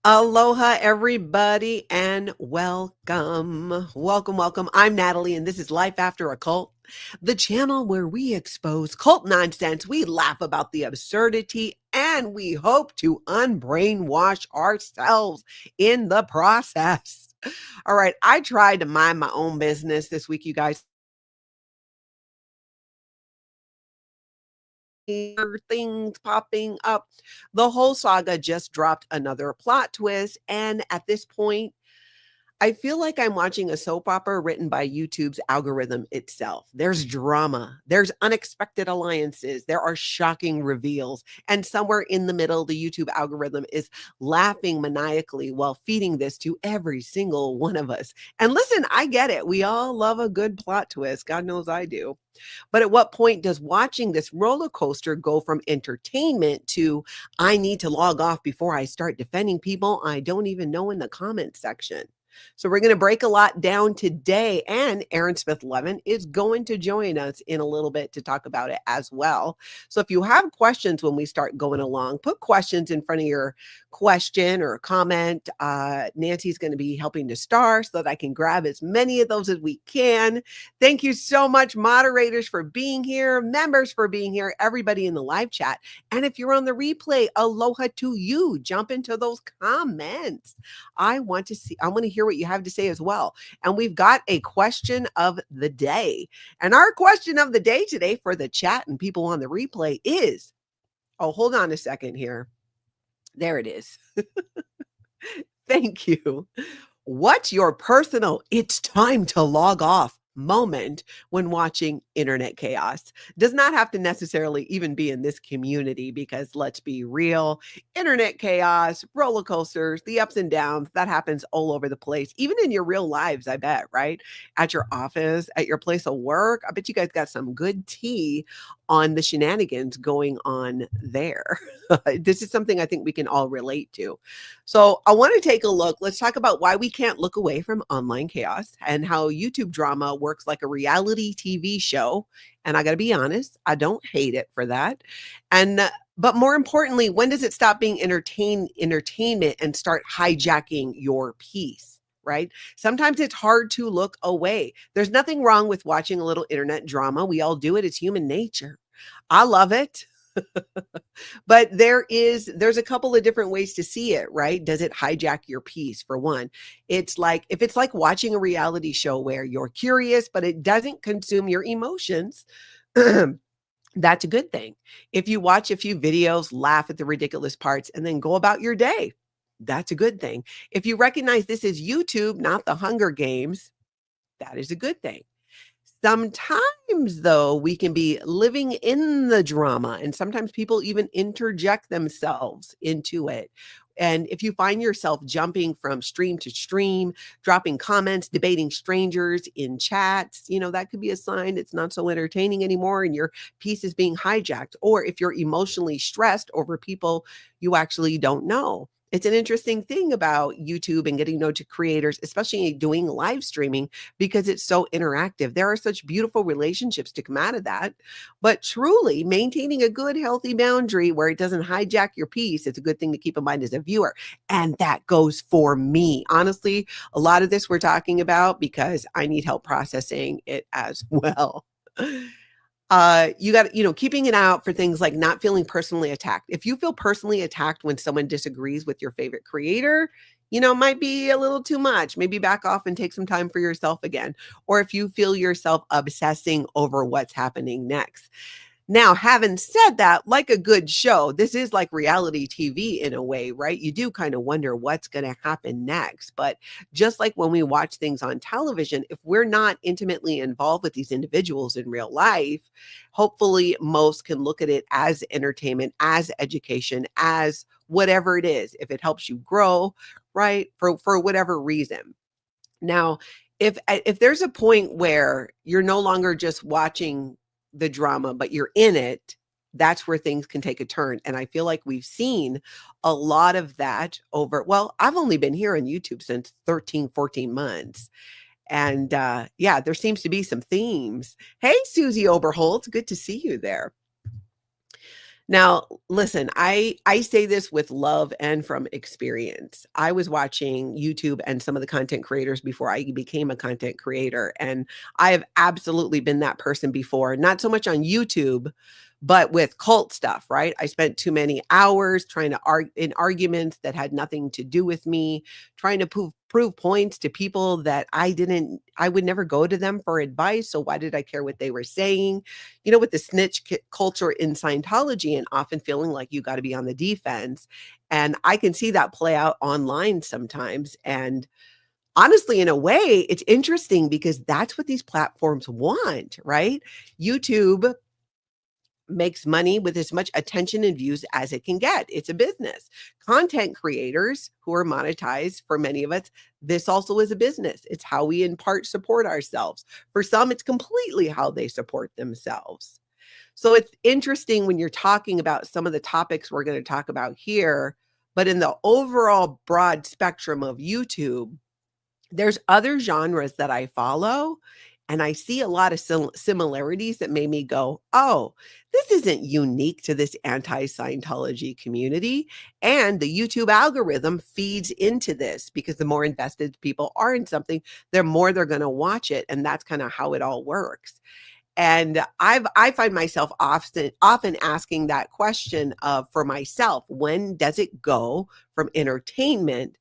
Aloha, everybody, and welcome. Welcome, welcome. I'm Natalie, and this is Life After a Cult, the channel where we expose cult nonsense, we laugh about the absurdity, and we hope to unbrainwash ourselves in the process. All right, I tried to mind my own business this week, you guys. Things popping up. The whole saga just dropped another plot twist. And at this point, I feel like I'm watching a soap opera written by YouTube's algorithm itself. There's drama, there's unexpected alliances, there are shocking reveals, and somewhere in the middle, the YouTube algorithm is laughing maniacally while feeding this to every single one of us. And listen, I get it. We all love a good plot twist. God knows I do. But at what point does watching this roller coaster go from entertainment to I need to log off before I start defending people I don't even know in the comment section? So we're going to break a lot down today, and Aaron Smith-Levin is going to join us in a little bit to talk about it as well. So if you have questions when we start going along, put questions in front of your question or comment. Nancy's going to be helping to star so that I can grab as many of those as we can. Thank you so much, moderators, for being here, members for being here, everybody in the live chat. And if you're on the replay, aloha to you. Jump into those comments. I want to hear what you have to say as well. And we've got a question of the day. And our question of the day today for the chat and people on the replay is, oh, hold on a second here. There it is. Thank you. What's your personal "it's time to log off" moment when watching internet chaos? Does not have to necessarily even be in this community, because let's be real, internet chaos, roller coasters, the ups and downs, that happens all over the place, even in your real lives, I bet, right? At your office, at your place of work. I bet you guys got some good tea on the shenanigans going on there. This is something I think we can all relate to. So I want to take a look. Let's talk about why we can't look away from online chaos and how YouTube drama works like a reality TV show. And I got to be honest, I don't hate it for that. But more importantly, when does it stop being entertainment and start hijacking your peace? Right? Sometimes it's hard to look away. There's nothing wrong with watching a little internet drama. We all do it. It's human nature. I love it. But there's a couple of different ways to see it, right? Does it hijack your peace? For one, it's like, if it's like watching a reality show where you're curious, but it doesn't consume your emotions, that's a good thing. If you watch a few videos, laugh at the ridiculous parts, and then go about your day, that's a good thing. If you recognize this is YouTube, not the Hunger Games, that is a good thing. Sometimes, though, we can be living in the drama, and sometimes people even interject themselves into it. And if you find yourself jumping from stream to stream, dropping comments, debating strangers in chats, that could be a sign it's not so entertaining anymore and your piece is being hijacked. Or if you're emotionally stressed over people you actually don't know. It's an interesting thing about YouTube and getting to know creators, especially doing live streaming, because it's so interactive. There are such beautiful relationships to come out of that. But truly, maintaining a good, healthy boundary where it doesn't hijack your peace, it's a good thing to keep in mind as a viewer. And that goes for me. Honestly, a lot of this we're talking about because I need help processing it as well. You got, keeping it out for things like not feeling personally attacked. If you feel personally attacked when someone disagrees with your favorite creator, might be a little too much. Maybe back off and take some time for yourself again. Or if you feel yourself obsessing over what's happening next. Now, having said that, like a good show, this is like reality TV in a way, right? You do kind of wonder what's going to happen next. But just like when we watch things on television, if we're not intimately involved with these individuals in real life, hopefully most can look at it as entertainment, as education, as whatever it is, if it helps you grow, right? For whatever reason. Now, if there's a point where you're no longer just watching the drama, but you're in it, that's where things can take a turn. And I feel like we've seen a lot of that I've only been here on YouTube since 13, 14 months. And yeah, there seems to be some themes. Hey, Susie Oberholtz, good to see you there. Now, listen, I say this with love and from experience. I was watching YouTube and some of the content creators before I became a content creator, and I have absolutely been that person before. Not so much on YouTube, but with cult stuff, right? I spent too many hours trying to argue in arguments that had nothing to do with me, trying to prove points to people that I would never go to them for advice. So why did I care what they were saying? With the culture in Scientology and often feeling like you got to be on the defense. And I can see that play out online sometimes. And honestly, in a way, it's interesting because that's what these platforms want, right? YouTube makes money with as much attention and views as it can get. It's a business. Content creators who are monetized for many of us, this also is a business. It's how we in part support ourselves. For some, it's completely how they support themselves. So it's interesting when you're talking about some of the topics we're going to talk about here, but in the overall broad spectrum of YouTube, there's other genres that I follow, and I see a lot of similarities that made me go, oh, this isn't unique to this anti-Scientology community. And the YouTube algorithm feeds into this because the more invested people are in something, the more they're going to watch it. And that's kind of how it all works. And I find myself often asking that question of for myself, when does it go from entertainment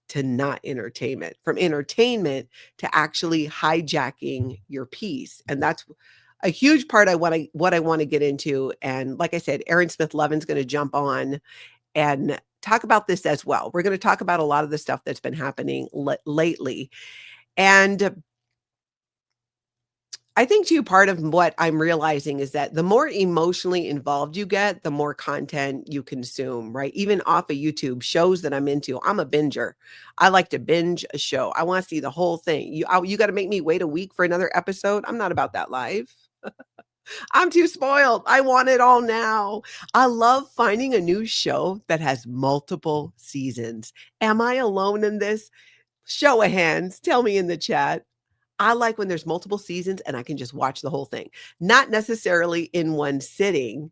to not entertainment, from entertainment to actually hijacking your piece? And that's a huge part what I want to get into. And like I said, Aaron Smith-Levin's going to jump on and talk about this as well. We're going to talk about a lot of the stuff that's been happening lately. And I think too, part of what I'm realizing is that the more emotionally involved you get, the more content you consume, right? Even off of YouTube, shows that I'm into. I'm a binger. I like to binge a show. I want to see the whole thing. You got to make me wait a week for another episode. I'm not about that life. I'm too spoiled. I want it all now. I love finding a new show that has multiple seasons. Am I alone in this? Show of hands. Tell me in the chat. I like when there's multiple seasons and I can just watch the whole thing. Not necessarily in one sitting,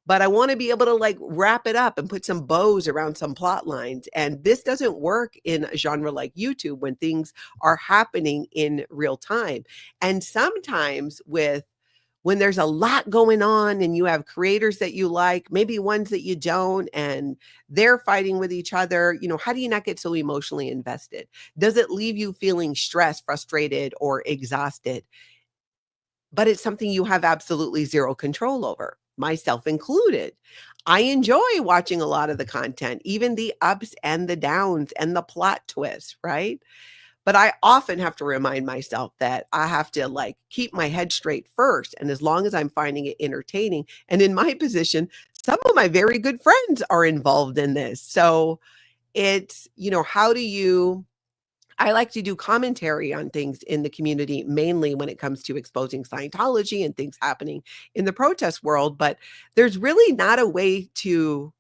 but I want to be able to like wrap it up and put some bows around some plot lines. And this doesn't work in a genre like YouTube when things are happening in real time. And sometimes when there's a lot going on and you have creators that you like, maybe ones that you don't, and they're fighting with each other, how do you not get so emotionally invested? Does it leave you feeling stressed, frustrated, or exhausted? But it's something you have absolutely zero control over, myself included. I enjoy watching a lot of the content, even the ups and the downs and the plot twists, right? But I often have to remind myself that I have to like keep my head straight first. And as long as I'm finding it entertaining, and in my position, some of my very good friends are involved in this. So it's, how do you I like to do commentary on things in the community, mainly when it comes to exposing Scientology and things happening in the protest world. But there's really not a way to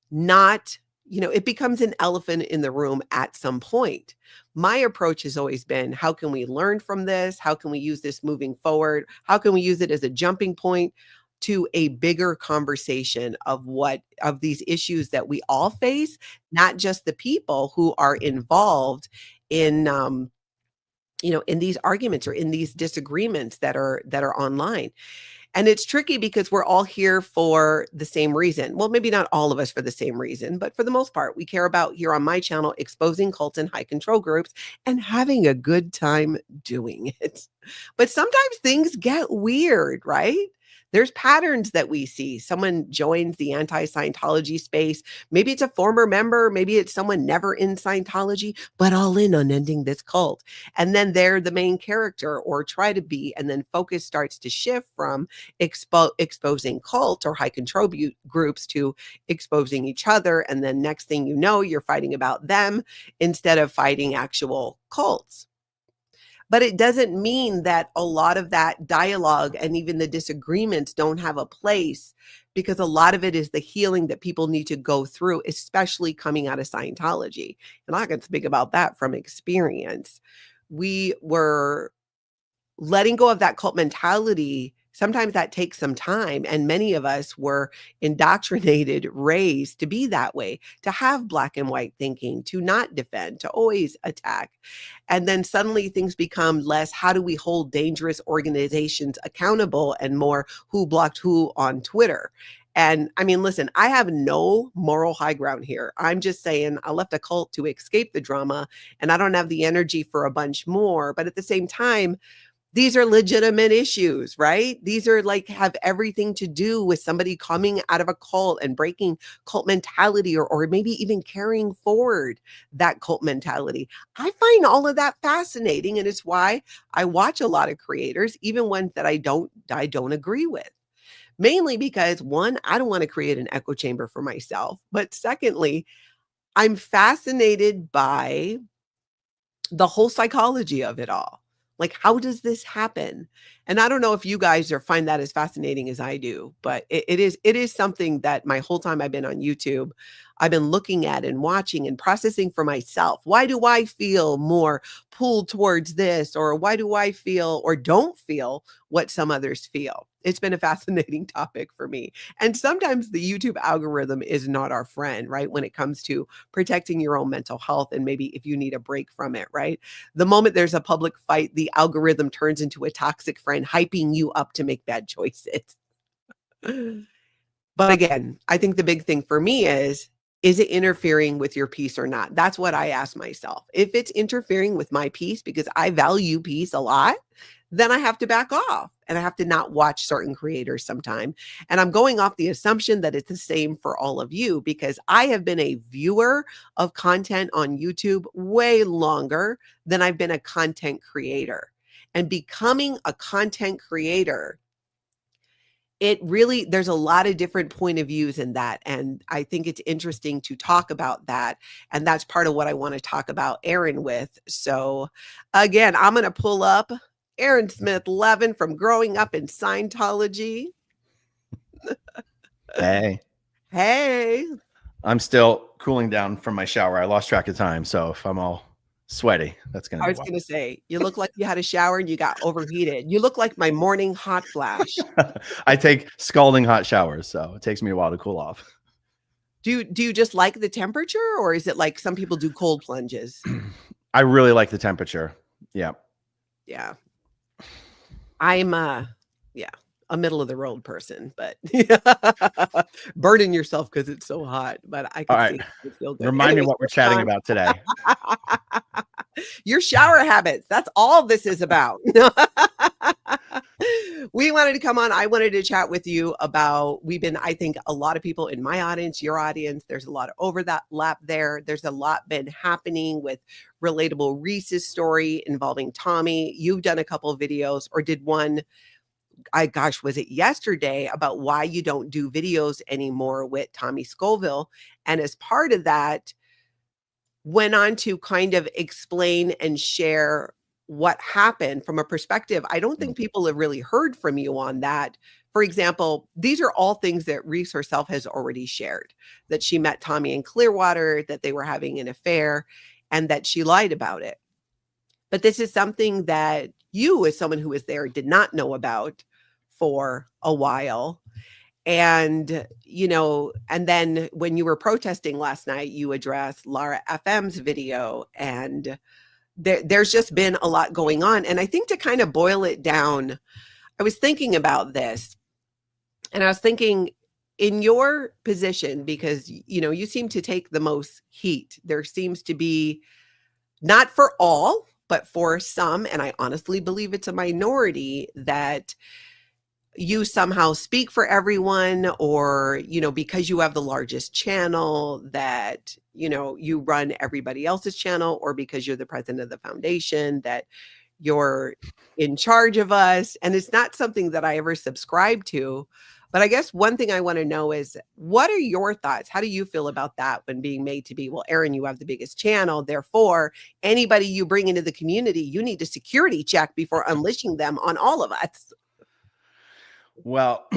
not, it becomes an elephant in the room at some point. My approach has always been, how can we learn from this? How can we use this moving forward? How can we use it as a jumping point to a bigger conversation of these issues that we all face, not just the people who are involved in in these arguments or in these disagreements that are online. And it's tricky because we're all here for the same reason. Well, maybe not all of us for the same reason, but for the most part, we care about here on my channel exposing cults and high control groups and having a good time doing it. But sometimes things get weird, right? There's patterns that we see. Someone joins the anti-Scientology space. Maybe it's a former member. Maybe it's someone never in Scientology, but all in on ending this cult. And then they're the main character or try to be. And then focus starts to shift from exposing cult or high control groups to exposing each other. And then next thing you know, you're fighting about them instead of fighting actual cults. But it doesn't mean that a lot of that dialogue and even the disagreements don't have a place, because a lot of it is the healing that people need to go through, especially coming out of Scientology. And I can speak about that from experience. We were letting go of that cult mentality sometimes that takes some time. And many of us were indoctrinated, raised to be that way, to have black and white thinking, to not defend, to always attack. And then suddenly things become less, how do we hold dangerous organizations accountable, and more, who blocked who on Twitter? And I mean, listen, I have no moral high ground here. I'm just saying I left a cult to escape the drama, and I don't have the energy for a bunch more. But at the same time, these are legitimate issues, right? These are like, have everything to do with somebody coming out of a cult and breaking cult mentality, or maybe even carrying forward that cult mentality. I find all of that fascinating. And it's why I watch a lot of creators, even ones that I don't agree with. Mainly because, one, I don't want to create an echo chamber for myself. But secondly, I'm fascinated by the whole psychology of it all. Like, how does this happen? And I don't know if you guys find that as fascinating as I do, but it is something that my whole time I've been on YouTube, I've been looking at and watching and processing for myself. Why do I feel more pulled towards this? Or why do I feel or don't feel what some others feel? It's been a fascinating topic for me. And sometimes the YouTube algorithm is not our friend, right? When it comes to protecting your own mental health, and maybe if you need a break from it, right? The moment there's a public fight, the algorithm turns into a toxic friend, hyping you up to make bad choices. But again, I think the big thing for me is it interfering with your peace or not? That's what I ask myself. If it's interfering with my peace, because I value peace a lot, then I have to back off, and I have to not watch certain creators sometime. And I'm going off the assumption that it's the same for all of you, because I have been a viewer of content on YouTube way longer than I've been a content creator. And becoming a content creator, it really, there's a lot of different point of views in that. And I think it's interesting to talk about that. And that's part of what I want to talk about Aaron with. So again, I'm going to pull up Aaron Smith-Levin from Growing Up in Scientology. Hey. Hey. I'm still cooling down from my shower. I lost track of time. So if I'm all sweaty, that's going to be I was going to say, you look like you had a shower and you got overheated. You look like my morning hot flash. I take scalding hot showers, so it takes me a while to cool off. Do you just like the temperature, or is it like some people do cold plunges? I really like the temperature. Yeah. Yeah. I'm a middle of the road person, but burning yourself because it's so hot. But I can see it feel good. Remind me what we're chatting about today. Your shower habits. That's all this is about. We wanted to come on. I wanted to chat with you about, I think a lot of people in my audience, your audience, there's a lot of overlap there. There's a lot been happening with Relatable Reese's story involving Tommy. You've done a couple of videos, or did one, was it yesterday, about why you don't do videos anymore with Tommy Scoville. And as part of that, went on to kind of explain and share what happened from a perspective I don't think people have really heard from you on that. For example, these are all things that Reese herself has already shared, that she met Tommy in Clearwater, that they were having an affair, and that she lied about it. But this is something that you, as someone who was there, did not know about for a while. And, and then when you were protesting last night, you addressed Lara FM's video, and there's just been a lot going on. And I think, to kind of boil it down, I was thinking about this, and I was thinking, in your position, because, you seem to take the most heat. There seems to be, not for all, but for some, and I honestly believe it's a minority, that you somehow speak for everyone, or, because you have the largest channel, that, you run everybody else's channel, or because you're the president of the foundation, that you're in charge of us. And it's not something that I ever subscribe to. But I guess one thing I want to know is, what are your thoughts? How do you feel about that, when being made to be, well, Aaron, you have the biggest channel, therefore anybody you bring into the community, you need to security check before unleashing them on all of us? Well,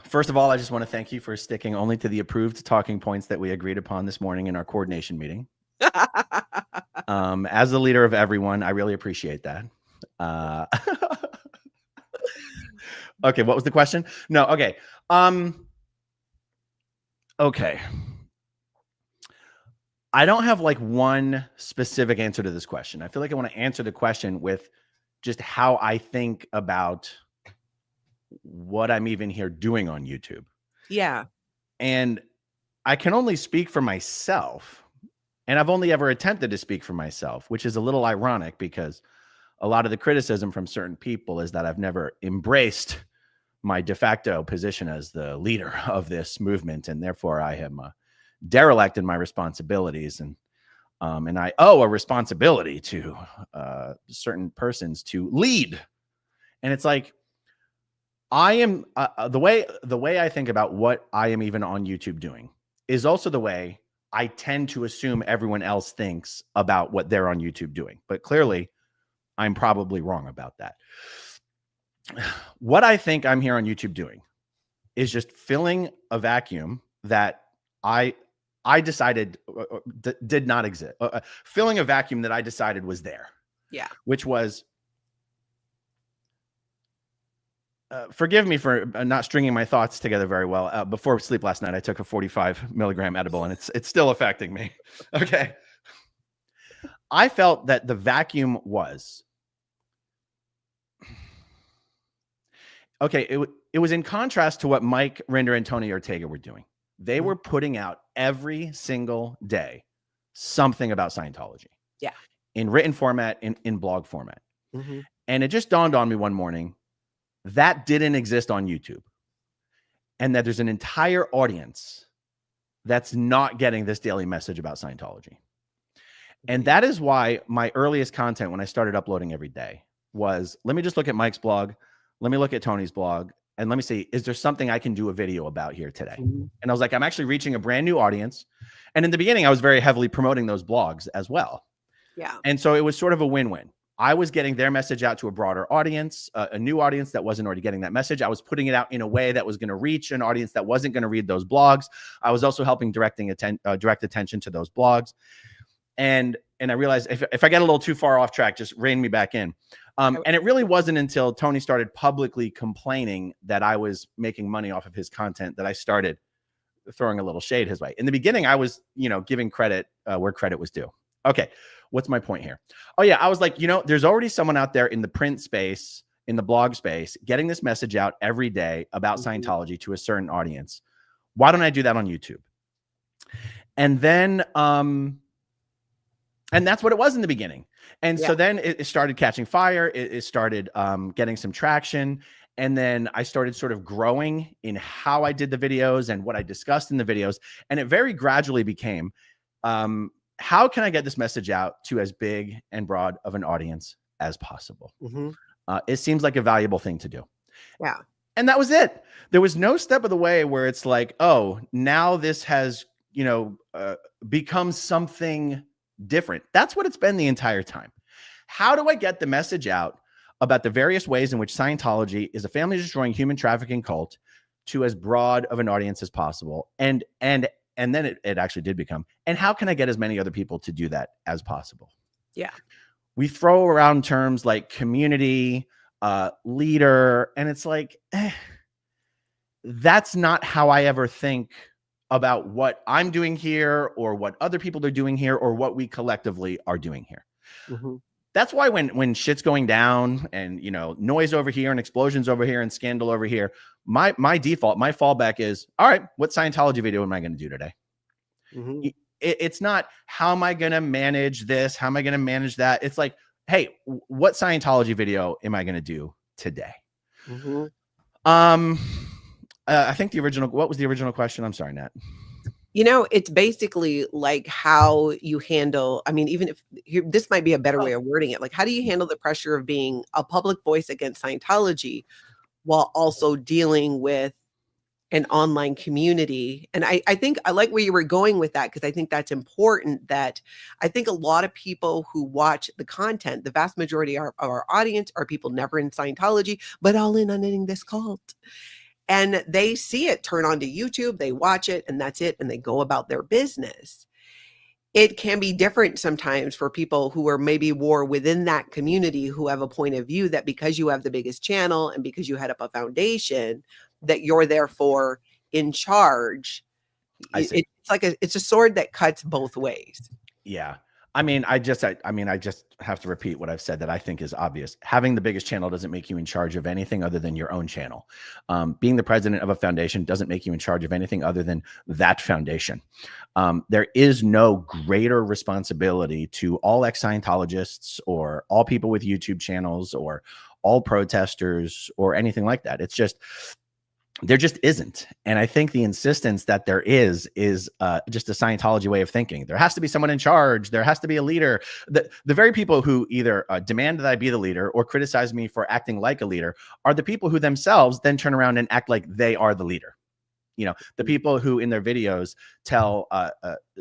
first of all, I just want to thank you for sticking only to the approved talking points that we agreed upon this morning in our coordination meeting. As the leader of everyone, I really appreciate that. Okay, what was the question? No, okay. Okay. I don't have like one specific answer to this question. I feel like I want to answer the question with just how I think about what I'm even here doing on YouTube. Yeah. And I can only speak for myself. And I've only ever attempted to speak for myself, which is a little ironic because a lot of the criticism from certain people is that I've never embraced my de facto position as the leader of this movement. And therefore I am derelict in my responsibilities. And I owe a responsibility to certain persons to lead. And it's like, I am the way I think about what I am even on YouTube doing is also the way I tend to assume everyone else thinks about what they're on YouTube doing. But clearly, I'm probably wrong about that. What I think I'm here on YouTube doing is just filling a vacuum that I decided did not exist. Filling a vacuum that I decided was there. Yeah. Which was, forgive me for not stringing my thoughts together very well. Before sleep last night, I took a 45 milligram edible, and it's still affecting me. Okay. I felt that the vacuum was, okay, it was in contrast to what Mike Rinder and Tony Ortega were doing. They were putting out every single day something about Scientology. Yeah. In written format, in blog format. Mm-hmm. And it just dawned on me one morning that didn't exist on YouTube. And that there's an entire audience that's not getting this daily message about Scientology. And that is why my earliest content when I started uploading every day was, let me just look at Mike's blog. Let me look at Tony's blog. And let me see, is there something I can do a video about here today? Mm-hmm. And I was like, I'm actually reaching a brand new audience. And in the beginning, I was very heavily promoting those blogs as well. Yeah. And so it was sort of a win-win. I was getting their message out to a broader audience, a new audience that wasn't already getting that message. I was putting it out in a way that was going to reach an audience that wasn't going to read those blogs. I was also helping direct attention to those blogs. And I realized if I get a little too far off track, just rein me back in. And it really wasn't until Tony started publicly complaining that I was making money off of his content that I started throwing a little shade his way. In the beginning, I was, giving credit where credit was due. Okay, what's my point here? Oh yeah, I was like, there's already someone out there in the print space, in the blog space, getting this message out every day about Scientology to a certain audience. Why don't I do that on YouTube? And then, and that's what it was in the beginning. And so then it started catching fire. It started getting some traction. And then I started sort of growing in how I did the videos and what I discussed in the videos. And it very gradually became, how can I get this message out to as big and broad of an audience as possible? Mm-hmm. It seems like a valuable thing to do. Yeah. And that was it. There was no step of the way where it's like, oh, now this has, become something different. That's what it's been the entire time. How do I get the message out about the various ways in which Scientology is a family destroying human trafficking cult to as broad of an audience as possible? And then it actually did become, and how can I get as many other people to do that as possible? Yeah. We throw around terms like community, leader, and it's like, that's not how I ever think about what I'm doing here or what other people are doing here or what we collectively are doing here. Mm-hmm. That's why when shit's going down and, noise over here and explosions over here and scandal over here, my fallback is, all right, what Scientology video am I going to do today? Mm-hmm. It's not, how am I going to manage this? How am I going to manage that? It's like, hey, what Scientology video am I going to do today? Mm-hmm. I think what was the original question? I'm sorry, Nat. It's basically like how you handle, even if this might be a better way of wording it. Like, how do you handle the pressure of being a public voice against Scientology while also dealing with an online community? And I think I like where you were going with that, because I think that's important. That I think a lot of people who watch the content, the vast majority of our audience are people never in Scientology, but all in on ending this cult. And they see it turn onto YouTube, they watch it, and that's it. And they go about their business. it can be different sometimes for people who are maybe more within that community, who have a point of view that because you have the biggest channel and because you head up a foundation, that you're therefore in charge. I see. It's a sword that cuts both ways. Yeah. I mean, I just have to repeat what I've said that I think is obvious. Having the biggest channel doesn't make you in charge of anything other than your own channel. Being the president of a foundation doesn't make you in charge of anything other than that foundation. There is no greater responsibility to all ex-Scientologists or all people with YouTube channels or all protesters or anything like that. It's just, there just isn't. And I think the insistence that there is just a Scientology way of thinking. There has to be someone in charge. There has to be a leader. The very people who either demand that I be the leader or criticize me for acting like a leader are the people who themselves then turn around and act like they are the leader. You know, the people who in their videos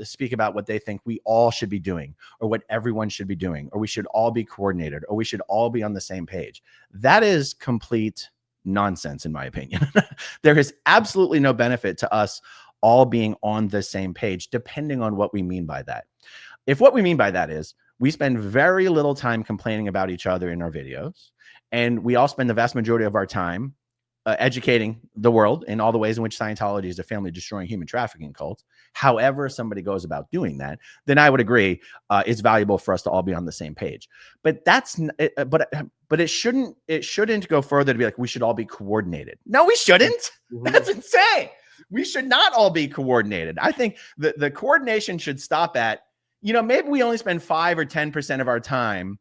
speak about what they think we all should be doing or what everyone should be doing, or we should all be coordinated, or we should all be on the same page. That is complete nonsense, in my opinion. There is absolutely no benefit to us all being on the same page, depending on what we mean by that. If what we mean by that is we spend very little time complaining about each other in our videos, and we all spend the vast majority of our time educating the world in all the ways in which Scientology is a family destroying human trafficking cult, however somebody goes about doing that, then I would agree it's valuable for us to all be on the same page. But but it shouldn't go further to be like we should all be coordinated. No, we shouldn't. That's insane. We should not all be coordinated. I think the coordination should stop at, you know, maybe we only spend 5 or 10% of our time,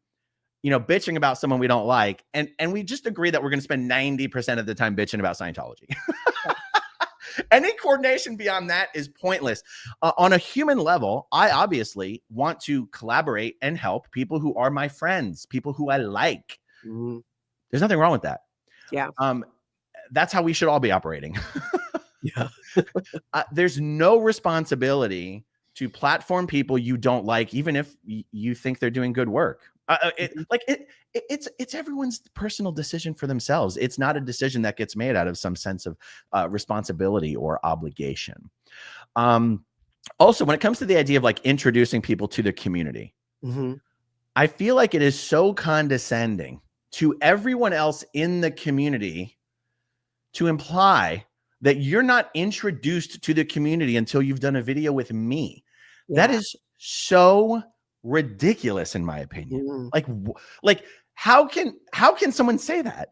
you know, bitching about someone we don't like. And we just agree that we're going to spend 90% of the time bitching about Scientology. Any coordination beyond that is pointless. On a human level, I obviously want to collaborate and help people who are my friends, people who I like. There's nothing wrong with that. Yeah. That's how we should all be operating. Yeah. There's no responsibility to platform people you don't like, even if you think they're doing good work. It's everyone's personal decision for themselves. It's not a decision that gets made out of some sense of responsibility or obligation. Also, when it comes to the idea of like introducing people to the community, I feel like it is so condescending to everyone else in the community to imply that you're not introduced to the community until you've done a video with me. Yeah. That is so ridiculous, in my opinion. Like how can someone say that?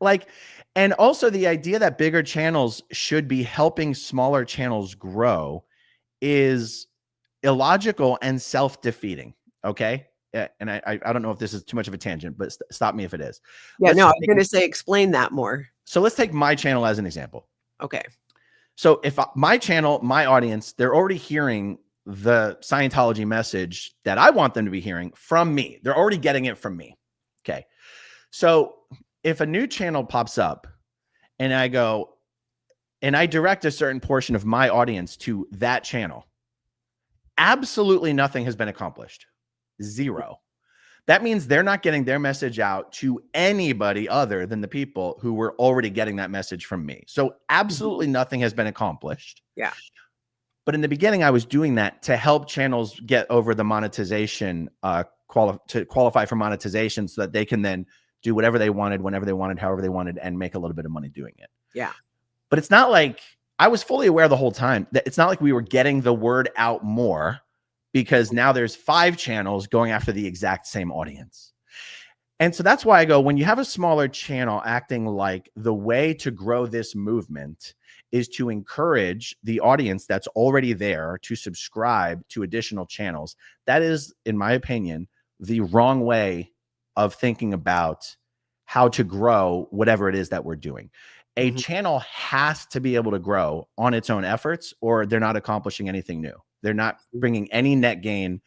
Like, and also the idea that bigger channels should be helping smaller channels grow is illogical and self-defeating. Okay. And I don't know if this is too much of a tangent, but stop me if it is. Yeah, no, I'm going to say, explain that more. So let's take my channel as an example. Okay. So if my channel, my audience, they're already hearing the Scientology message that I want them to be hearing from me. They're already getting it from me. Okay. So if a new channel pops up and I go and I direct a certain portion of my audience to that channel, absolutely nothing has been accomplished. Zero. That means they're not getting their message out to anybody other than the people who were already getting that message from me. So absolutely nothing has been accomplished. Yeah. But in the beginning, I was doing that to help channels get over the monetization, to qualify for monetization so that they can then do whatever they wanted, whenever they wanted, however they wanted, and make a little bit of money doing it. Yeah. But it's not like I was fully aware the whole time that it's not like we were getting the word out more, because now there's 5 channels going after the exact same audience. And so that's why I go, when you have a smaller channel acting like the way to grow this movement is to encourage the audience that's already there to subscribe to additional channels, that is, in my opinion, the wrong way of thinking about how to grow whatever it is that we're doing. A channel has to be able to grow on its own efforts, or they're not accomplishing anything new. They're not bringing any net gain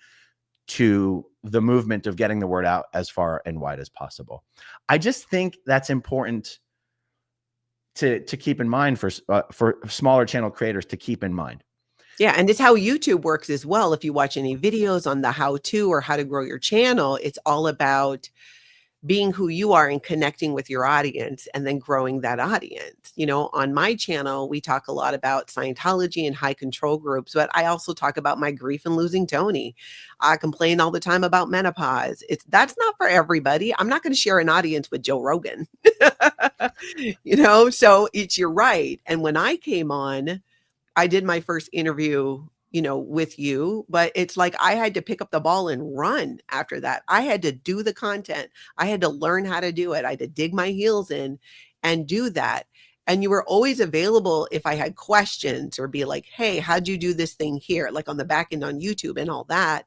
to the movement of getting the word out as far and wide as possible. I just think that's important to keep in mind for smaller channel creators to keep in mind. Yeah, and it's how YouTube works as well. If you watch any videos on the how-to or how to grow your channel, it's all about being who you are and connecting with your audience and then growing that audience. You know, on my channel, we talk a lot about Scientology and high control groups, but I also talk about my grief and losing Tony. I complain all the time about menopause. That's not for everybody. I'm not going to share an audience with Joe Rogan. You know, so you're right. And when I came on, I did my first interview, you know, with you, but it's like I had to pick up the ball and run after that. I had to do the content. I had to learn how to do it. I had to dig my heels in and do that. And you were always available if I had questions or be like, hey, how'd you do this thing here? Like on the back end on YouTube and all that.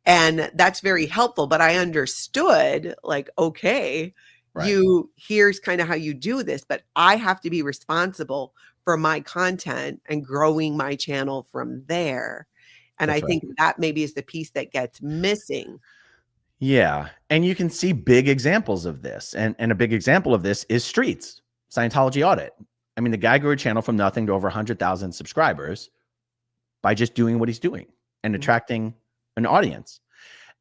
And that's very helpful. But I understood, like, okay, Right. here's kind of how you do this, but I have to be responsible for my content and growing my channel from there. And I That's right. think that maybe is the piece that gets missing. Yeah. And you can see big examples of this. And a big example of this is Streets, Scientology Audit. I mean, the guy grew a channel from nothing to over 100,000 subscribers by just doing what he's doing and attracting an audience.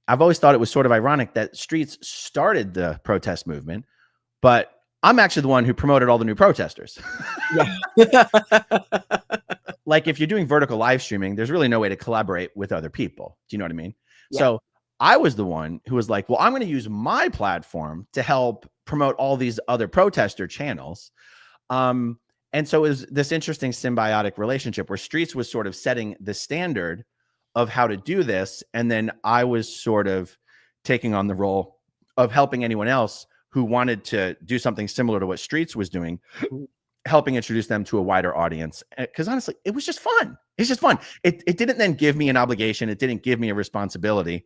I've always thought it was sort of ironic that Streets started the protest movement, but I'm actually the one who promoted all the new protesters. Yeah. Like if you're doing vertical live streaming, there's really no way to collaborate with other people. Do you know what I mean? Yeah. So I was the one who was like, well, I'm going to use my platform to help promote all these other protester channels. And so it was this interesting symbiotic relationship where Streets was sort of setting the standard of how to do this. And then I was sort of taking on the role of helping anyone else who wanted to do something similar to what Streets was doing, helping introduce them to a wider audience. Because honestly, it was just fun. It's just fun. It didn't then give me an obligation. It didn't give me a responsibility.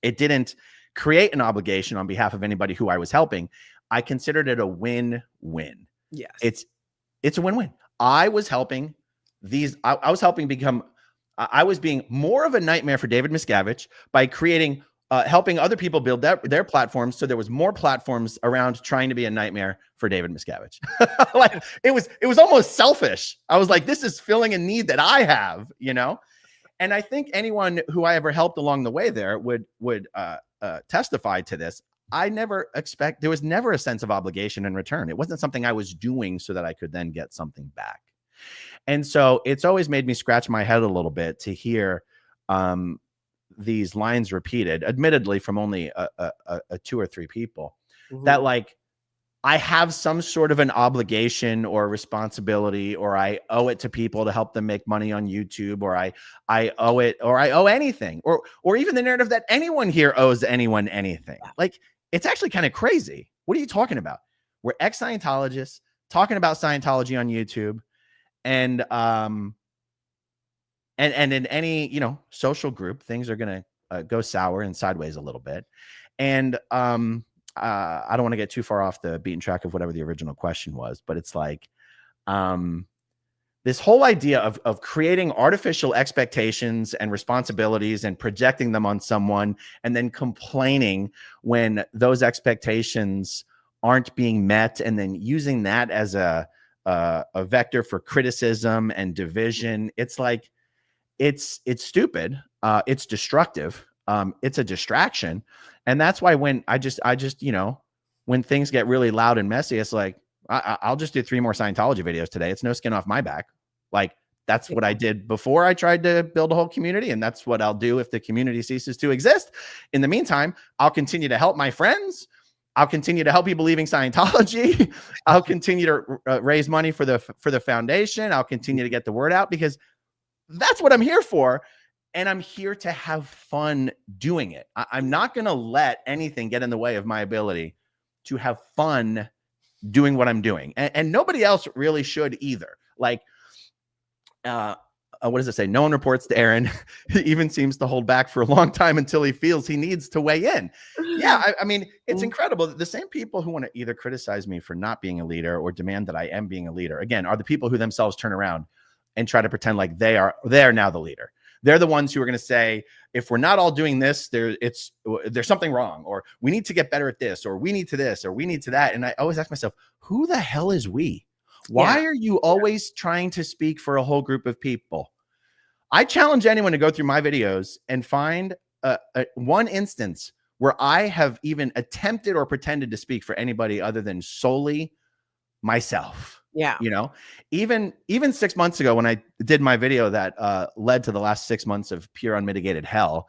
It didn't create an obligation on behalf of anybody who I was helping. I considered it a win-win. Yes. It's a win-win. I was helping these. I was helping become. I was being more of a nightmare for David Miscavige by creating, helping other people build their platforms. So there was more platforms around trying to be a nightmare for David Miscavige. Like it was almost selfish. I was like, this is filling a need that I have, you know? And I think anyone who I ever helped along the way there would testify to this. There was never a sense of obligation in return. It wasn't something I was doing so that I could then get something back. And so it's always made me scratch my head a little bit to hear these lines repeated, admittedly from only a 2 or 3 people, that like I have some sort of an obligation or responsibility, or I owe it to people to help them make money on YouTube, or I owe it, or I owe anything, or even the narrative that anyone here owes anyone anything. Like it's actually kind of crazy. What are you talking about? We're ex-Scientologists talking about Scientology on YouTube. And in any, you know, social group, things are going to go sour and sideways a little bit. And I don't want to get too far off the beaten track of whatever the original question was, but it's like this whole idea of creating artificial expectations and responsibilities and projecting them on someone and then complaining when those expectations aren't being met, and then using that as a vector for criticism and division. It's like, it's stupid. It's destructive. It's a distraction. And that's why when I just, you know, when things get really loud and messy, it's like, I'll just do 3 more Scientology videos today. It's no skin off my back. Like that's what I did before I tried to build a whole community. And that's what I'll do if the community ceases to exist. In the meantime, I'll continue to help my friends. I'll continue to help people leaving Scientology. I'll continue to raise money for the foundation. I'll continue to get the word out because that's what I'm here for. And I'm here to have fun doing it. I'm not going to let anything get in the way of my ability to have fun doing what I'm doing. And nobody else really should either. Like, what does it say? No one reports to Aaron. He even seems to hold back for a long time until he feels he needs to weigh in. Yeah, I mean, it's incredible that the same people who want to either criticize me for not being a leader or demand that I am being a leader, again, are the people who themselves turn around and try to pretend like they're now the leader. They're the ones who are going to say, if we're not all doing this, there's something wrong, or we need to get better at this, or we need to this, or we need to that. And I always ask myself, who the hell is we? Why are you always trying to speak for a whole group of people? I challenge anyone to go through my videos and find one instance where I have even attempted or pretended to speak for anybody other than solely myself. Yeah. You know, even 6 months ago when I did my video that led to the last 6 months of pure unmitigated hell,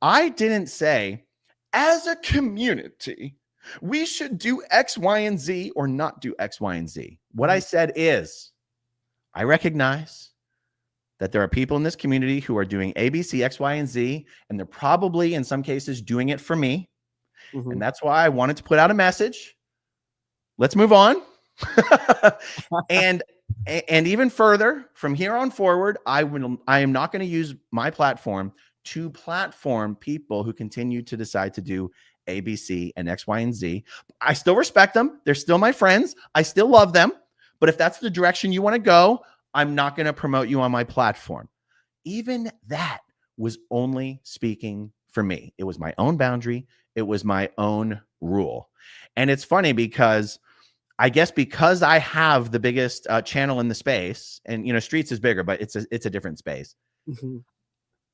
I didn't say, as a community, we should do X, Y, and Z or not do X, Y, and Z. What I said is, I recognize that there are people in this community who are doing A, B, C, X, Y, and Z, and they're probably in some cases doing it for me. And that's why I wanted to put out a message. Let's move on. and even further, from here on forward, I am not going to use my platform to platform people who continue to decide to do A, B, C, and X, Y, and Z. I still respect them. They're still my friends. I still love them. But if that's the direction you want to go, I'm not going to promote you on my platform. Even that was only speaking for me. It was my own boundary. It was my own rule. And it's funny because I guess because I have the biggest channel in the space, and you know, Streets is bigger, but it's a different space.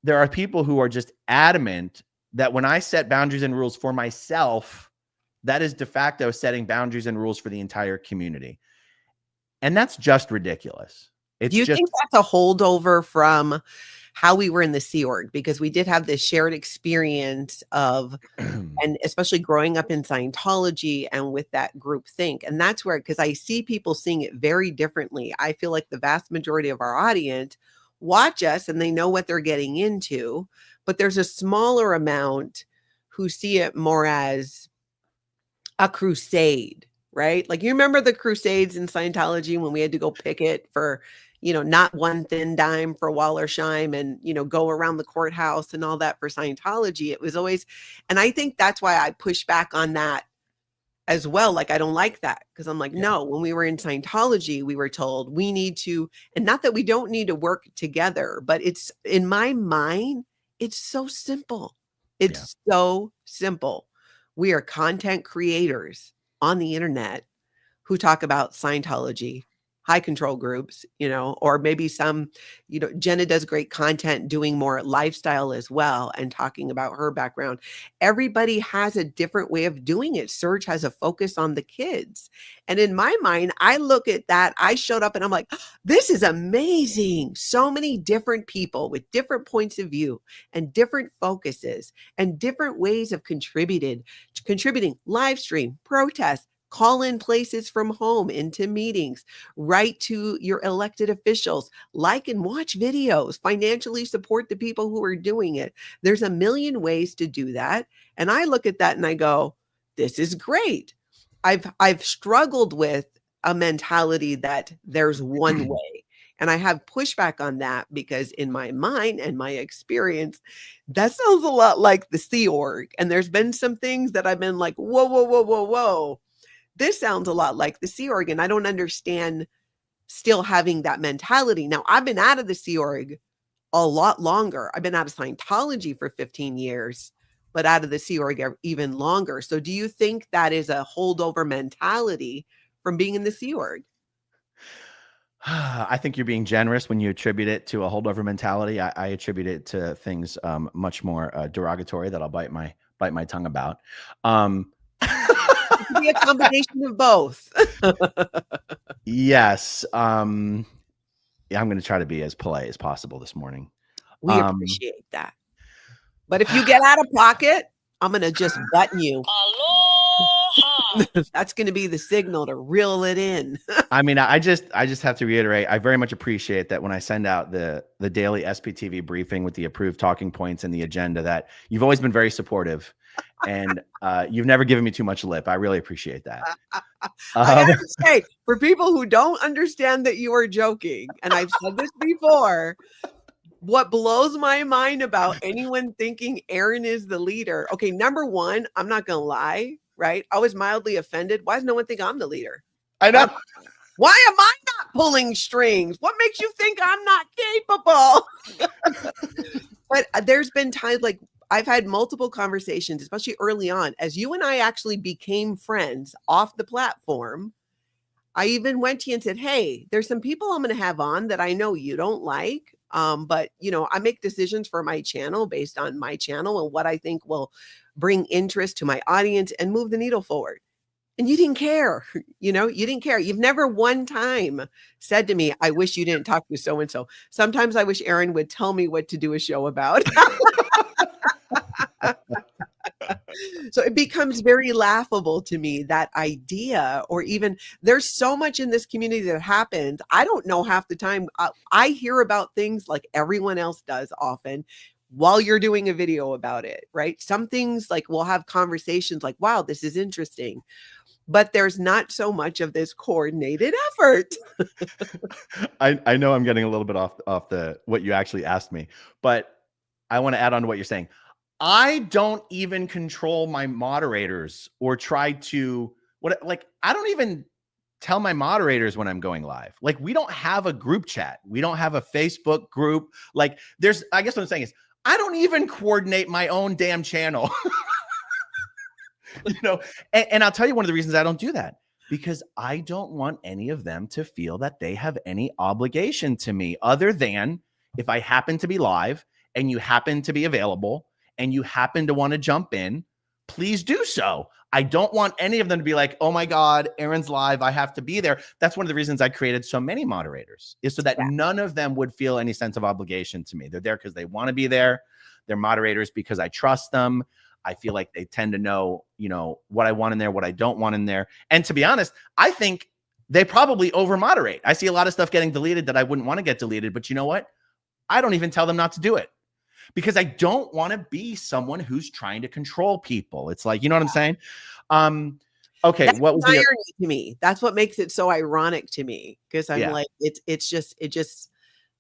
There are people who are just adamant that when I set boundaries and rules for myself, that is de facto setting boundaries and rules for the entire community. And that's just ridiculous. Do you think that's a holdover from how we were in the Sea Org? Because we did have this shared experience of, and especially growing up in Scientology and with that group think. And that's where, because I see people seeing it very differently. I feel like the vast majority of our audience watch us and they know what they're getting into, but there's a smaller amount who see it more as a crusade, right? Like, you remember the crusades in Scientology when we had to go picket for, you know, not one thin dime for Wallersheim and, you know, go around the courthouse and all that for Scientology. It was always, and I think that's why I push back on that as well. Like, I don't like that because I'm like, no, when we were in Scientology, we were told we need to, and not that we don't need to work together, but it's in my mind, it's so simple. It's so simple. We are content creators on the internet who talk about Scientology, high control groups, you know, or maybe some, you know, Jenna does great content doing more lifestyle as well and talking about her background. Everybody has a different way of doing it. Serge has a focus on the kids. And in my mind, I look at that. I showed up and I'm like, this is amazing. So many different people with different points of view and different focuses and different ways of contributing, live stream, protest, call in places from home into meetings, write to your elected officials, like and watch videos, financially support the people who are doing it. There's a million ways to do that. And I look at that and I go, this is great. I've struggled with a mentality that there's one way. And I have pushback on that because in my mind and my experience, that sounds a lot like the Sea Org. And there's been some things that I've been like, whoa, whoa, whoa, whoa, whoa. This sounds a lot like the Sea Org, and I don't understand still having that mentality. Now, I've been out of the Sea Org a lot longer. I've been out of Scientology for 15 years, but out of the Sea Org even longer. So do you think that is a holdover mentality from being in the Sea Org? I think you're being generous when you attribute it to a holdover mentality. I attribute it to things much more derogatory that I'll bite my tongue about. It could be a combination of both. Yes. I'm going to try to be as polite as possible this morning. We appreciate that. But if you get out of pocket, I'm going to just button you. That's going to be the signal to reel it in. I mean, I just have to reiterate, I very much appreciate that when I send out the daily SPTV briefing with the approved talking points and the agenda, that you've always been very supportive and you've never given me too much lip. I really appreciate that. I have to say, for people who don't understand that you are joking, and I've said this before, what blows my mind about anyone thinking Aaron is the leader. Okay, number one, I'm not going to lie, right? I was mildly offended. Why does no one think I'm the leader? I know. Why am I not pulling strings? What makes you think I'm not capable? But there's been times like I've had multiple conversations, especially early on, as you and I actually became friends off the platform. I even went to you and said, hey, there's some people I'm going to have on that I know you don't like. But I make decisions for my channel based on my channel and what I think will bring interest to my audience and move the needle forward. And you didn't care, you didn't care. You've never one time said to me, I wish you didn't talk to so-and-so. Sometimes I wish Aaron would tell me what to do a show about. So it becomes very laughable to me, that idea, or even there's so much in this community that happens. I don't know half the time. I hear about things like everyone else does often while you're doing a video about it, right? Some things like we'll have conversations like, wow, this is interesting. But there's not so much of this coordinated effort. I know I'm getting a little bit off the what you actually asked me, but I want to add on to what you're saying. I don't even control my moderators or try to I don't even tell my moderators when I'm going live. Like, we don't have a group chat. We don't have a Facebook group. Like, I guess what I'm saying is I don't even coordinate my own damn channel. And I'll tell you one of the reasons I don't do that, because I don't want any of them to feel that they have any obligation to me, other than if I happen to be live and you happen to be available and you happen to want to jump in, please do so. I don't want any of them to be like, oh my God, Aaron's live, I have to be there. That's one of the reasons I created so many moderators, is so that none of them would feel any sense of obligation to me. They're there because they want to be there. They're moderators because I trust them. I feel like they tend to know, what I want in there, what I don't want in there. And to be honest, I think they probably over moderate. I see a lot of stuff getting deleted that I wouldn't want to get deleted, but you know what? I don't even tell them not to do it, because I don't want to be someone who's trying to control people. It's like, you know what I'm saying? Okay. That's what was irony to me. That's what makes it so ironic to me, because I'm like,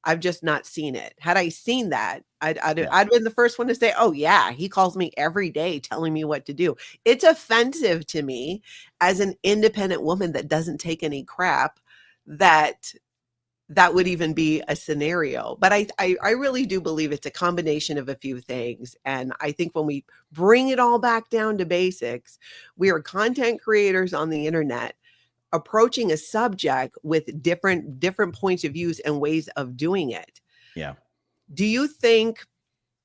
I've just not seen it. Had I seen that, I'd been the first one to say, oh yeah, he calls me every day telling me what to do. It's offensive to me as an independent woman that doesn't take any crap that would even be a scenario. But I really do believe it's a combination of a few things. And I think when we bring it all back down to basics, we are content creators on the internet approaching a subject with different points of views and ways of doing it. Yeah. Do you think,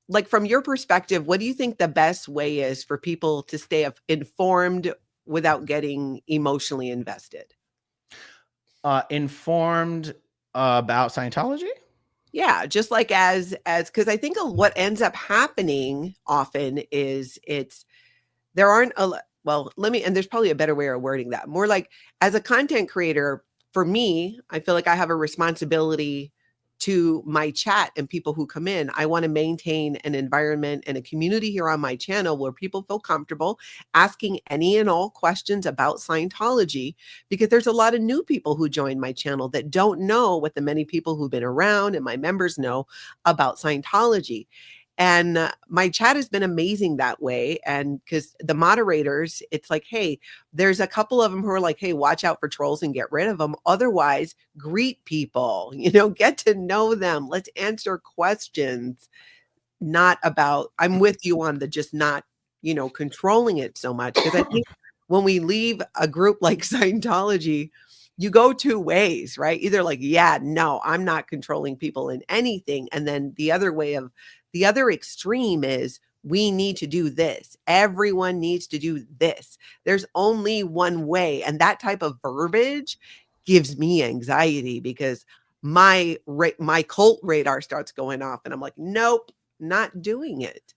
like, from your perspective, what do you think the best way is for people to stay informed without getting emotionally invested? Informed about Scientology? Yeah, just like as because I think what ends up happening often is there aren't and there's probably a better way of wording that. More like, as a content creator, for me, I feel like I have a responsibility to my chat and people who come in. I want to maintain an environment and a community here on my channel where people feel comfortable asking any and all questions about Scientology, because there's a lot of new people who join my channel that don't know what the many people who've been around and my members know about Scientology. And my chat has been amazing that way. And because the moderators, it's like, hey, there's a couple of them who are like, hey, watch out for trolls and get rid of them. Otherwise, greet people, get to know them. Let's answer questions. Not about, I'm with you on the just not, controlling it so much. Because I think when we leave a group like Scientology, you go two ways, right? Either like, yeah, no, I'm not controlling people in anything. And then the other extreme is, we need to do this. Everyone needs to do this. There's only one way. And that type of verbiage gives me anxiety, because my cult radar starts going off and I'm like, nope, not doing it.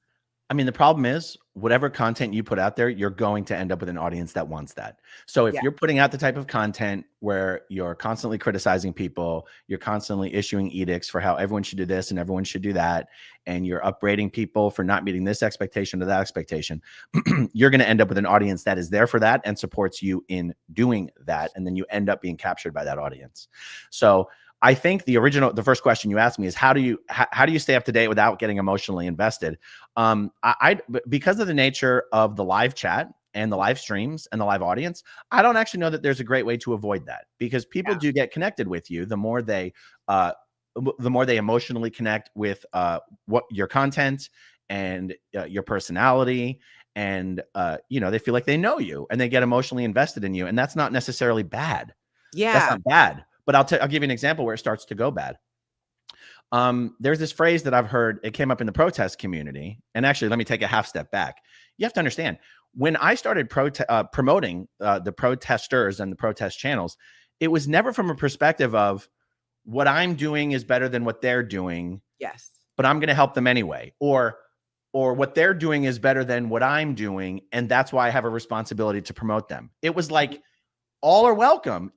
I mean, the problem is, whatever content you put out there, you're going to end up with an audience that wants that. So if you're putting out the type of content where you're constantly criticizing people, you're constantly issuing edicts for how everyone should do this and everyone should do that, and you're upbraiding people for not meeting this expectation or that expectation, you're going to end up with an audience that is there for that and supports you in doing that. And then you end up being captured by that audience. So I think the first question you asked me is, how do you stay up to date without getting emotionally invested? Because of the nature of the live chat and the live streams and the live audience, I don't actually know that there's a great way to avoid that, because people do get connected with you. The more they emotionally connect with what your content and your personality, and they feel like they know you and they get emotionally invested in you, and that's not necessarily bad. Yeah, that's not bad. But I'll give you an example where it starts to go bad. There's this phrase that I've heard. It came up in the protest community. And actually, let me take a half step back. You have to understand, when I started promoting the protesters and the protest channels, it was never from a perspective of what I'm doing is better than what they're doing. Yes. But I'm going to help them anyway. Or what they're doing is better than what I'm doing. And that's why I have a responsibility to promote them. It was like, all are welcome.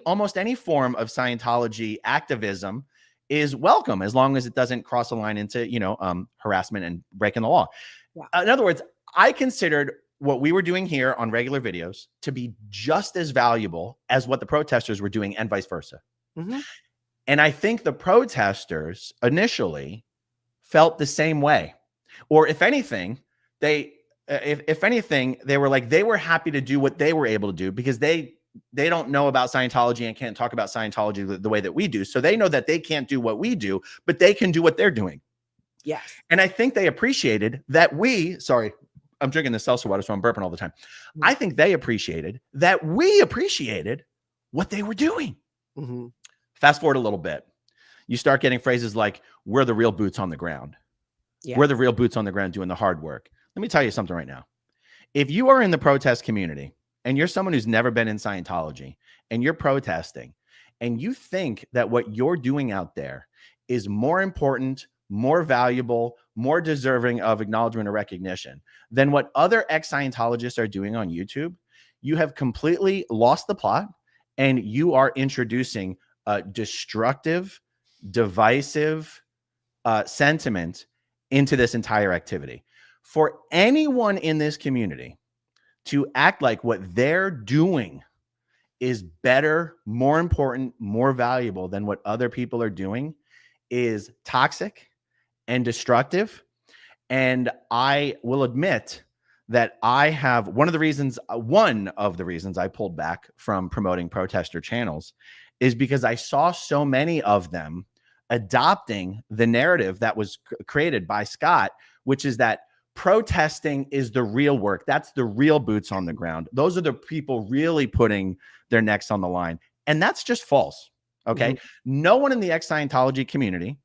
Almost any form of Scientology activism is welcome, as long as it doesn't cross a line into, harassment and breaking the law. Yeah. In other words, I considered what we were doing here on regular videos to be just as valuable as what the protesters were doing, and vice versa. Mm-hmm. And I think the protesters initially felt the same way, or if anything, they were like, they were happy to do what they were able to do, because they don't know about Scientology and can't talk about Scientology the way that we do. So they know that they can't do what we do, but they can do what they're doing. Yes. And I think they appreciated that sorry, I'm drinking the seltzer water, so I'm burping all the time. Mm-hmm. I think they appreciated that we appreciated what they were doing. Mm-hmm. Fast forward a little bit. You start getting phrases like, we're the real boots on the ground. Yeah. We're the real boots on the ground doing the hard work. Let me tell you something right now. If you are in the protest community and you're someone who's never been in Scientology and you're protesting and you think that what you're doing out there is more important, more valuable, more deserving of acknowledgement or recognition than what other ex-Scientologists are doing on YouTube, you have completely lost the plot, and you are introducing a destructive, divisive sentiment into this entire activity. For anyone in this community to act like what they're doing is better, more important, more valuable than what other people are doing is toxic and destructive. And I will admit that I have one of the reasons I pulled back from promoting protester channels is because I saw so many of them adopting the narrative that was created by Scott, which is that protesting is the real work. That's the real boots on the ground. Those are the people really putting their necks on the line. And that's just false. Okay. Mm-hmm. No one in the ex-Scientology community,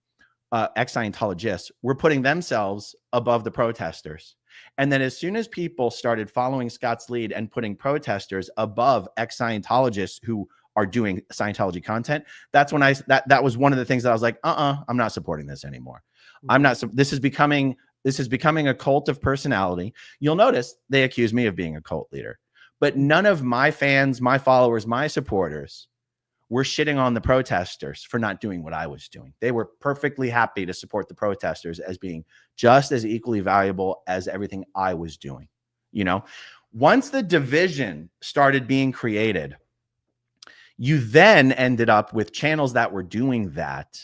ex-Scientologists, were putting themselves above the protesters. And then as soon as people started following Scott's lead and putting protesters above ex-Scientologists who are doing Scientology content, that's when that was one of the things that I was like, I'm not supporting this anymore. Mm-hmm. This is becoming a cult of personality. You'll notice they accuse me of being a cult leader, but none of my fans, my followers, my supporters were shitting on the protesters for not doing what I was doing. They were perfectly happy to support the protesters as being just as equally valuable as everything I was doing. Once the division started being created, you then ended up with channels that were doing that,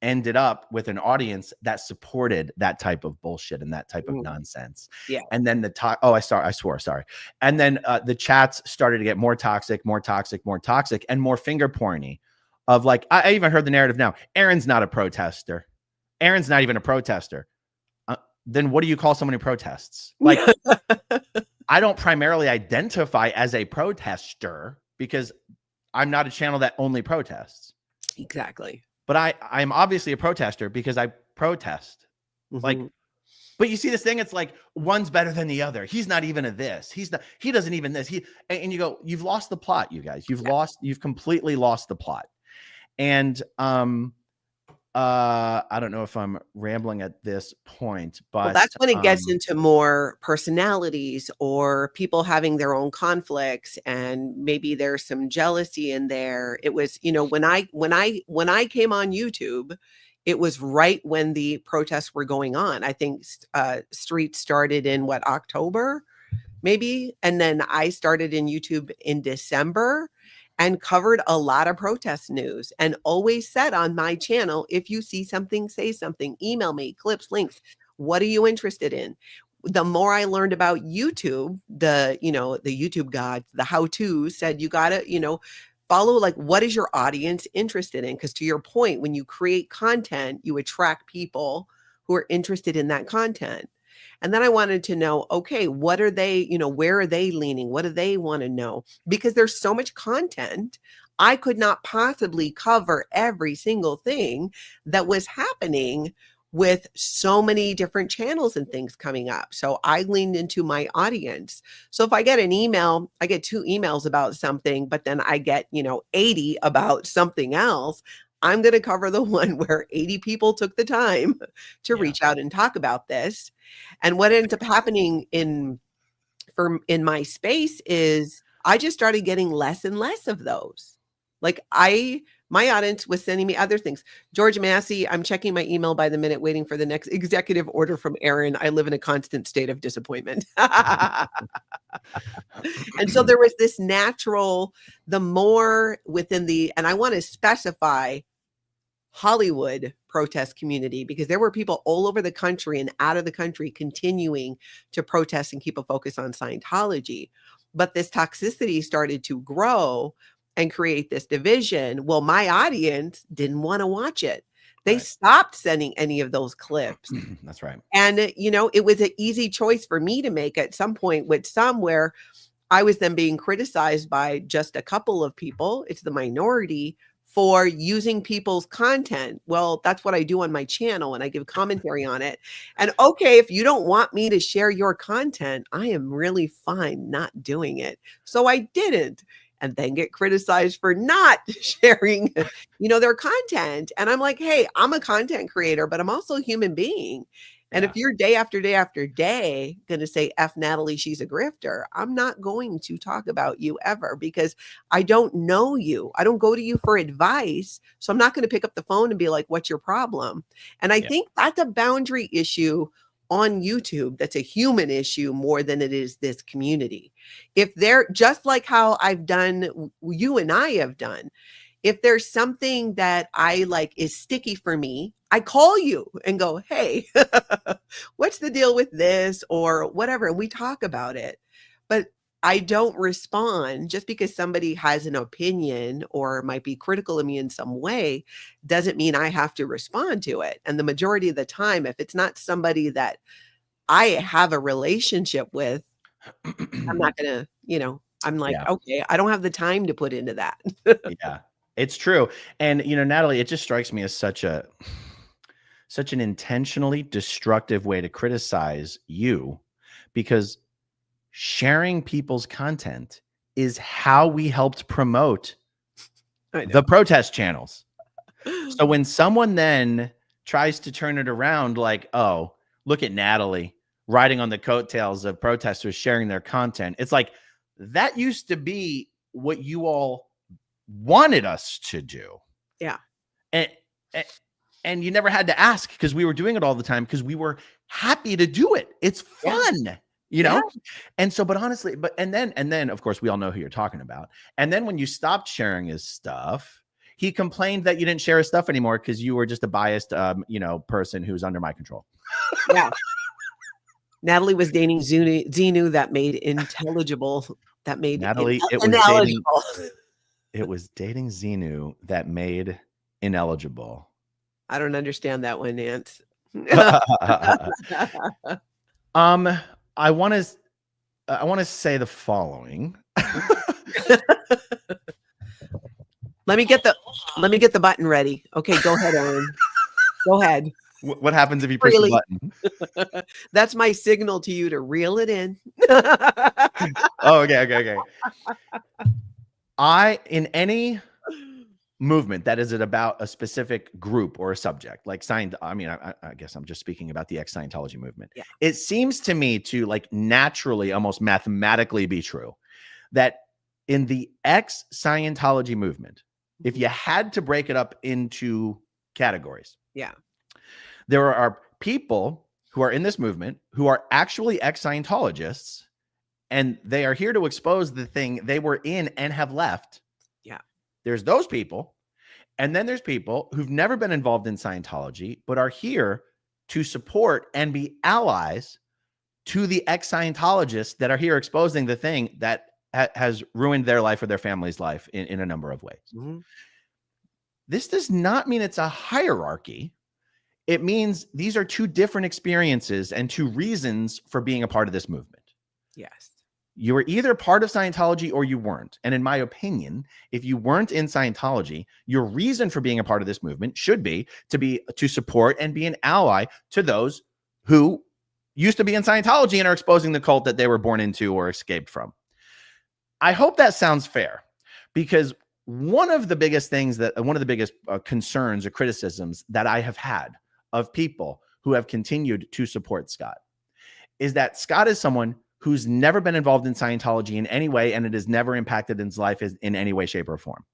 ended up with an audience that supported that type of bullshit and that type of nonsense. Yeah. And then I swore. And then the chats started to get more toxic, and more finger pointy of like, I even heard the narrative now. Aaron's not a protester. Aaron's not even a protester. Then what do you call someone who protests? Like, I don't primarily identify as a protester because I'm not a channel that only protests. Exactly. But I'm obviously a protester because I protest. Mm-hmm. Like, but you see this thing, it's like one's better than the other. He's not even a this. He doesn't even this. And you go, you've lost the plot, you guys. You've completely lost the plot. And I don't know if I'm rambling at this point, but that's when it gets into more personalities or people having their own conflicts, and maybe there's some jealousy in there. It was, when I came on YouTube, it was right when the protests were going on. I think Street started in October, maybe, and then I started in YouTube in December. And covered a lot of protest news, and always said on my channel, if you see something, say something, email me, clips, links. What are you interested in? The more I learned about YouTube, the YouTube gods, the how-to said, you got to, follow, like, what is your audience interested in? Because to your point, when you create content, you attract people who are interested in that content. And then I wanted to know, okay, what are they, where are they leaning? What do they want to know? Because there's so much content I could not possibly cover every single thing that was happening with so many different channels and things coming up. So I leaned into my audience. So if I get an email, I get 2 emails about something, but then I get, 80 about something else. I'm going to cover the one where 80 people took the time to reach out and talk about this. And what ends up happening in my space is I just started getting less and less of those. Like my audience was sending me other things. George Massey, I'm checking my email by the minute, waiting for the next executive order from Aaron. I live in a constant state of disappointment. And so there was this natural, the more within and I want to specify Hollywood protest community, because there were people all over the country and out of the country continuing to protest and keep a focus on Scientology. But this toxicity started to grow and create this division. Well, my audience didn't want to watch it. They stopped sending any of those clips. That's right. And, it was an easy choice for me to make at some point with somewhere I was then being criticized by just a couple of people. It's the minority for using people's content. Well, that's what I do on my channel, and I give commentary on it. And okay, if you don't want me to share your content, I am really fine not doing it. So I didn't, and then get criticized for not sharing, their content. And I'm like, hey, I'm a content creator, but I'm also a human being. And if you're day after day after day going to say, F Natalie, she's a grifter, I'm not going to talk about you ever, because I don't know you. I don't go to you for advice. So I'm not going to pick up the phone and be like, what's your problem? And I think that's a boundary issue on YouTube. That's a human issue more than it is this community. If they're just like how I've done, you and I have done, if there's something that I like is sticky for me, I call you and go, hey, what's the deal with this or whatever? And we talk about it. But I don't respond just because somebody has an opinion or might be critical of me in some way, doesn't mean I have to respond to it. And the majority of the time, if it's not somebody that I have a relationship with, I'm not going to, I'm like, okay, I don't have the time to put into that. Yeah, it's true. And, Natalie, it just strikes me as such an intentionally destructive way to criticize you, because sharing people's content is how we helped promote the protest channels. So when someone then tries to turn it around like, oh, look at Natalie riding on the coattails of protesters sharing their content, it's like, that used to be what you all wanted us to do. Yeah. And you never had to ask, because we were doing it all the time, because we were happy to do it. It's fun, And so, but honestly, and then of course we all know who you're talking about. And then when you stopped sharing his stuff, he complained that you didn't share his stuff anymore because you were just a biased, person who's under my control. Yeah. Natalie was dating Xenu that made intelligible. That made Natalie. It was dating Xenu that made ineligible. I don't understand that one, Nance. I want to say the following. Let me get the button ready. Okay, go ahead, Aaron. Go ahead. What happens if you push the button? That's my signal to you to reel it in. Oh, okay. In any movement that is about a specific group or a subject, like I guess I'm just speaking about the ex-Scientology movement. Yeah. It seems to me to like naturally, almost mathematically be true that in the ex-Scientology movement, if you had to break it up into categories, there are people who are in this movement who are actually ex-Scientologists, and they are here to expose the thing they were in and have left. Yeah. There's those people. And then there's people who've never been involved in Scientology, but are here to support and be allies to the ex-Scientologists that are here exposing the thing that has ruined their life or their family's life in a number of ways. Mm-hmm. This does not mean it's a hierarchy. It means these are two different experiences and two reasons for being a part of this movement. Yes. You were either part of Scientology or you weren't. And in my opinion, if you weren't in Scientology, your reason for being a part of this movement should be to support and be an ally to those who used to be in Scientology and are exposing the cult that they were born into or escaped from. I hope that sounds fair, because one of the biggest concerns or criticisms that I have had of people who have continued to support Scott is that Scott is someone who's never been involved in Scientology in any way, and it has never impacted his life in any way, shape, or form.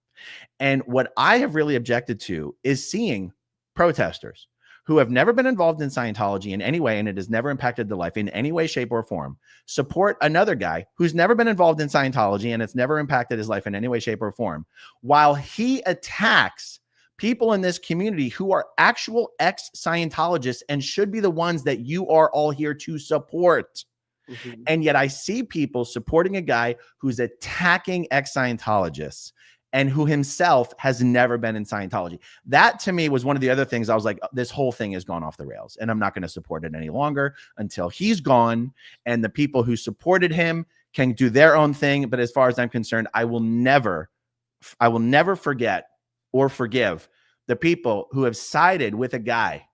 And what I have really objected to is seeing protesters who have never been involved in Scientology in any way, and it has never impacted their life in any way, shape, or form, support another guy who's never been involved in Scientology and it's never impacted his life in any way, shape, or form, while he attacks people in this community who are actual ex-Scientologists and should be the ones that you are all here to support. Mm-hmm. And yet I see people supporting a guy who's attacking ex-Scientologists and who himself has never been in Scientology. That to me was one of the other things I was like, this whole thing has gone off the rails and I'm not going to support it any longer until he's gone and the people who supported him can do their own thing. But as far as I'm concerned, I will never forget or forgive the people who have sided with a guy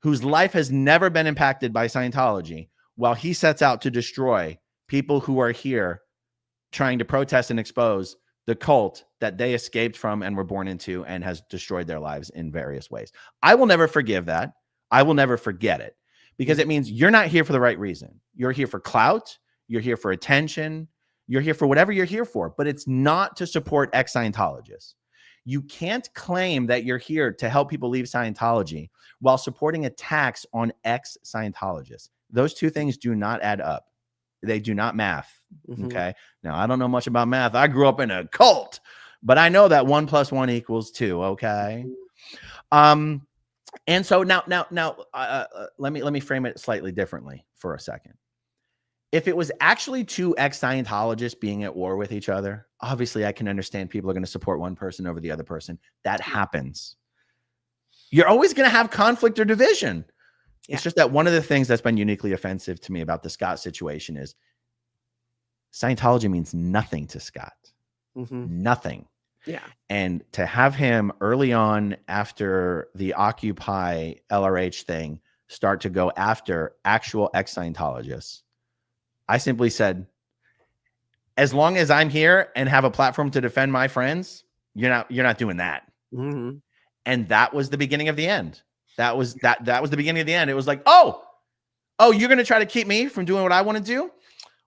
whose life has never been impacted by Scientology while he sets out to destroy people who are here trying to protest and expose the cult that they escaped from and were born into and has destroyed their lives in various ways. I will never forgive that. I will never forget it, because it means you're not here for the right reason. You're here for clout. You're here for attention. You're here for whatever you're here for, but it's not to support ex-Scientologists. You can't claim that you're here to help people leave Scientology while supporting attacks on ex-Scientologists. Those two things do not add up. They do not math. Mm-hmm. Okay. Now, I don't know much about math. I grew up in a cult, but I know that 1 + 1 = 2. Okay. And so now, let me frame it slightly differently for a second. If it was actually two ex-Scientologists being at war with each other, obviously I can understand people are going to support one person over the other person. That happens. You're always going to have conflict or division. Yeah. It's just that one of the things that's been uniquely offensive to me about the Scott situation is Scientology means nothing to Scott. Mm-hmm. Nothing. Yeah. And to have him early on after the Occupy LRH thing start to go after actual ex-Scientologists, I simply said, as long as I'm here and have a platform to defend my friends, you're not doing that. Mm-hmm. And that was the beginning of the end. That was the beginning of the end. It was like, oh, you're going to try to keep me from doing what I want to do?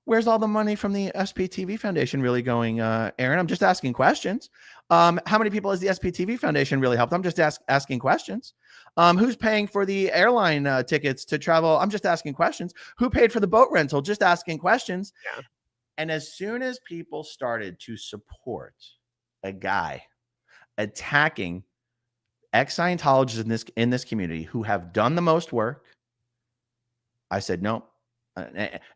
Where's all the money from the SPTV Foundation really going, Aaron? I'm just asking questions. How many people has the SPTV Foundation really helped? I'm just asking questions. Who's paying for the airline tickets to travel? I'm just asking questions. Who paid for the boat rental? Just asking questions. Yeah. And as soon as people started to support a guy attacking ex-Scientologists in this community who have done the most work, I said, no.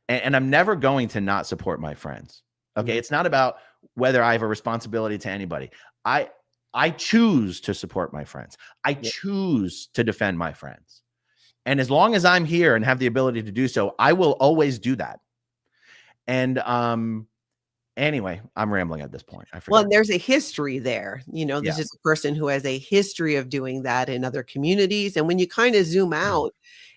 And I'm never going to not support my friends. Okay. Mm-hmm. It's not about whether I have a responsibility to anybody. I choose to support my friends. I choose to defend my friends. And as long as I'm here and have the ability to do so, I will always do that. And anyway, I'm rambling at this point. Well, and there's a history there. This is a person who has a history of doing that in other communities. And when you kind of zoom out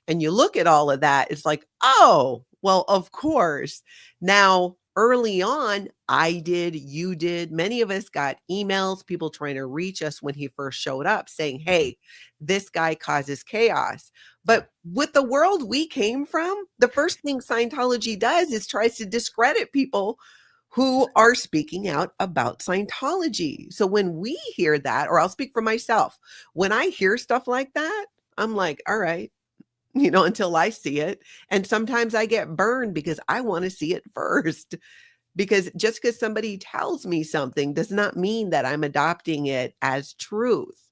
and you look at all of that, it's like, oh, well, of course. Now, early on, I did, you did, many of us got emails, people trying to reach us when he first showed up saying, hey, this guy causes chaos. But with the world we came from, the first thing Scientology does is tries to discredit people who are speaking out about Scientology. So when we hear that, or I'll speak for myself, when I hear stuff like that, I'm like, all right, until I see it. And sometimes I get burned because I want to see it first. Because just because somebody tells me something does not mean that I'm adopting it as truth.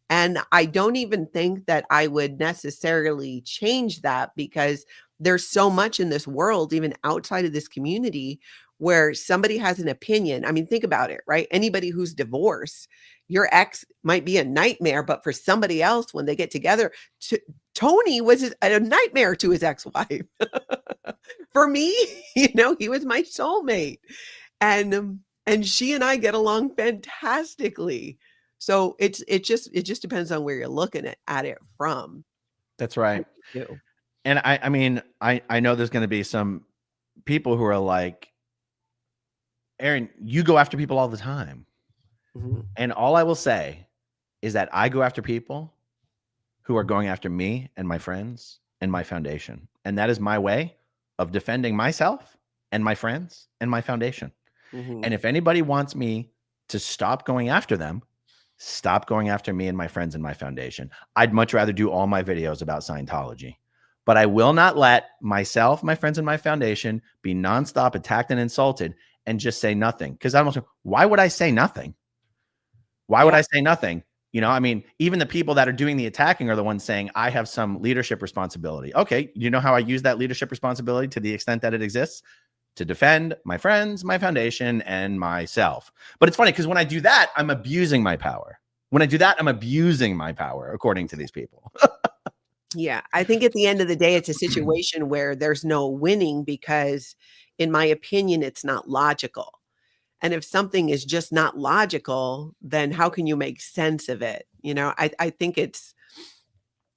And I don't even think that I would necessarily change that, because there's so much in this world, even outside of this community, where somebody has an opinion. I mean, think about it, right? Anybody who's divorced, your ex might be a nightmare, but for somebody else, when they get together, Tony was a nightmare to his ex-wife. For me, he was my soulmate. And she and I get along fantastically. So it just depends on where you're looking at it from. That's right. And I mean, I know there's going to be some people who are like, Aaron, you go after people all the time. Mm-hmm. And all I will say is that I go after people who are going after me and my friends and my foundation. And that is my way of defending myself and my friends and my foundation. Mm-hmm. And if anybody wants me to stop going after them, stop going after me and my friends and my foundation. I'd much rather do all my videos about Scientology. But I will not let myself, my friends, and my foundation be nonstop attacked and insulted and just say nothing. Because why would I say nothing? Why would I say nothing? I mean, even the people that are doing the attacking are the ones saying, I have some leadership responsibility. Okay, you know how I use that leadership responsibility to the extent that it exists? To defend my friends, my foundation, and myself. But it's funny because when I do that, I'm abusing my power. When I do that, I'm abusing my power, according to these people. Yeah, I think at the end of the day, it's a situation where there's no winning because, in my opinion, it's not logical. And if something is just not logical, then how can you make sense of it? I think it's,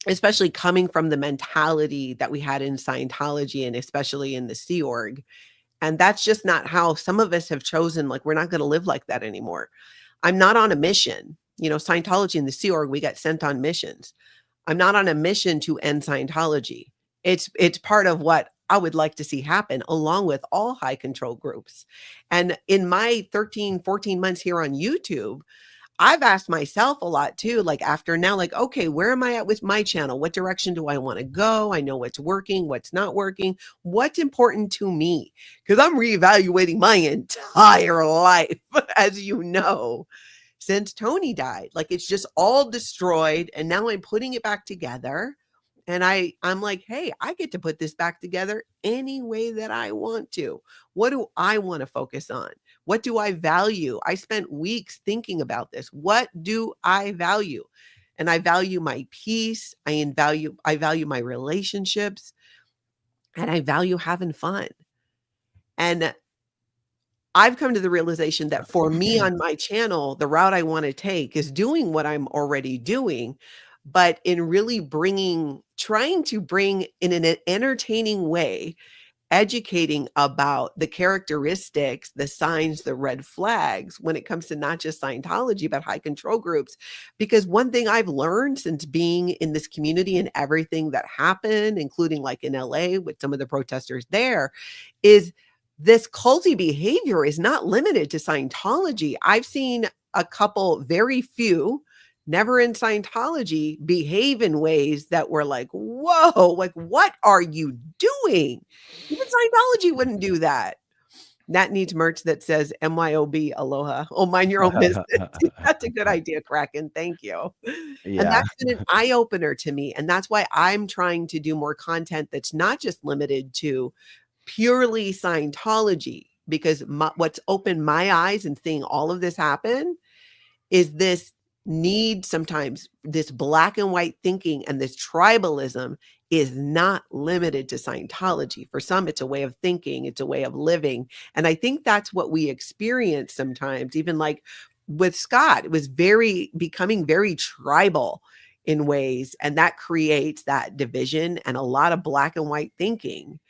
especially coming from the mentality that we had in Scientology and especially in the Sea Org. And that's just not how some of us have chosen, like, we're not going to live like that anymore. I'm not on a mission. Scientology and the Sea Org, we got sent on missions. I'm not on a mission to end Scientology. It's part of what I would like to see happen, along with all high control groups. And in my 13, 14 months here on YouTube, I've asked myself a lot too, like after now, like, okay, where am I at with my channel? What direction do I want to go? I know what's working, what's not working, what's important to me, because I'm reevaluating my entire life, as you know, since Tony died. Like, it's just all destroyed. And now I'm putting it back together. And I'm like, hey, I get to put this back together any way that I want to. What do I want to focus on? What do I value? I spent weeks thinking about this. What do I value? And I value my peace. I value my relationships. And I value having fun. And I've come to the realization that for me on my channel, the route I want to take is doing what I'm already doing, but in really trying to bring in an entertaining way, educating about the characteristics, the signs, the red flags when it comes to not just Scientology, but high control groups. Because one thing I've learned since being in this community and everything that happened, including like in LA with some of the protesters there, is this culty behavior is not limited to Scientology. I've seen a couple, very few, never in Scientology, behave in ways that were like, whoa, like, what are you doing? Even Scientology wouldn't do that. Nat needs merch that says MYOB aloha. Oh, mind your own business. That's a good idea, Kraken. Thank you. Yeah. And that's been an eye-opener to me. And that's why I'm trying to do more content that's not just limited to purely Scientology, because what's opened my eyes and seeing all of this happen is this need, sometimes this black and white thinking and this tribalism is not limited to Scientology. For some, it's a way of thinking, it's a way of living. And I think that's what we experience sometimes, even like with Scott, it was becoming very tribal in ways. And that creates that division and a lot of black and white thinking.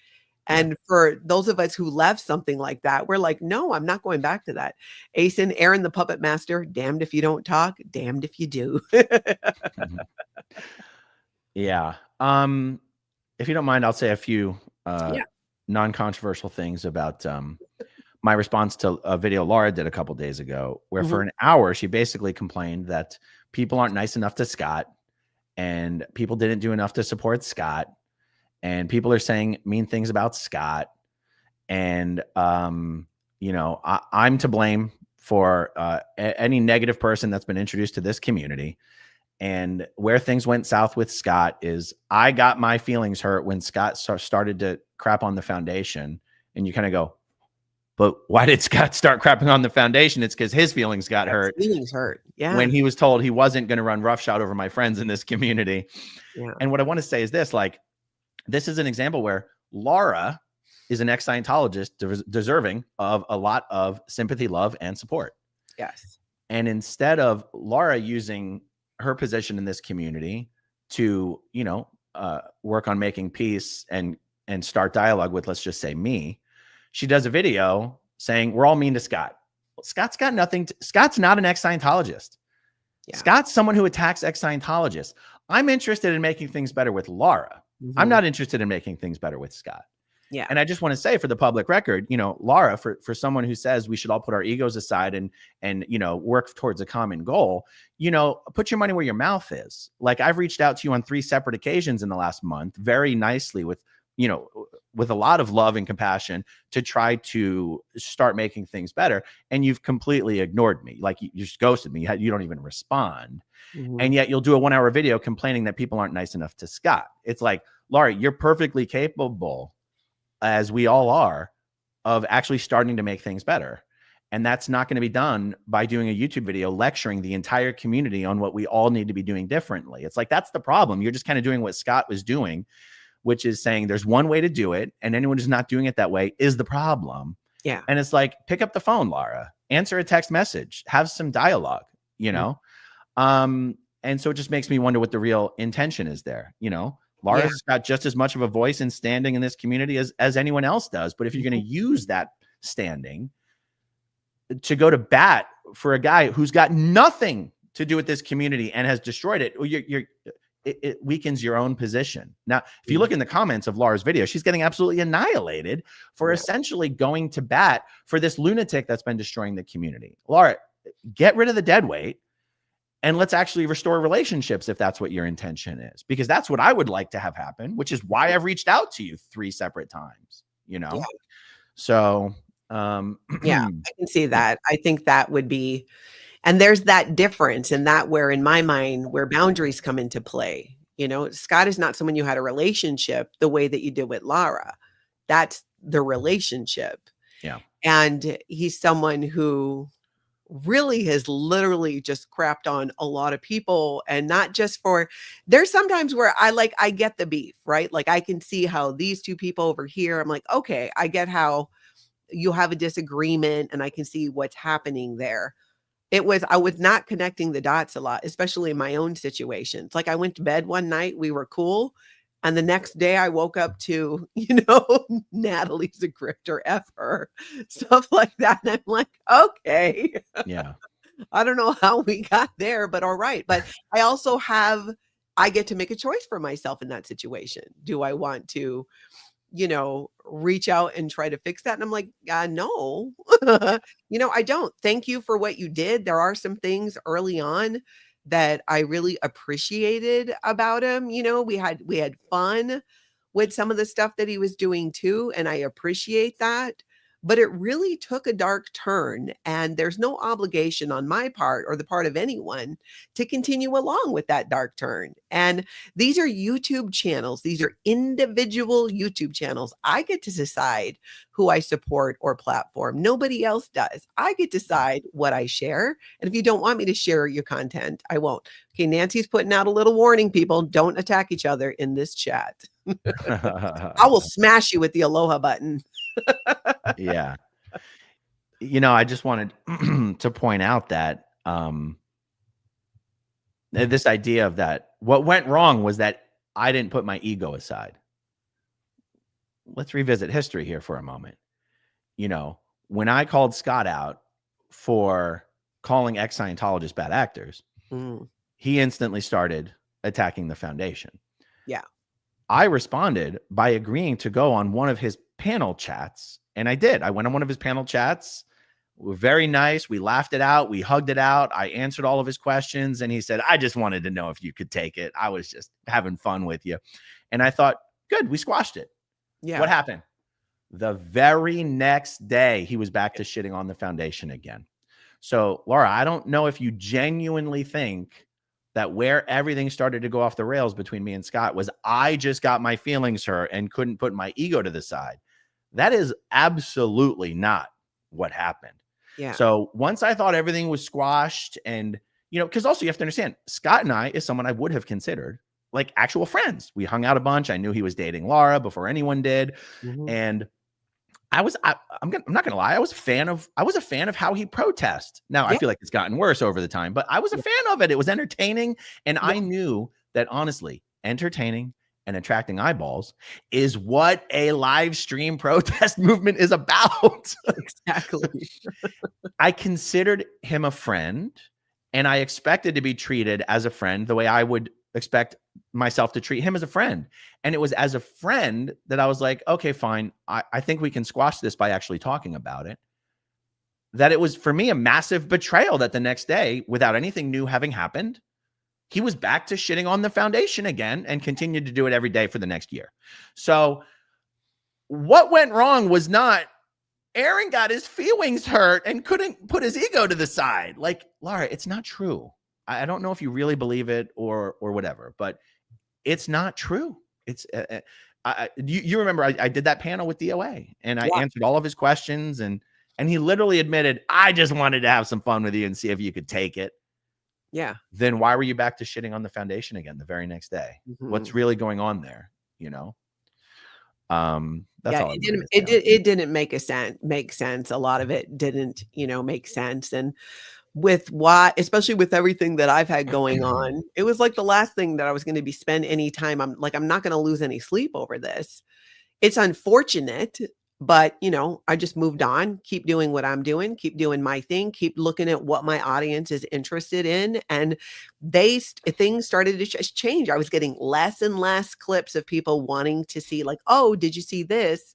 And for those of us who left something like that, we're like, no, I'm not going back to that. Asen, Aaron, the puppet master, damned if you don't talk, damned if you do. Yeah. If you don't mind, I'll say a few non-controversial things about my response to a video Lara did a couple days ago, where for an hour, she basically complained that people aren't nice enough to Scott and people didn't do enough to support Scott. And people are saying mean things about Scott. And, I'm to blame for any negative person that's been introduced to this community. And where things went south with Scott is I got my feelings hurt when Scott started to crap on the foundation. And you kind of go, But why did Scott start crapping on the foundation? It's because his feelings got hurt. Feelings hurt. Yeah. When he was told he wasn't going to run roughshod over my friends in this community. Yeah. And what I want to say is this, like, this is an example where Lara is an ex-Scientologist deserving of a lot of sympathy, love, and support. Yes. And instead of Lara using her position in this community to, you know, work on making peace and start dialogue with, let's just say, me, she does a video saying we're all mean to Scott. Well, Scott's got nothing. Scott's not an ex-Scientologist. Yeah. Scott's someone who attacks ex-Scientologists. I'm interested in making things better with Lara. Mm-hmm. I'm not interested in making things better with Scott. Yeah. And I just want to say, for the public record, you know, Lara, for someone who says we should all put our egos aside and, you know, work towards a common goal, you know, put your money where your mouth is. Like, I've reached out to you on 3 separate occasions in the last month, very nicely, with, you know, with a lot of love and compassion, to try to start making things better. And you've completely ignored me. Like, you just ghosted me. You don't even respond. Mm-hmm. And yet you'll do a 1-hour video complaining that people aren't nice enough to Scott. It's like, Lara, you're perfectly capable, as we all are, of actually starting to make things better. And that's not going to be done by doing a YouTube video lecturing the entire community on what we all need to be doing differently. It's like, that's the problem. You're just kind of doing what Scott was doing, which is saying there's one way to do it, and anyone who's not doing it that way is the problem. Yeah. And it's like, pick up the phone, Lara, answer a text message, have some dialogue, you know? And so it just makes me wonder what the real intention is there. You know, Lara's got just as much of a voice and standing in this community as anyone else does. But if you're going to use that standing to go to bat for a guy who's got nothing to do with this community and has destroyed it, it weakens your own position. Now, if you look in the comments of Lara's video, she's getting absolutely annihilated for essentially going to bat for this lunatic that's been destroying the community. Lara, get rid of the dead weight and let's actually restore relationships if that's what your intention is, because that's what I would like to have happen, which is why I've reached out to you 3 separate times, you know? Yeah. So, yeah, I can see that. I think that would be, and there's that difference in that, where in my mind, where boundaries come into play. You know, Scott is not someone you had a relationship the way that you did with Lara. That's the relationship. Yeah. And he's someone who really has literally just crapped on a lot of people, and not just for, there's sometimes where I get the beef, right? Like, I can see how these 2 people over here, I'm like, okay, I get how you have a disagreement and I can see what's happening there. I was not connecting the dots a lot, especially in my own situations. Like, I went to bed one night, we were cool. And the next day I woke up to, you know, Natalie's a grifter, F her, stuff like that. And I'm like, okay. Yeah. I don't know how we got there, but all right. But I also I get to make a choice for myself in that situation. Do I want to, you know, reach out and try to fix that? And I'm like, no, you know, I don't. Thank you for what you did. There are some things early on that I really appreciated about him. You know, we had fun with some of the stuff that he was doing too, and I appreciate that. But it really took a dark turn, and there's no obligation on my part or the part of anyone to continue along with that dark turn. And these are YouTube channels. These are individual YouTube channels. I get to decide who I support or platform. Nobody else does. I get to decide what I share. And if you don't want me to share your content, I won't. Okay, Nancy's putting out a little warning, people. Don't attack each other in this chat. I will smash you with the aloha button. Yeah. You know, I just wanted to point out that this idea of that, what went wrong was that I didn't put my ego aside. Let's revisit history here for a moment. You know, when I called Scott out for calling ex-Scientologists bad actors, he instantly started attacking the foundation. Yeah. I responded by agreeing to go on one of his panel chats. And I did. I went on one of his panel chats. We were very nice. We laughed it out. We hugged it out. I answered all of his questions. And he said, I just wanted to know if you could take it. I was just having fun with you. And I thought, good, we squashed it. Yeah. What happened? The very next day, he was back to shitting on the foundation again. So, Lara, I don't know if you genuinely think that where everything started to go off the rails between me and Scott was I just got my feelings hurt and couldn't put my ego to the side. That is absolutely not what happened. Yeah. So once I thought everything was squashed, and, you know, because also you have to understand, Scott and I is someone I would have considered like actual friends. We hung out a bunch. I knew he was dating Lara before anyone did. And I'm not gonna lie, I was a fan of how he protests. Now I feel like it's gotten worse over the time, but I was a fan of it. It was entertaining, and I knew that, honestly, entertaining and attracting eyeballs is what a live stream protest movement is about. Exactly. I considered him a friend, and I expected to be treated as a friend the way I would expect myself to treat him as a friend. And it was as a friend that I was like, okay, fine. I think we can squash this by actually talking about it. That it was, for me, a massive betrayal that the next day, without anything new having happened, he was back to shitting on the foundation again and continued to do it every day for the next year. So what went wrong was not Aaron got his feelings hurt and couldn't put his ego to the side. Like, Lara, it's not true. I don't know if you really believe it or whatever, but it's not true. It's you remember I did that panel with DOA, and I answered all of his questions, and he literally admitted, I just wanted to have some fun with you and see if you could take it. Yeah. Then why were you back to shitting on the foundation again the very next day? What's really going on there? You know? That's all. It didn't make sense. A lot of it didn't, make sense. And with especially with everything that I've had going on, it was like the last thing that I was going to be spend any time. I'm not going to lose any sleep over this. It's unfortunate, but I just moved on, keep doing what I'm doing, keep doing my thing, keep looking at what my audience is interested in. And things started to change. I was getting less and less clips of people wanting to see, like, oh, did you see this?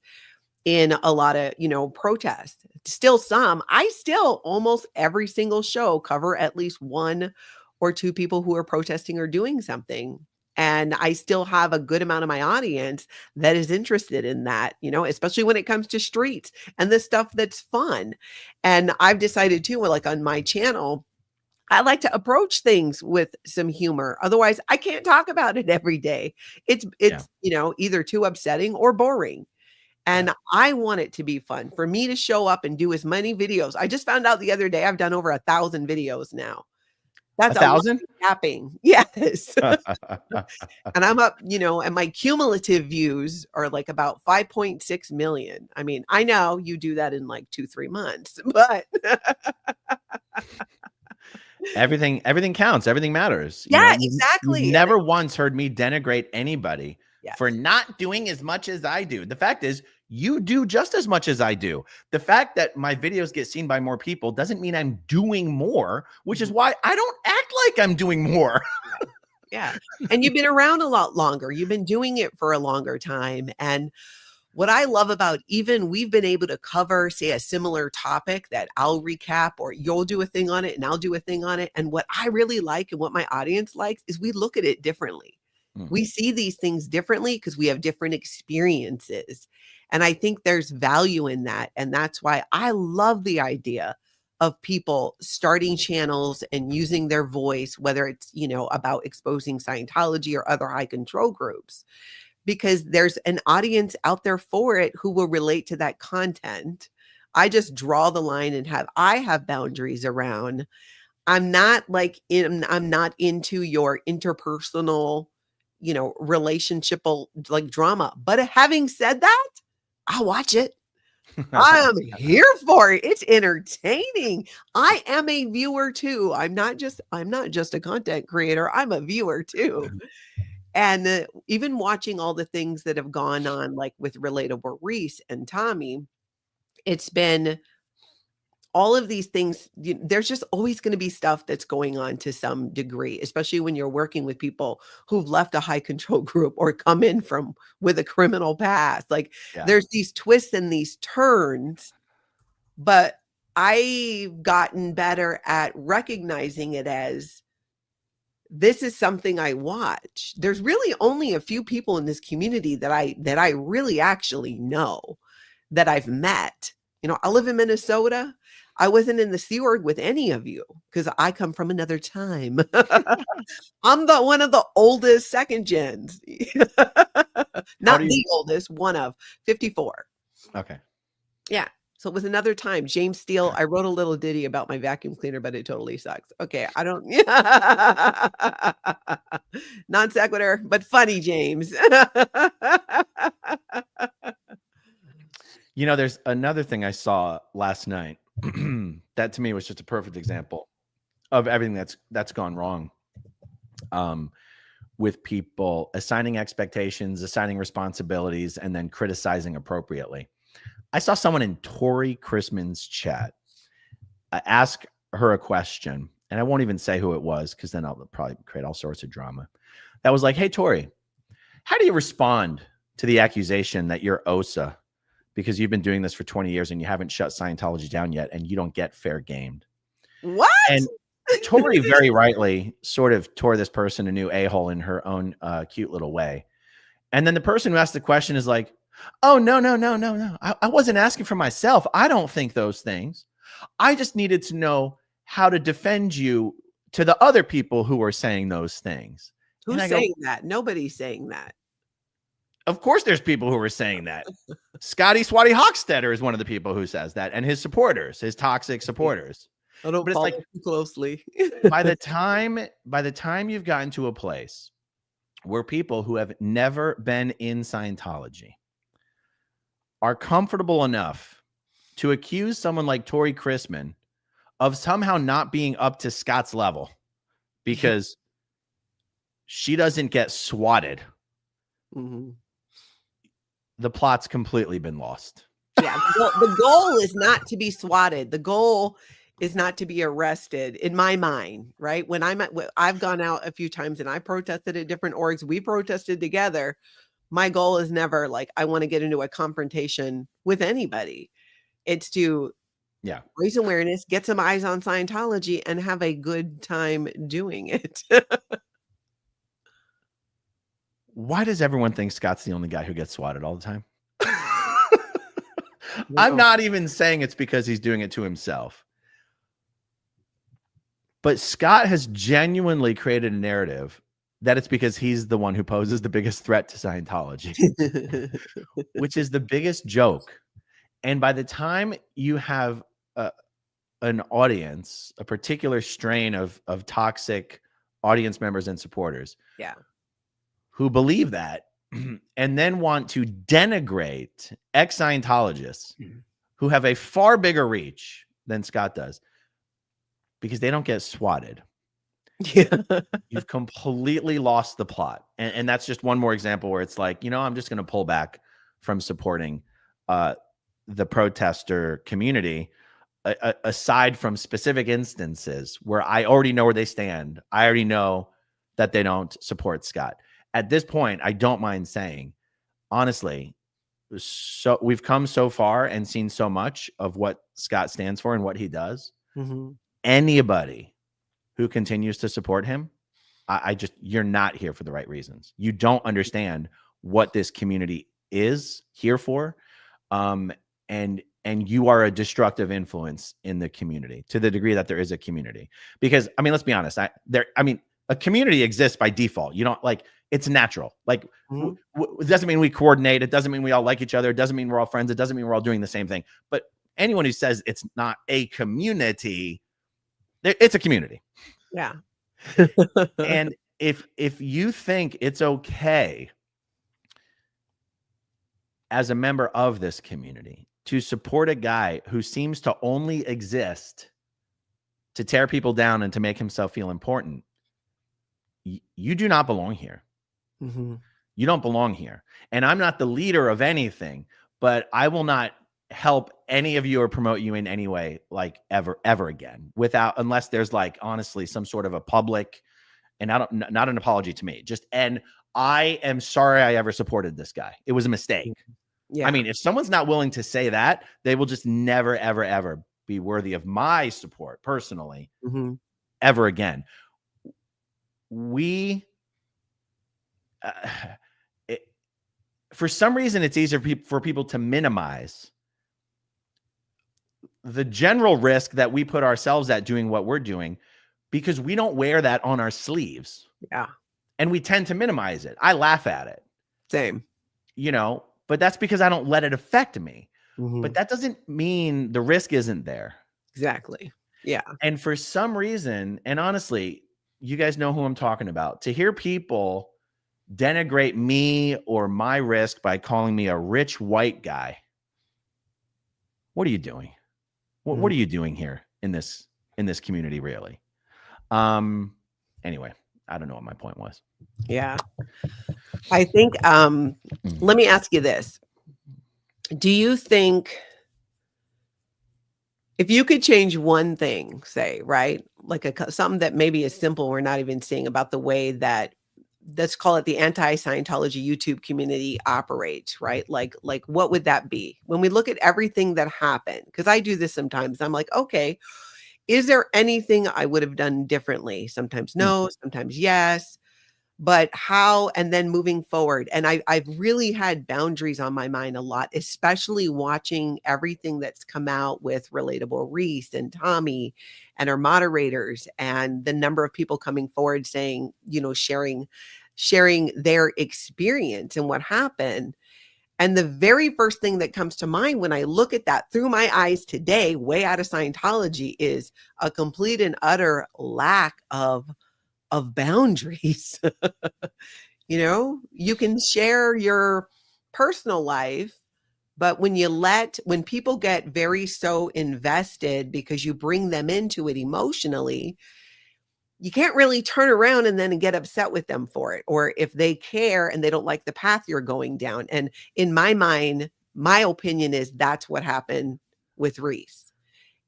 In a lot of, protests. Still some. I still almost every single show cover at least one or two people who are protesting or doing something. And I still have a good amount of my audience that is interested in that, especially when it comes to streets and the stuff that's fun. And I've decided too, like on my channel, I like to approach things with some humor. Otherwise, I can't talk about it every day. It's either too upsetting or boring. And I want it to be fun for me to show up and do as many videos. I just found out the other day I've done over 1,000 videos now. That's 1,000 tapping. Yes. And I'm up, and my cumulative views are like about 5.6 million. I mean, I know you do that in like 2-3 months, but everything counts. Everything matters. Exactly. You've never once heard me denigrate anybody for not doing as much as I do. The fact is, you do just as much as I do. The fact that my videos get seen by more people doesn't mean I'm doing more, which is why I don't act like I'm doing more. Yeah. And you've been around a lot longer. You've been doing it for a longer time. And what I love about we've been able to cover, say, a similar topic that I'll recap, or you'll do a thing on it and I'll do a thing on it. And what I really like and what my audience likes is we look at it differently. We see these things differently because we have different experiences. And I think there's value in that. And that's why I love the idea of people starting channels and using their voice, whether it's, about exposing Scientology or other high control groups, because there's an audience out there for it who will relate to that content. I just draw the line and I have boundaries around. I'm not into your interpersonal, relationship like drama. But having said that, I'll watch it. I'm here for it. It's entertaining. I am a viewer too. I'm not just a content creator. I'm a viewer too. And even watching all the things that have gone on, like with Relatable Reese and Tommy, it's been all of these things. There's just always going to be stuff that's going on to some degree, especially when you're working with people who've left a high control group or come in with a criminal past. Like there's these twists and these turns, but I've gotten better at recognizing it as, this is something I watch. There's really only a few people in this community that I really actually know, that I've met. I live in Minnesota. I wasn't in the Sea Org with any of you because I come from another time. I'm one of the oldest second gens. Not the oldest, one of 54. Okay. Yeah. So it was another time. James Steele, I wrote a little ditty about my vacuum cleaner, but it totally sucks. Okay, I don't non sequitur, but funny, James. You know, there's another thing I saw last night that to me was just a perfect example of everything that's gone wrong. With people assigning expectations, assigning responsibilities, and then criticizing appropriately. I saw someone in Tori Chrisman's chat ask her a question, and I won't even say who it was because then I'll probably create all sorts of drama. That was like, hey, Tori, how do you respond to the accusation that you're OSA because you've been doing this for 20 years and you haven't shut Scientology down yet and you don't get fair gamed? What? And Tori very rightly sort of tore this person a new a-hole in her own cute little way. And then the person who asked the question is like, oh, no. I wasn't asking for myself. I don't think those things. I just needed to know how to defend you to the other people who are saying those things. Who's saying that? Nobody's saying that. Of course there's people who are saying that. Scotty Swatty Hochstetter is one of the people who says that, and his supporters, his toxic supporters. I don't But it's follow like too closely. by the time you've gotten to a place where people who have never been in Scientology are comfortable enough to accuse someone like Tori Chrisman of somehow not being up to Scott's level because she doesn't get swatted, the plot's completely been lost. Yeah, the goal is not to be swatted. The goal is not to be arrested, in my mind, right? When I've gone out a few times and I protested at different orgs, we protested together. My goal is never like, I want to get into a confrontation with anybody. It's to raise awareness, get some eyes on Scientology, and have a good time doing it. Why does everyone think Scott's the only guy who gets swatted all the time? I'm not even saying it's because he's doing it to himself. But Scott has genuinely created a narrative that it's because he's the one who poses the biggest threat to Scientology, which is the biggest joke. And by the time you have an audience, a particular strain of toxic audience members and supporters who believe that and then want to denigrate ex-Scientologists who have a far bigger reach than Scott does, because they don't get swatted. You've completely lost the plot. And that's just one more example where it's like, I'm just going to pull back from supporting the protester community, aside from specific instances where I already know where they stand. I already know that they don't support Scott. At this point, I don't mind saying, honestly, so we've come so far and seen so much of what Scott stands for and what he does. Anybody who continues to support him, you're not here for the right reasons. You don't understand what this community is here for. And you are a destructive influence in the community to the degree that there is a community. Because, let's be honest, a community exists by default. You don't it's natural. It doesn't mean we coordinate. It doesn't mean we all like each other. It doesn't mean we're all friends. It doesn't mean we're all doing the same thing. But anyone who says it's not a community, it's a community. Yeah. And if you think it's okay as a member of this community to support a guy who seems to only exist to tear people down and to make himself feel important, you do not belong here. You don't belong here. And I'm not the leader of anything, but I will not help any of you or promote you in any way, ever again, unless there's honestly some sort of a public, and not an apology to me, and I am sorry I ever supported this guy. It was a mistake. Yeah. If someone's not willing to say that, they will just never, ever, ever be worthy of my support personally, ever again. For some reason, it's easier for people to minimize the general risk that we put ourselves at doing what we're doing, because we don't wear that on our sleeves. Yeah. And we tend to minimize it. I laugh at it. Same. But that's because I don't let it affect me. but that doesn't mean the risk isn't there. Exactly. Yeah. And for some reason, and honestly, you guys know who I'm talking about, to hear people denigrate me or my risk by calling me a rich white guy. What are you doing? What are you doing here in this community, really? Anyway, I don't know what my point was. Yeah. I think let me ask you this. Do you think if you could change one thing, say, right? Like something that maybe is simple, we're not even seeing about the way that, let's call it the anti-Scientology YouTube community operates, right? Like what would that be? When we look at everything that happened, because I do this sometimes, I'm like, okay, is there anything I would have done differently? Sometimes no, sometimes yes. But how, and then moving forward. And I've really had boundaries on my mind a lot, especially watching everything that's come out with Relatable Reese and Tommy and our moderators, and the number of people coming forward saying, sharing their experience and what happened. And the very first thing that comes to mind when I look at that through my eyes today, way out of Scientology, is a complete and utter lack of boundaries. You can share your personal life, but when people get very so invested because you bring them into it emotionally, you can't really turn around and then get upset with them for it. Or if they care and they don't like the path you're going down. And in my mind, my opinion is that's what happened with Reese.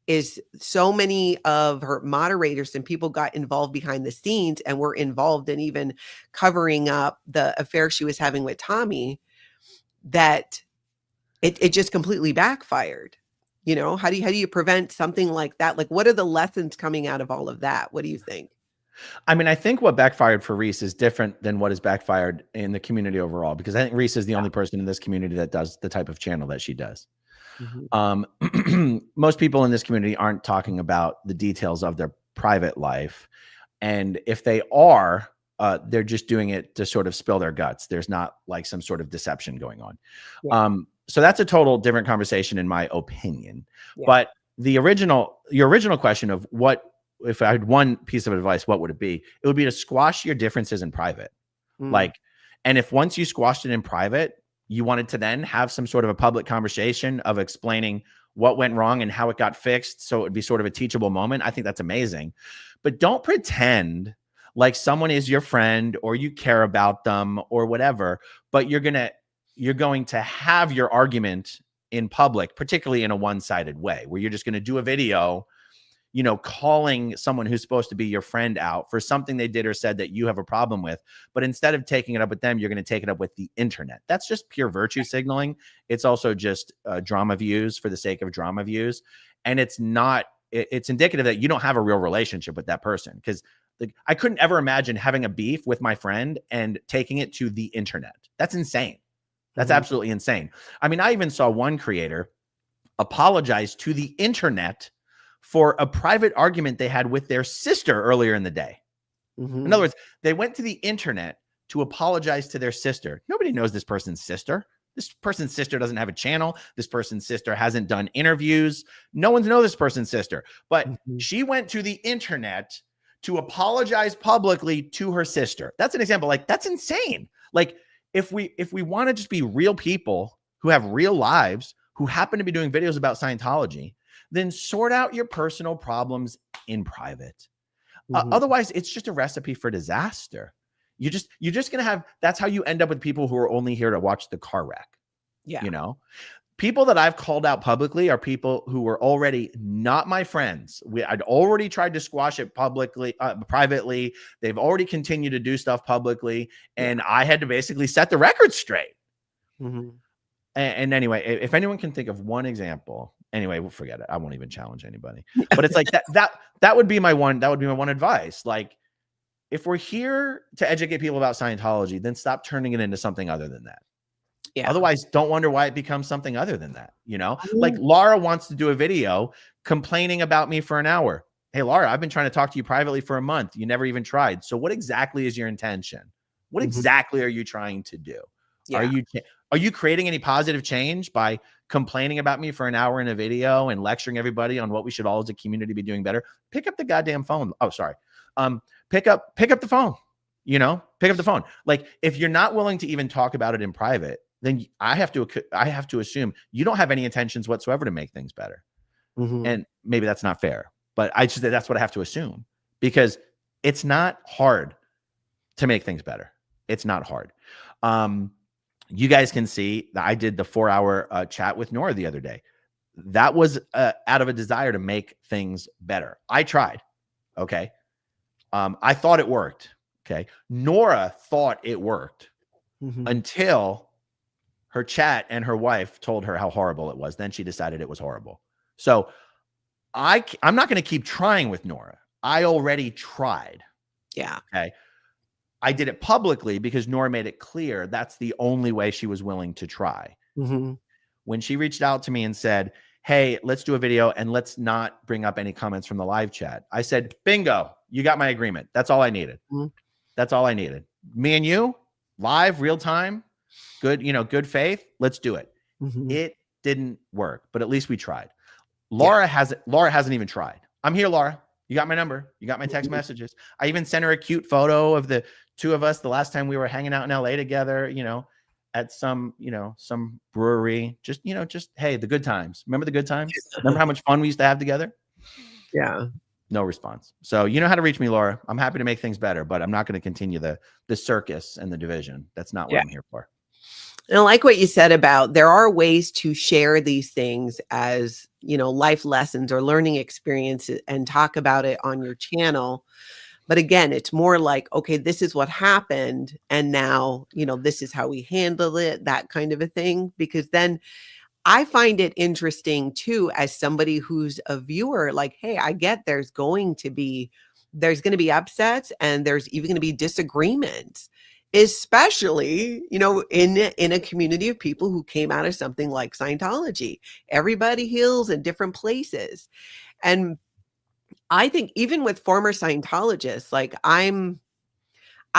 Is so many of her moderators and people got involved behind the scenes and were involved in even covering up the affair she was having with Tommy, that it just completely backfired. How do you prevent something like that? Like, what are the lessons coming out of all of that? What do you think? I mean, I think what backfired for Reese is different than what has backfired in the community overall, because I think Reese is the only person in this community that does the type of channel that she does. Most people in this community aren't talking about the details of their private life. And if they are, they're just doing it to sort of spill their guts. There's not like some sort of deception going on. Yeah. So that's a total different conversation in my opinion. Yeah. But your original question of what, if I had one piece of advice, what would it be? It would be to squash your differences in private. And if once you squashed it in private, you wanted to then have some sort of a public conversation of explaining what went wrong and how it got fixed, so it would be sort of a teachable moment, I think that's amazing. But don't pretend like someone is your friend or you care about them or whatever, but you're going to have your argument in public, particularly in a one-sided way, where you're just going to do a video, calling someone who's supposed to be your friend out for something they did or said that you have a problem with. But instead of taking it up with them, you're going to take it up with the internet. That's just pure virtue signaling. It's also just drama views for the sake of drama views. And it's indicative that you don't have a real relationship with that person. Because I couldn't ever imagine having a beef with my friend and taking it to the internet. That's insane. That's absolutely insane. I mean, I even saw one creator apologize to the internet for a private argument they had with their sister earlier in the day. In other words, they went to the internet to apologize to their sister. Nobody knows this person's sister. This person's sister doesn't have a channel. This person's sister hasn't done interviews. No one knows this person's sister. But she went to the internet to apologize publicly to her sister. That's an example. Like, that's insane. Like, if we want to just be real people who have real lives, who happen to be doing videos about Scientology, then sort out your personal problems in private. Otherwise, it's just a recipe for disaster. You're just going to have, that's how you end up with people who are only here to watch the car wreck. Yeah. People that I've called out publicly are people who were already not my friends. I'd already tried to squash it privately. They've already continued to do stuff publicly. And I had to basically set the record straight. And anyway, if anyone can think of one example, anyway, we'll forget it. I won't even challenge anybody. But it's like that would be my one advice. Like, if we're here to educate people about Scientology, then stop turning it into something other than that. Yeah. Otherwise, don't wonder why it becomes something other than that. Like Lara wants to do a video complaining about me for an hour. Hey, Lara, I've been trying to talk to you privately for a month. You never even tried. So what exactly is your intention? What exactly are you trying to do? Yeah. Are you creating any positive change by complaining about me for an hour in a video and lecturing everybody on what we should all as a community be doing better? Pick up the goddamn phone. Oh, sorry. Pick up the phone. Pick up the phone. Like, if you're not willing to even talk about it in private, then I have to assume you don't have any intentions whatsoever to make things better. Mm-hmm. And maybe that's not fair, but that's what I have to assume, because it's not hard to make things better. It's not hard. You guys can see that I did the 4-hour chat with Nora the other day. That was out of a desire to make things better. I tried. Okay. I thought it worked. Okay. Nora thought it worked until her chat and her wife told her how horrible it was. Then she decided it was horrible. So I'm not going to keep trying with Nora. I already tried. Yeah. Okay. I did it publicly because Nora made it clear that's the only way she was willing to try. When she reached out to me and said, hey, let's do a video and let's not bring up any comments from the live chat, I said, bingo, you got my agreement. That's all I needed. That's all I needed. Me and you, live, real time, good faith. Let's do it. It didn't work, but at least we tried. Lara hasn't even tried. I'm here, Lara. You got my number. You got my text messages. I even sent her a cute photo of the two of us the last time we were hanging out in LA together, at some brewery. Just, hey, the good times. Remember the good times? Remember how much fun we used to have together? Yeah. No response. So you know how to reach me, Lara. I'm happy to make things better, but I'm not going to continue the circus and the division. That's not what I'm here for. And I like what you said about there are ways to share these things as, life lessons or learning experiences and talk about it on your channel. But again, it's more like, okay, this is what happened. And now, this is how we handle it, that kind of a thing. Because then I find it interesting too, as somebody who's a viewer, like, hey, I get there's going to be upsets and there's even going to be disagreements, especially, in a community of people who came out of something like Scientology. Everybody heals in different places. And I think even with former Scientologists, like I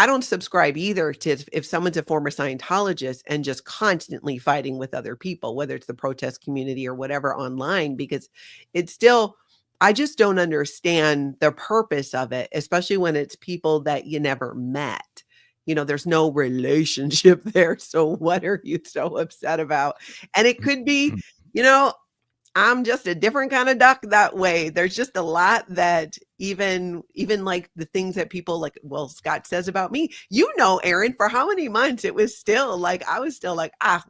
don't subscribe either to if someone's a former Scientologist and just constantly fighting with other people, whether it's the protest community or whatever online, because it's still, I just don't understand the purpose of it, especially when it's people that you never met. There's no relationship there. So what are you so upset about? And it could be, I'm just a different kind of duck that way. There's just a lot that even like the things that people like, well, Scott says about me, Aaron, for how many months it was still like, I was still like, I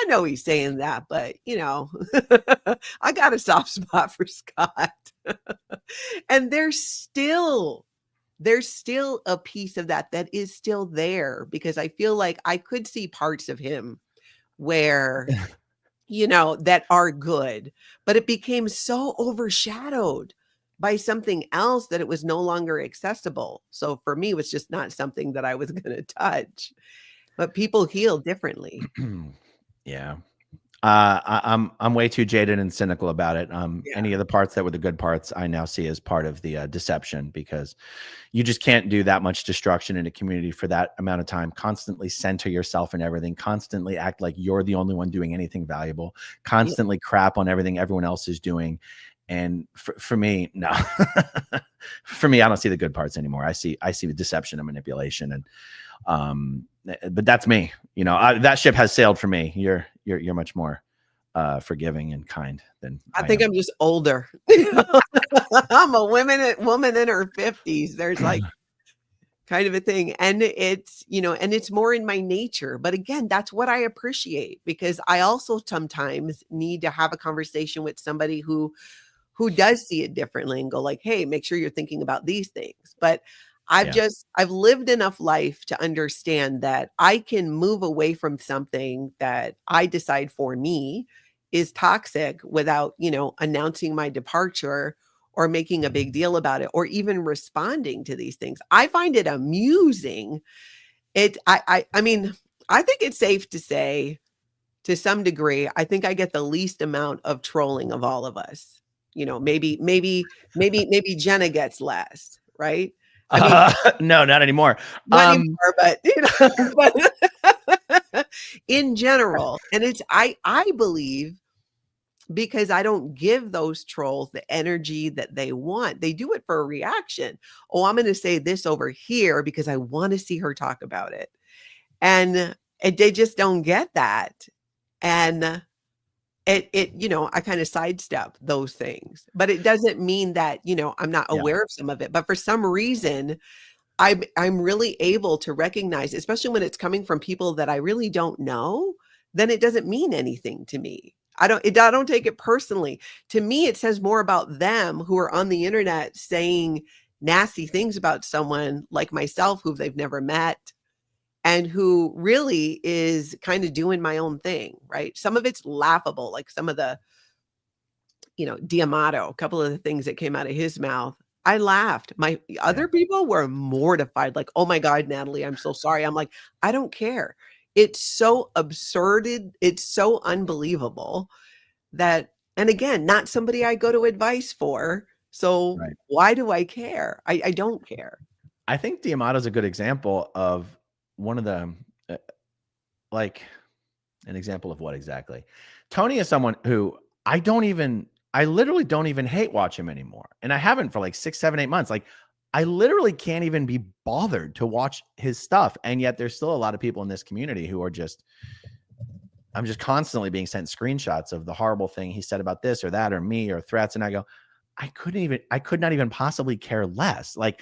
know he's saying that, but I got a soft spot for Scott. And there's still a piece of that is still there, because I feel like I could see parts of him where that are good, but it became so overshadowed by something else that it was no longer accessible. So for me, it was just not something that I was going to touch. But people heal differently. Yeah. I'm way too jaded and cynical about it. Any of the parts that were the good parts, I now see as part of the deception, because you just can't do that much destruction in a community for that amount of time. Constantly center yourself in everything, constantly act like you're the only one doing anything valuable, constantly crap on everything everyone else is doing. And for me, no, for me, I don't see the good parts anymore. I see the deception and manipulation, and but that's me. That ship has sailed for me. You're much more forgiving and kind than I think. I'm just older. I'm a woman in her 50s. There's like kind of a thing, and it's and it's more in my nature. But again, that's what I appreciate, because I also sometimes need to have a conversation with somebody who does see it differently and go like, hey, make sure you're thinking about these things. But I've lived enough life to understand that I can move away from something that I decide for me is toxic without, announcing my departure or making a big deal about it, or even responding to these things. I find it amusing. I mean, I think it's safe to say, to some degree, I think I get the least amount of trolling of all of us. Maybe Jenna gets less, right? I mean, no, not anymore. not anymore, but in general. And it's, I believe, because I don't give those trolls the energy that they want. They do it for a reaction. Oh, I'm going to say this over here because I want to see her talk about it. And they just don't get that. And I kind of sidestep those things, but it doesn't mean that, I'm not aware of some of it. But for some reason, I'm really able to recognize, especially when it's coming from people that I really don't know, then it doesn't mean anything to me. I don't take it personally. To me, it says more about them who are on the internet saying nasty things about someone like myself who they've never met and who really is kind of doing my own thing, right? Some of it's laughable, like some of the, D'Amato, a couple of the things that came out of his mouth. I laughed. My other people were mortified, like, oh my God, Natalie, I'm so sorry. I'm like, I don't care. It's so absurd. It's so unbelievable that, and again, not somebody I go to advice for. So why do I care? I don't care. I think D'Amato is a good example of one of the, like an example of what exactly? Tony is someone who I literally don't even hate watch him anymore. And I haven't for like 6, 7, 8 months. Like I literally can't even be bothered to watch his stuff. And yet there's still a lot of people in this community who are I'm just constantly being sent screenshots of the horrible thing he said about this or that, or me, or threats. And I go, I could not even possibly care less. Like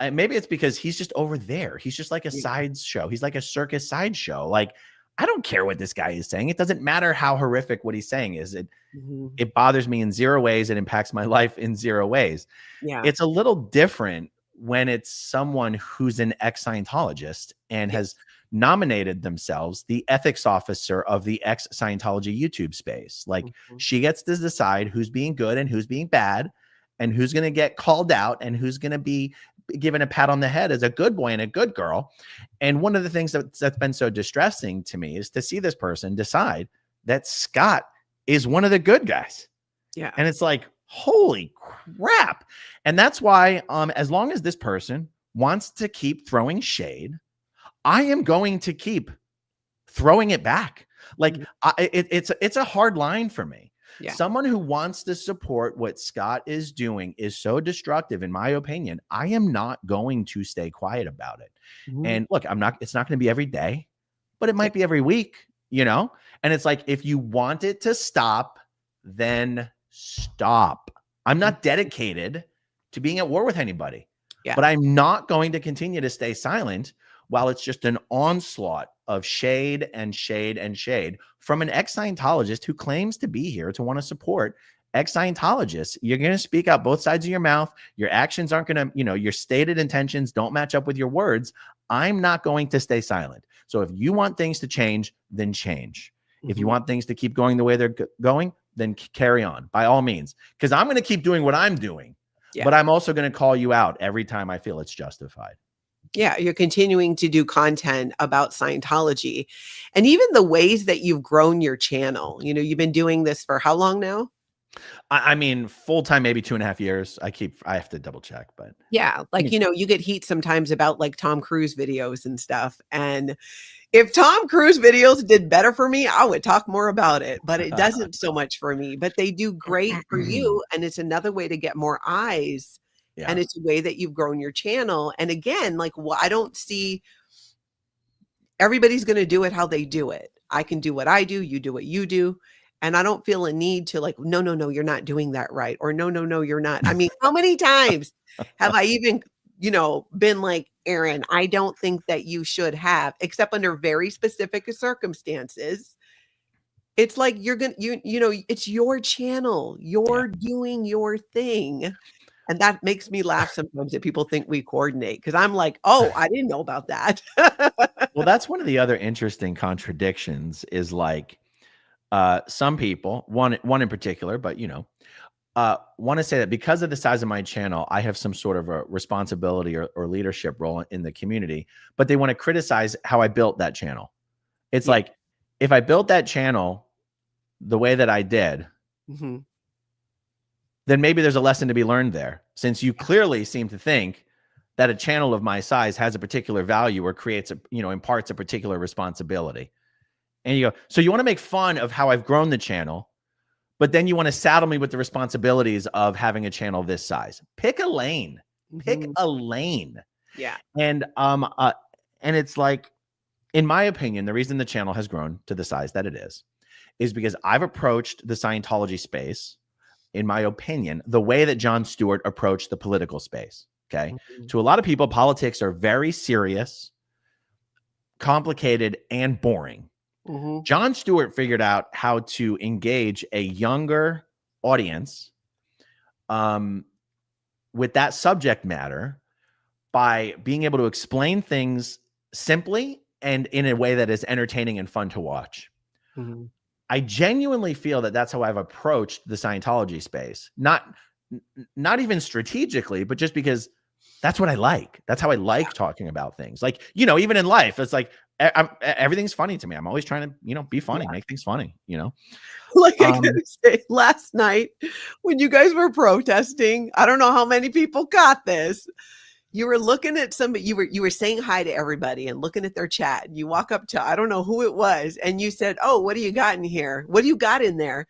maybe it's because he's just over there. He's just like a sideshow. He's like a circus sideshow. Like, I don't care what this guy is saying. It doesn't matter how horrific what he's saying is. It bothers me in 0 ways. It impacts my life in 0 ways. Yeah. It's a little different when it's someone who's an ex-Scientologist and has nominated themselves the ethics officer of the ex-Scientology YouTube space. Like she gets to decide who's being good and who's being bad and who's going to get called out and who's going to be given a pat on the head as a good boy and a good girl. And one of the things that's been so distressing to me is to see this person decide that Scott is one of the good guys. Yeah. And it's like, holy crap. And that's why, as long as this person wants to keep throwing shade, I am going to keep throwing it back. Like it's a hard line for me. Yeah. Someone who wants to support what Scott is doing is so destructive, in my opinion. I am not going to stay quiet about it. And look, it's not going to be every day, but it might be every week, And it's like, if you want it to stop, then stop. I'm not dedicated to being at war with anybody, but I'm not going to continue to stay silent while it's just an onslaught of shade and shade and shade from an ex-Scientologist who claims to be here to want to support ex-Scientologists. You're going to speak out both sides of your mouth. Your actions aren't going to, your stated intentions don't match up with your words. I'm not going to stay silent. So if you want things to change, then change. If you want things to keep going the way they're going, then carry on by all means, because I'm going to keep doing what I'm doing, but I'm also going to call you out every time I feel it's justified. Yeah, you're continuing to do content about Scientology and even the ways that you've grown your channel. You've been doing this for how long now? I mean, full time, maybe 2.5 years. I have to double check, but yeah, like, you get heat sometimes about like Tom Cruise videos and stuff. And if Tom Cruise videos did better for me, I would talk more about it, but it doesn't so much for me, but they do great for you. And it's another way to get more eyes. Yeah. And it's a way that you've grown your channel. And again, like, I don't see everybody's going to do it how they do it. I can do what I do. You do what you do. And I don't feel a need to like, no, you're not doing that right. Or no, you're not. I mean, how many times have I even, been like, Aaron, I don't think that you should have, except under very specific circumstances. It's like, you're going to, it's your channel. You're doing your thing. And that makes me laugh sometimes that people think we coordinate, because I'm like, oh, I didn't know about that. Well, that's one of the other interesting contradictions is like some people, one in particular, but want to say that because of the size of my channel, I have some sort of a responsibility or leadership role in the community, but they want to criticize how I built that channel. It's like, if I built that channel the way that I did, then maybe there's a lesson to be learned there, since you clearly seem to think that a channel of my size has a particular value or creates imparts a particular responsibility. And you go, so you want to make fun of how I've grown the channel, but then you want to saddle me with the responsibilities of having a channel this size. Pick a lane. Pick a lane. Yeah. And it's like, in my opinion, the reason the channel has grown to the size that it is because I've approached the Scientology space, in my opinion, the way that Jon Stewart approached the political space. Okay. To a lot of people, politics are very serious, complicated, and boring. Jon Stewart figured out how to engage a younger audience with that subject matter by being able to explain things simply and in a way that is entertaining and fun to watch. I genuinely feel that that's how I've approached the Scientology space. Not even strategically, but just because that's what I like. That's how I like talking about things. Like, even in life, it's like everything's funny to me. I'm always trying to, be funny, make things funny, Like I could say last night when you guys were protesting, I don't know how many people got this. You were looking at somebody, you were saying hi to everybody and looking at their chat. And you walk up to, I don't know who it was, and you said, "Oh, what do you got in here? What do you got in there?"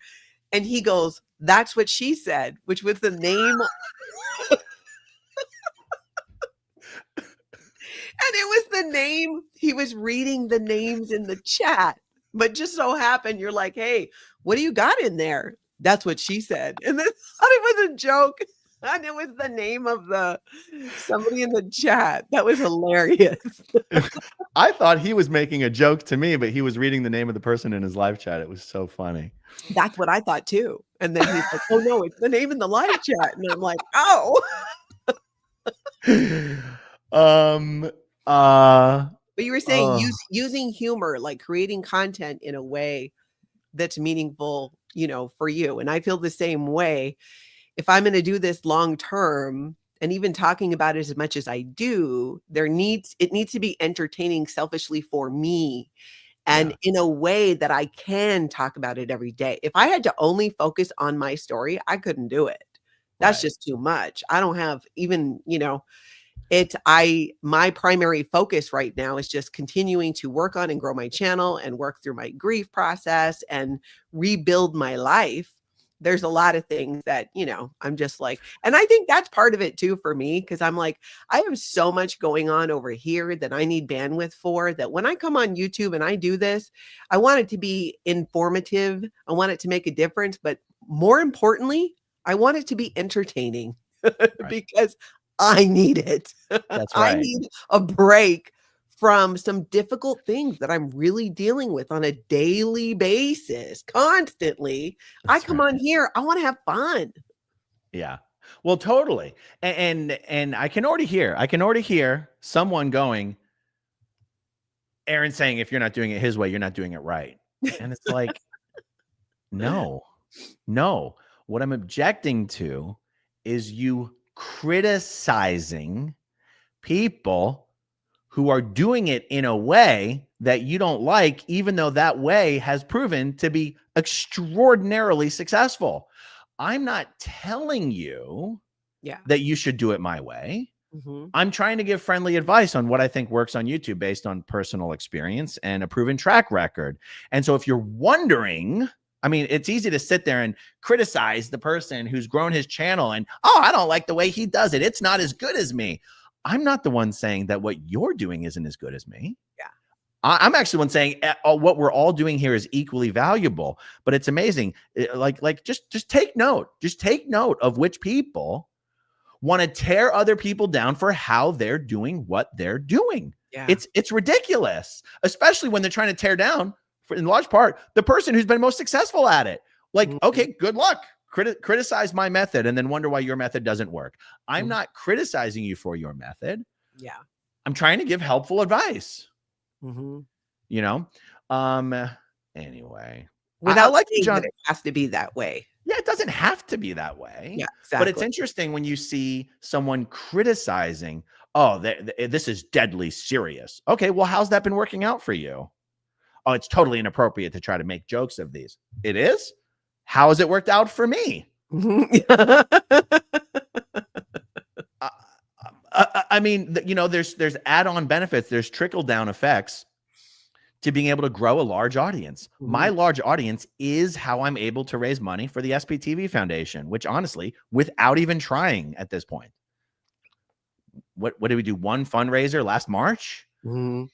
And he goes, "That's what she said," which was the name. And it was the name. He was reading the names in the chat, but just so happened you're like, "Hey, what do you got in there?" "That's what she said." And then thought it was a joke. And it was the name of somebody in the chat. That was hilarious. I thought he was making a joke to me, but he was reading the name of the person in his live chat. It was so funny. That's what I thought too. And then he's like, "Oh no, it's the name in the live chat." And I'm like, "Oh." But you were saying using humor, like creating content in a way that's meaningful, for you. And I feel the same way. If I'm going to do this long term, and even talking about it as much as I do, it needs to be entertaining selfishly for me, and in a way that I can talk about it every day. If I had to only focus on my story, I couldn't do it. That's just too much. I don't have even, my primary focus right now is just continuing to work on and grow my channel and work through my grief process and rebuild my life. There's a lot of things that, I'm just like, and I think that's part of it too for me, because I'm like, I have so much going on over here that I need bandwidth for, that when I come on YouTube and I do this, I want it to be informative. I want it to make a difference. But more importantly, I want it to be entertaining because I need it. That's right. I need a break from some difficult things that I'm really dealing with on a daily basis, constantly. I come on here, I want to have fun. Yeah. Well, totally. And I can already hear someone going, Aaron saying, if you're not doing it his way, you're not doing it right. And it's like, no. What I'm objecting to is you criticizing people who are doing it in a way that you don't like, even though that way has proven to be extraordinarily successful. I'm not telling you that you should do it my way. I'm trying to give friendly advice on what I think works on YouTube based on personal experience and a proven track record. And so if you're wondering, I mean, it's easy to sit there and criticize the person who's grown his channel and, I don't like the way he does it. It's not as good as me. I'm not the one saying that what you're doing isn't as good as me. Yeah. I'm actually one saying what we're all doing here is equally valuable, but it's amazing. Just take note. Just take note of which people want to tear other people down for how they're doing what they're doing. Yeah. It's ridiculous, especially when they're trying to tear down, in large part, the person who's been most successful at it. Like, okay, good luck. Criticize my method and then wonder why your method doesn't work. I'm not criticizing you for your method. Yeah. I'm trying to give helpful advice. Anyway. Without saying that it has to be that way. Yeah, it doesn't have to be that way. Yeah, exactly. But it's interesting when you see someone criticizing, this is deadly serious. Okay, well, how's that been working out for you? Oh, it's totally inappropriate to try to make jokes of these. It is? How has it worked out for me? I mean, you know, there's add-on benefits, there's trickle-down effects to being able to grow a large audience. My large audience is how I'm able to raise money for the SPTV Foundation, which honestly, without even trying at this point. What did we do? One fundraiser last March? You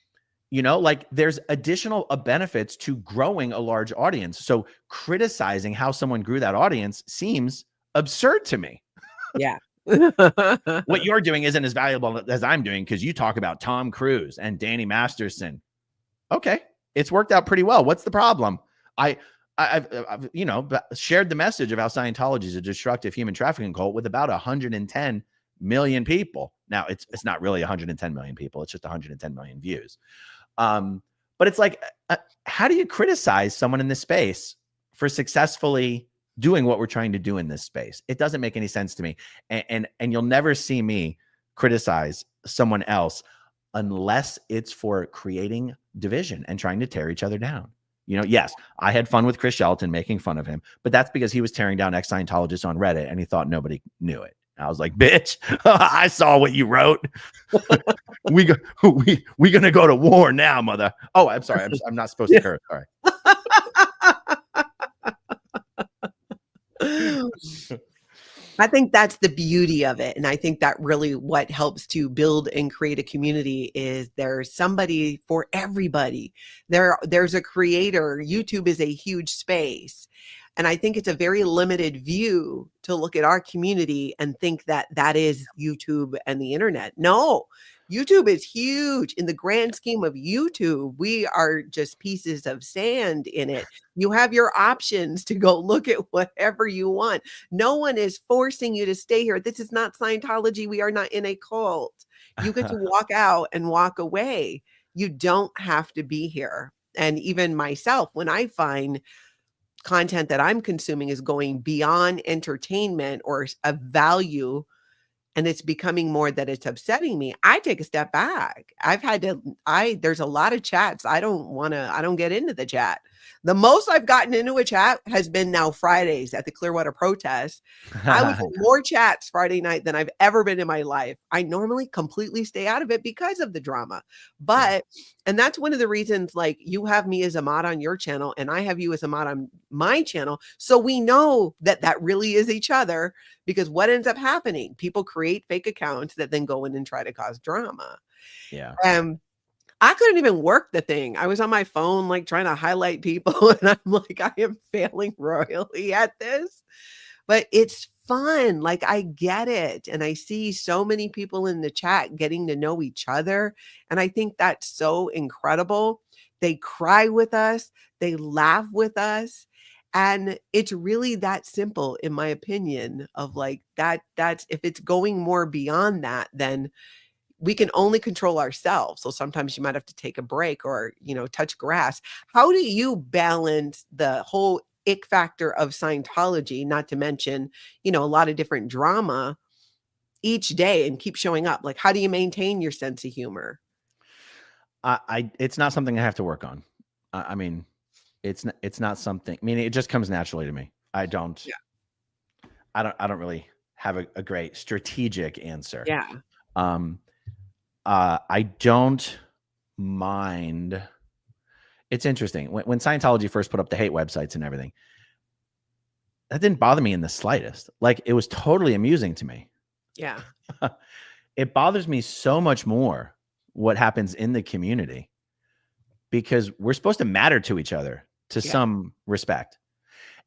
know, like there's additional benefits to growing a large audience. So criticizing how someone grew that audience seems absurd to me. Yeah. What you're doing isn't as valuable as I'm doing because you talk about Tom Cruise and Danny Masterson. Okay, it's worked out pretty well. What's the problem? I've you know, shared the message of how Scientology is a destructive human trafficking cult with about 110 million people. Now it's not really 110 million people. It's just 110 million views. But it's like, how do you criticize someone in this space for successfully doing what we're trying to do in this space? It doesn't make any sense to me. And you'll never see me criticize someone else unless it's for creating division and trying to tear each other down. You know, yes, I had fun with Chris Shelton making fun of him, but that's because he was tearing down ex-Scientologists on Reddit and he thought nobody knew it. I was like, bitch, I saw what you wrote. we gonna go to war now, mother. Oh, I'm sorry. I'm not supposed to curse. Sorry. I think that's the beauty of it. And I think that really what helps to build and create a community is there's somebody for everybody. There's a creator. YouTube is a huge space. And I think it's a very limited view to look at our community and think that that is YouTube and the internet. No, YouTube is huge in the grand scheme of YouTube. We are just pieces of sand in it. You have your options to go look at whatever you want. No one is forcing you to stay here. This is not Scientology. We are not in a cult. You get to walk out and walk away. You don't have to be here. And even myself, when I find content that I'm consuming is going beyond entertainment or a value, and it's becoming more that it's upsetting me, I take a step back. There's a lot of chats. I don't get into the chat. The most I've gotten into a chat has been now Fridays at the Clearwater protest. I was in more chats Friday night than I've ever been in my life. I normally completely stay out of it because of the drama. And that's one of the reasons, like, you have me as a mod on your channel and I have you as a mod on my channel. So we know that that really is each other, because what ends up happening? People create fake accounts that then go in and try to cause drama. Yeah. I couldn't even work the thing. I was on my phone, like trying to highlight people. And I'm like, I am failing royally at this, but it's fun. Like, I get it. And I see so many people in the chat getting to know each other. And I think that's so incredible. They cry with us. They laugh with us. And it's really that simple, in my opinion, of like that's if it's going more beyond that, then we can only control ourselves. So sometimes you might have to take a break or, touch grass. How do you balance the whole ick factor of Scientology, not to mention, a lot of different drama each day, and keep showing up? Like, how do you maintain your sense of humor? It's not something I have to work on. I mean, it's not something, it just comes naturally to me. I don't really have a great strategic answer. Yeah. I don't mind. It's interesting. When Scientology first put up the hate websites and everything, that didn't bother me in the slightest. Like, it was totally amusing to me. Yeah. It bothers me so much more what happens in the community, because we're supposed to matter to each other to some respect.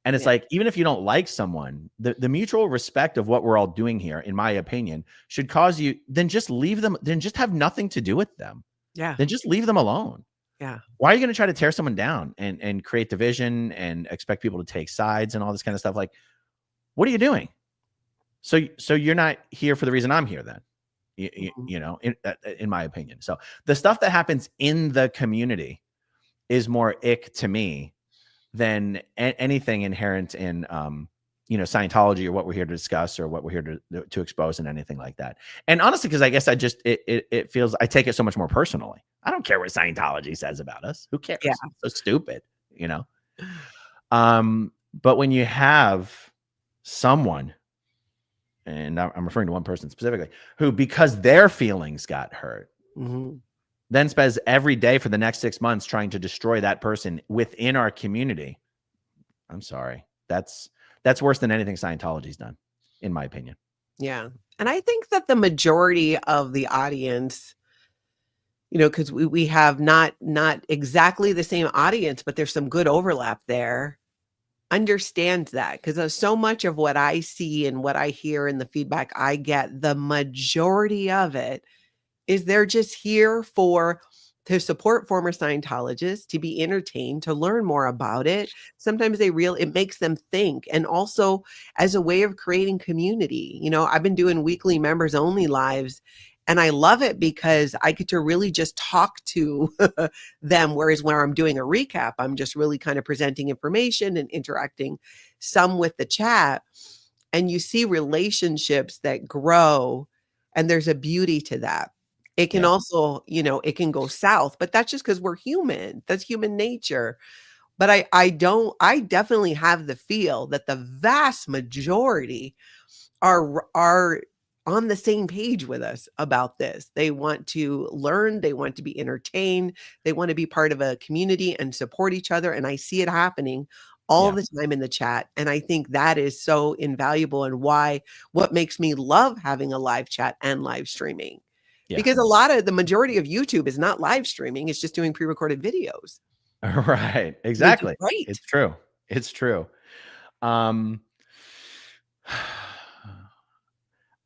And it's like, even if you don't like someone, the mutual respect of what we're all doing here, in my opinion, should cause you, then just leave them, then just have nothing to do with them. Yeah. Then just leave them alone. Yeah. Why are you going to try to tear someone down and create division and expect people to take sides and all this kind of stuff? Like, what are you doing? So you're not here for the reason I'm here then, in my opinion. So the stuff that happens in the community is more ick to me than anything inherent in, Scientology, or what we're here to discuss, or what we're here to expose, and anything like that. And honestly, because I guess it feels, I take it so much more personally. I don't care what Scientology says about us. Who cares? Yeah. It's so stupid, But when you have someone and I'm referring to one person specifically, who, because their feelings got hurt, then spends every day for the next 6 months trying to destroy that person within our community. I'm sorry. That's worse than anything Scientology's done, in my opinion. Yeah. And I think that the majority of the audience, you know, because we have not exactly the same audience, but there's some good overlap there, understands that, because so much of what I see and what I hear and the feedback I get, the majority of it is they're just here to support former Scientologists, to be entertained, to learn more about it. Sometimes it makes them think, and also as a way of creating community. You know, I've been doing weekly members only lives, and I love it because I get to really just talk to them. Whereas when I'm doing a recap, I'm just really kind of presenting information and interacting some with the chat. And you see relationships that grow, and there's a beauty to that. It can also, you know, it can go south, but that's just because we're human. That's human nature. But I definitely have the feel that the vast majority are on the same page with us about this. They want to learn, they want to be entertained, they want to be part of a community and support each other. And I see it happening all the time in the chat. And I think that is so invaluable, and what makes me love having a live chat and live streaming. Because the majority of YouTube is not live streaming, it's just doing pre-recorded videos. Right. Exactly. Great. It's true. It's true. I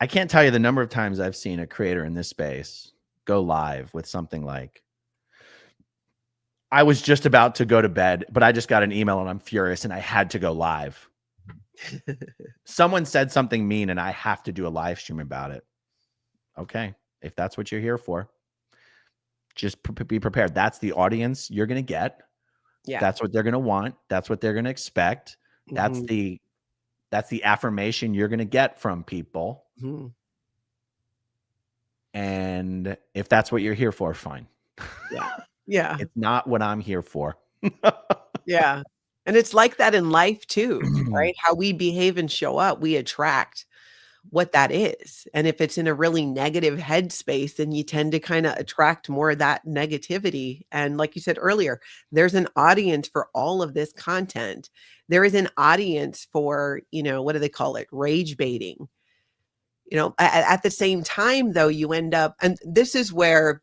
can't tell you the number of times I've seen a creator in this space go live with something like, I was just about to go to bed, but I just got an email and I'm furious and I had to go live. Someone said something mean and I have to do a live stream about it. Okay. If that's what you're here for, just be prepared. That's the audience you're going to get. Yeah. That's what they're going to want. That's what they're going to expect. That's the affirmation you're going to get from people. And if that's what you're here for, fine. Yeah. It's not what I'm here for. Yeah. And it's like that in life too, right? How we behave and show up, we attract what that is. And if it's in a really negative headspace, then you tend to kind of attract more of that negativity. And like you said earlier, there's an audience for all of this content. There is an audience for, you know, what do they call it? Rage baiting. You know, at the same time, though, you end up, and this is where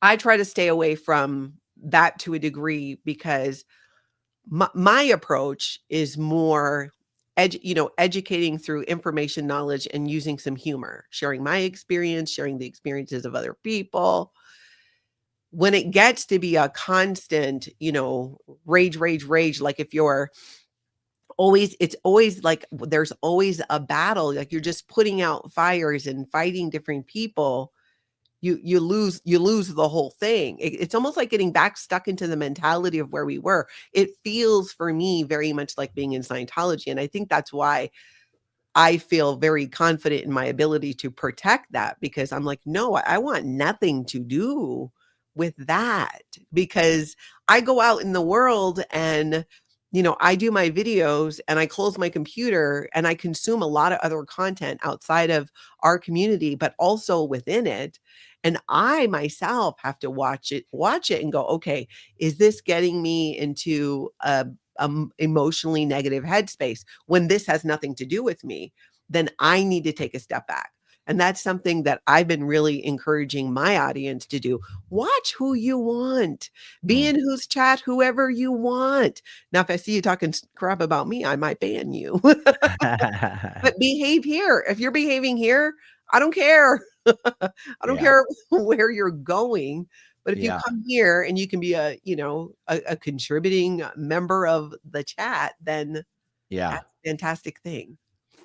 I try to stay away from that to a degree, because my approach is more educating through information, knowledge, and using some humor, sharing my experience, sharing the experiences of other people. When it gets to be a constant, you know, rage, like if you're it's always like there's always a battle, like you're just putting out fires and fighting different people, you lose the whole thing. It's almost like getting stuck into the mentality of where we were. It feels for me very much like being in Scientology. And I think that's why I feel very confident in my ability to protect that, because I'm like, no, I want nothing to do with that, because I go out in the world and, you know, I do my videos and I close my computer and I consume a lot of other content outside of our community, but also within it. And I myself have to watch it and go, okay, is this getting me into a emotionally negative headspace when this has nothing to do with me? Then I need to take a step back. And that's something that I've been really encouraging my audience to do. Watch who you want. Be in whose chat, whoever you want. Now, if I see you talking crap about me, I might ban you. But behave here. If you're behaving here, I don't care. I don't care where you're going. But if you come here and you can be a contributing member of the chat, then that's a fantastic thing.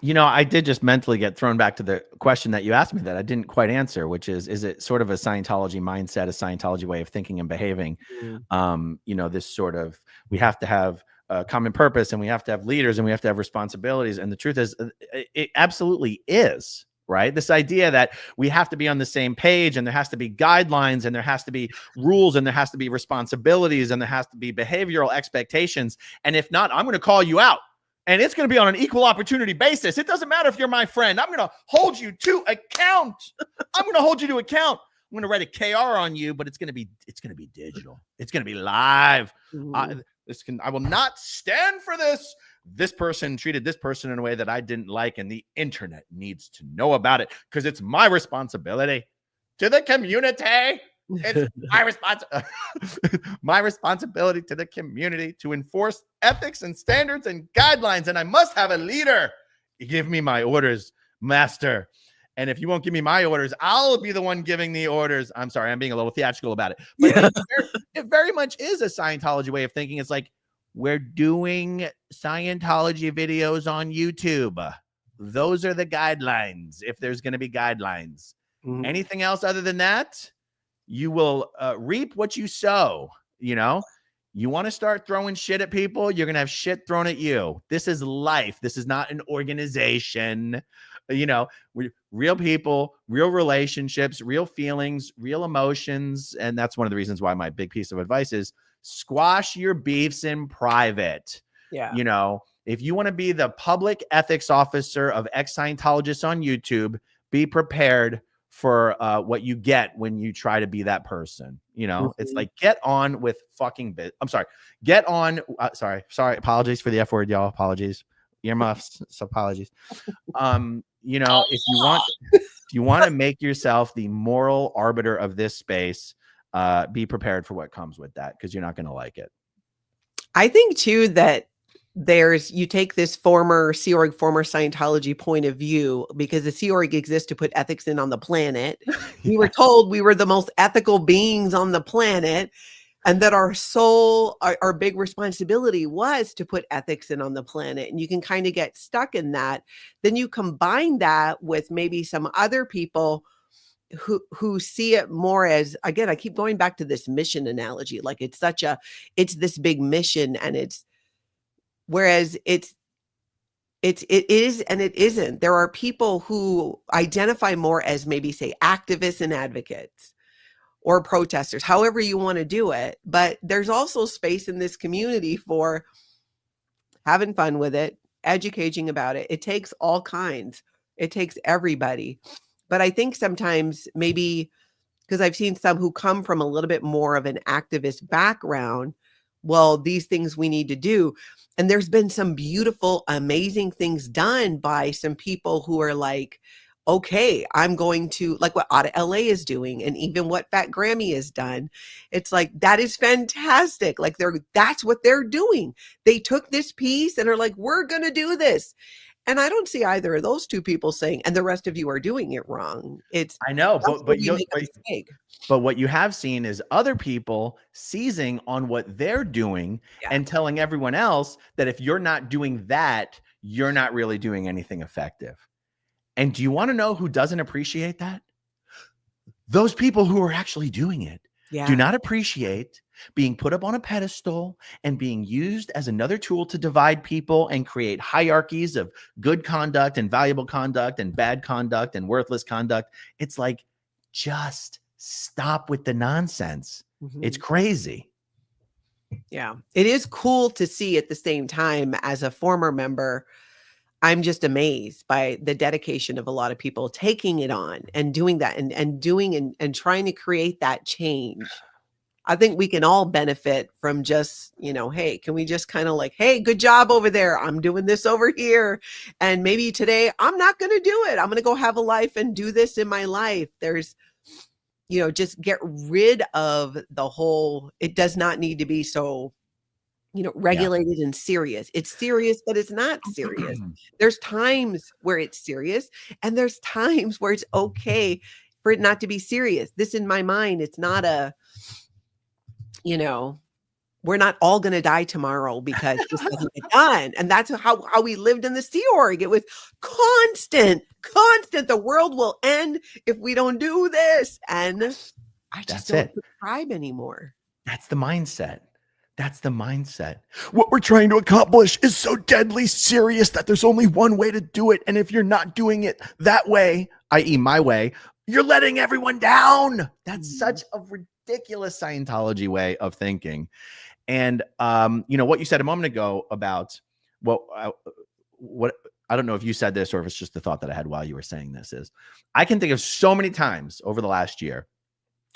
You know, I did just mentally get thrown back to the question that you asked me that I didn't quite answer, which is it sort of a Scientology mindset, a Scientology way of thinking and behaving? You know, this sort of, we have to have a common purpose and we have to have leaders and we have to have responsibilities. And the truth is, it absolutely is. Right? This idea that we have to be on the same page and there has to be guidelines and there has to be rules and there has to be responsibilities and there has to be behavioral expectations. And if not, I'm going to call you out. And it's going to be on an equal opportunity basis. It doesn't matter if you're my friend. I'm going to hold you to account. I'm going to hold you to account. I'm going to write a KR on you, but it's going to be digital. It's going to be live. I will not stand for this. This person treated this person in a way that I didn't like, and the internet needs to know about it because it's my responsibility to the community. It's my responsibility to the community to enforce ethics and standards and guidelines, and I must have a leader. Give me my orders, master. And if you won't give me my orders, I'll be the one giving the orders. I'm sorry, I'm being a little theatrical about it. But it very much is a Scientology way of thinking. It's like, we're doing Scientology videos on YouTube. Those are the guidelines, if there's going to be guidelines. Anything else other than that, you will reap what you sow. You know, you want to start throwing shit at people, you're going to have shit thrown at you. This is life. This is not an organization. You know, real people, real relationships, real feelings, real emotions. And that's one of the reasons why my big piece of advice is squash your beefs in private. Yeah. You know, if you want to be the public ethics officer of ex-Scientologists on YouTube, be prepared for what you get when you try to be that person. You know, it's like, get on with fucking I'm sorry. Get on. Sorry. Apologies for the F word, y'all. Apologies. Earmuffs. So apologies. You know, if you want to make yourself the moral arbiter of this space, be prepared for what comes with that, because you're not going to like it. I think too that you take this former Sea Org, former Scientology point of view, because the Sea Org exists to put ethics in on the planet. We were told we were the most ethical beings on the planet, and that our big responsibility was to put ethics in on the planet. And you can kind of get stuck in that. Then you combine that with maybe some other people who see it more as, again, I keep going back to this mission analogy. Like it's this big mission, and whereas it is and it isn't. There are people who identify more as maybe say activists and advocates or protesters, however you want to do it. But there's also space in this community for having fun with it, educating about it. It takes all kinds. It takes everybody. But I think sometimes maybe because I've seen some who come from a little bit more of an activist background, well, these things we need to do. And there's been some beautiful, amazing things done by some people who are like, okay, I'm going to, like what Outta LA is doing, and even what Fat Grammy has done. It's like, that is fantastic. Like that's what they're doing. They took this piece and are like, we're going to do this. And I don't see either of those two people saying, and the rest of you are doing it wrong. I know, but what you have seen is other people seizing on what they're doing and telling everyone else that if you're not doing that, you're not really doing anything effective. And do you want to know who doesn't appreciate that? Those people who are actually doing it do not appreciate being put up on a pedestal and being used as another tool to divide people and create hierarchies of good conduct and valuable conduct and bad conduct and worthless conduct. It's like, just stop with the nonsense. It's crazy. Yeah, it is cool to see. At the same time, as a former member, I'm just amazed by the dedication of a lot of people taking it on and doing that and doing and trying to create that change. I think we can all benefit from just, hey, can we just kind of like, hey, good job over there. I'm doing this over here. And maybe today I'm not going to do it. I'm going to go have a life and do this in my life. There's, just get rid of the whole, it does not need to be so, regulated and serious. It's serious, but it's not serious. There's times where it's serious, and there's times where it's okay for it not to be serious. This, in my mind, it's not we're not all going to die tomorrow because this doesn't get done. And that's how we lived in the Sea Org. It was constant. The world will end if we don't do this. And I just don't subscribe anymore. That's the mindset. What we're trying to accomplish is so deadly serious that there's only one way to do it. And if you're not doing it that way, i.e. my way, you're letting everyone down. That's such a ridiculous Scientology way of thinking. And, what you said a moment ago about well, what I don't know if you said this or if it's just the thought that I had while you were saying this is I can think of so many times over the last year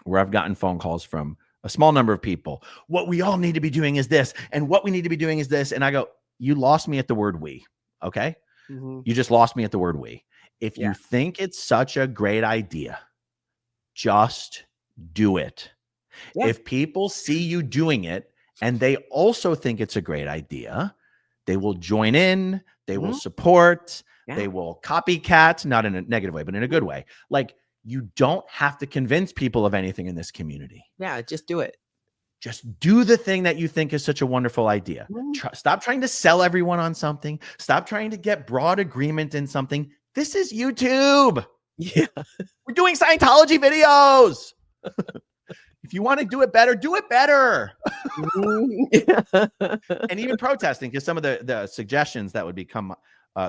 where I've gotten phone calls from a small number of people. What we all need to be doing is this, and what we need to be doing is this. And I go, you lost me at the word we. Okay. Mhm. You just lost me at the word we. If Yeah. you think it's such a great idea, just do it. Yeah. If people see you doing it and they also think it's a great idea, they will join in, they will support, they will copycat, not in a negative way, but in a good way. Like, you don't have to convince people of anything in this community. Yeah, just do it. Just do the thing that you think is such a wonderful idea. Mhm. Stop trying to sell everyone on something. Stop trying to get broad agreement in something. This is YouTube. Yeah. We're doing Scientology videos. If you want to do it better, do it better. And even protesting, because some of the suggestions that would become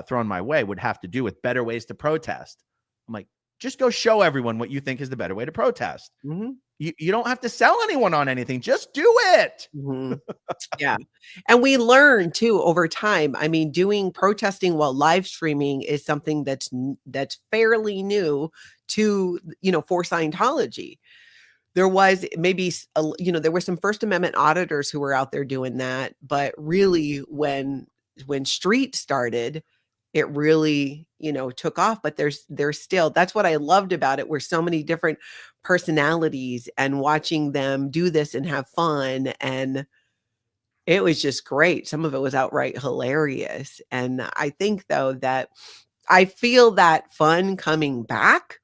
thrown my way would have to do with better ways to protest. I'm like, just go show everyone what you think is the better way to protest. Mhm. You don't have to sell anyone on anything. Just do it. Mhm. Yeah. And we learn too over time. I mean, doing protesting while live streaming is something that's fairly new to, for Scientology. There was maybe, there were some First Amendment auditors who were out there doing that, but really when Street started, it really, took off. But there's still, that's what I loved about it, were so many different personalities and watching them do this and have fun. And it was just great. Some of it was outright hilarious. And I think though that I feel that fun coming back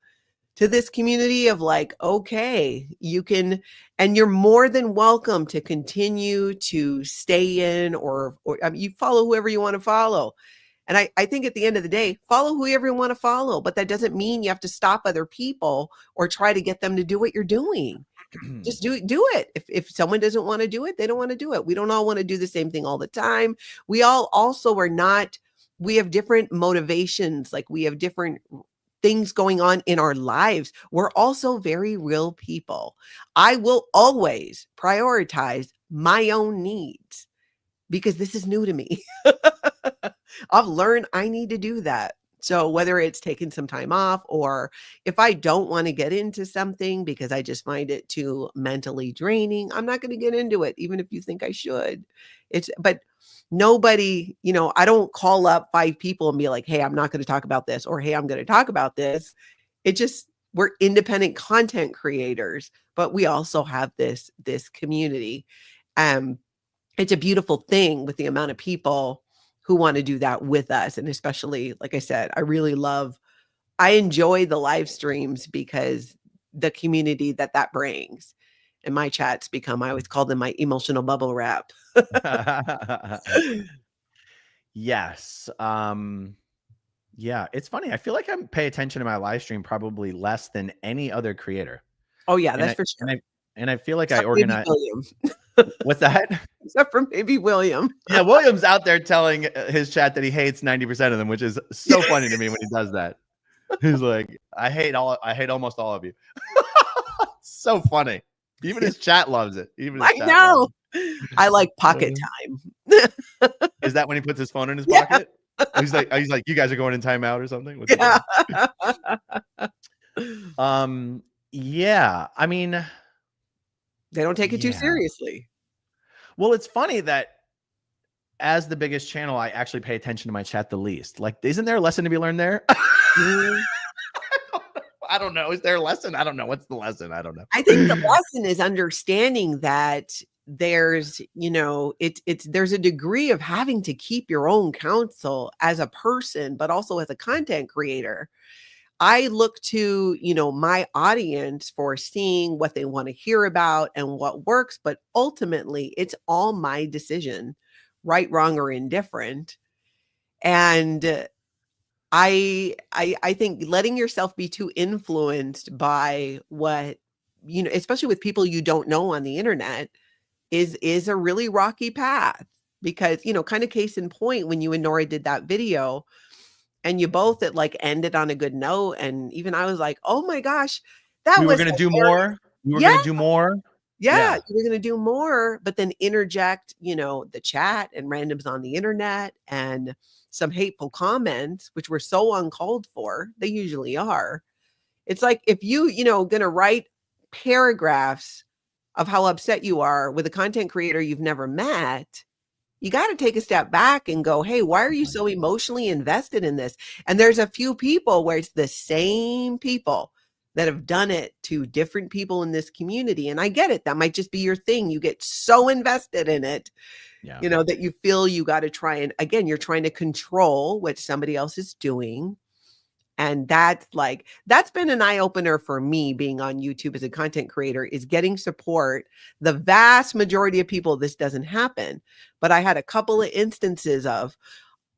to this community of like, okay, you can, and you're more than welcome to continue to stay in or I mean, you follow whoever you want to follow. And I think at the end of the day, follow whoever you want to follow, but that doesn't mean you have to stop other people or try to get them to do what you're doing. Just do it. If someone doesn't want to do it, they don't want to do it. We don't all want to do the same thing all the time. We all also are not, we have different motivations. Like we have different things going on in our lives. We're also very real people. I will always prioritize my own needs because this is new to me. I've learned I need to do that. So whether it's taking some time off or if I don't want to get into something because I just find it too mentally draining, I'm not going to get into it, even if you think I should. But nobody, I don't call up 5 people and be like, hey, I'm not going to talk about this, or hey, I'm going to talk about this. We're independent content creators, but we also have this community. It's a beautiful thing with the amount of people who want to do that with us. And especially, like I said, I enjoy the live streams because the community that brings. And my chats become, I always call them my emotional bubble wrap. Yes. Yeah, it's funny. I feel like I pay attention to my live stream probably less than any other creator. Oh yeah, that's for sure. And I feel like Except I organize. What's that? Except for maybe William. Yeah, William's out there telling his chat that he hates 90% of them, which is so funny to me when he does that. He's like, I hate almost all of you. So funny. Even his chat loves it. I know. I like pocket time. Is that when he puts his phone in his pocket? He's like, you guys are going in timeout or something? Yeah. Yeah. I mean, they don't take it too seriously. Well, it's funny that as the biggest channel, I actually pay attention to my chat the least. Like, isn't there a lesson to be learned there? I don't know. Is there a lesson? I don't know. What's the lesson? I don't know. I think the lesson is understanding that there's, there's a degree of having to keep your own counsel as a person, but also as a content creator. I look to, my audience for seeing what they want to hear about and what works, but ultimately it's all my decision, right, wrong, or indifferent. And I think letting yourself be too influenced by what, especially with people you don't know on the internet is a really rocky path because, kind of case in point, when you and Nora did that video and you both ended on a good note. And even I was like, oh my gosh, we were going to do more. We were going to do more. Yeah, Yeah. you were gonna do more, but then interject, the chat and randoms on the internet and some hateful comments, which were so uncalled for. They usually are. It's like if gonna write paragraphs of how upset you are with a content creator you've never met, you got to take a step back and go, hey, why are you so emotionally invested in this? And there's a few people where it's the same people that have done it to different people in this community. And I get it. That might just be your thing. You get so invested in it, Yeah. that you feel you got to try and, again, you're trying to control what somebody else is doing. And that's been an eye opener for me being on YouTube as a content creator, is getting support. The vast majority of people, this doesn't happen, but I had a couple of instances of,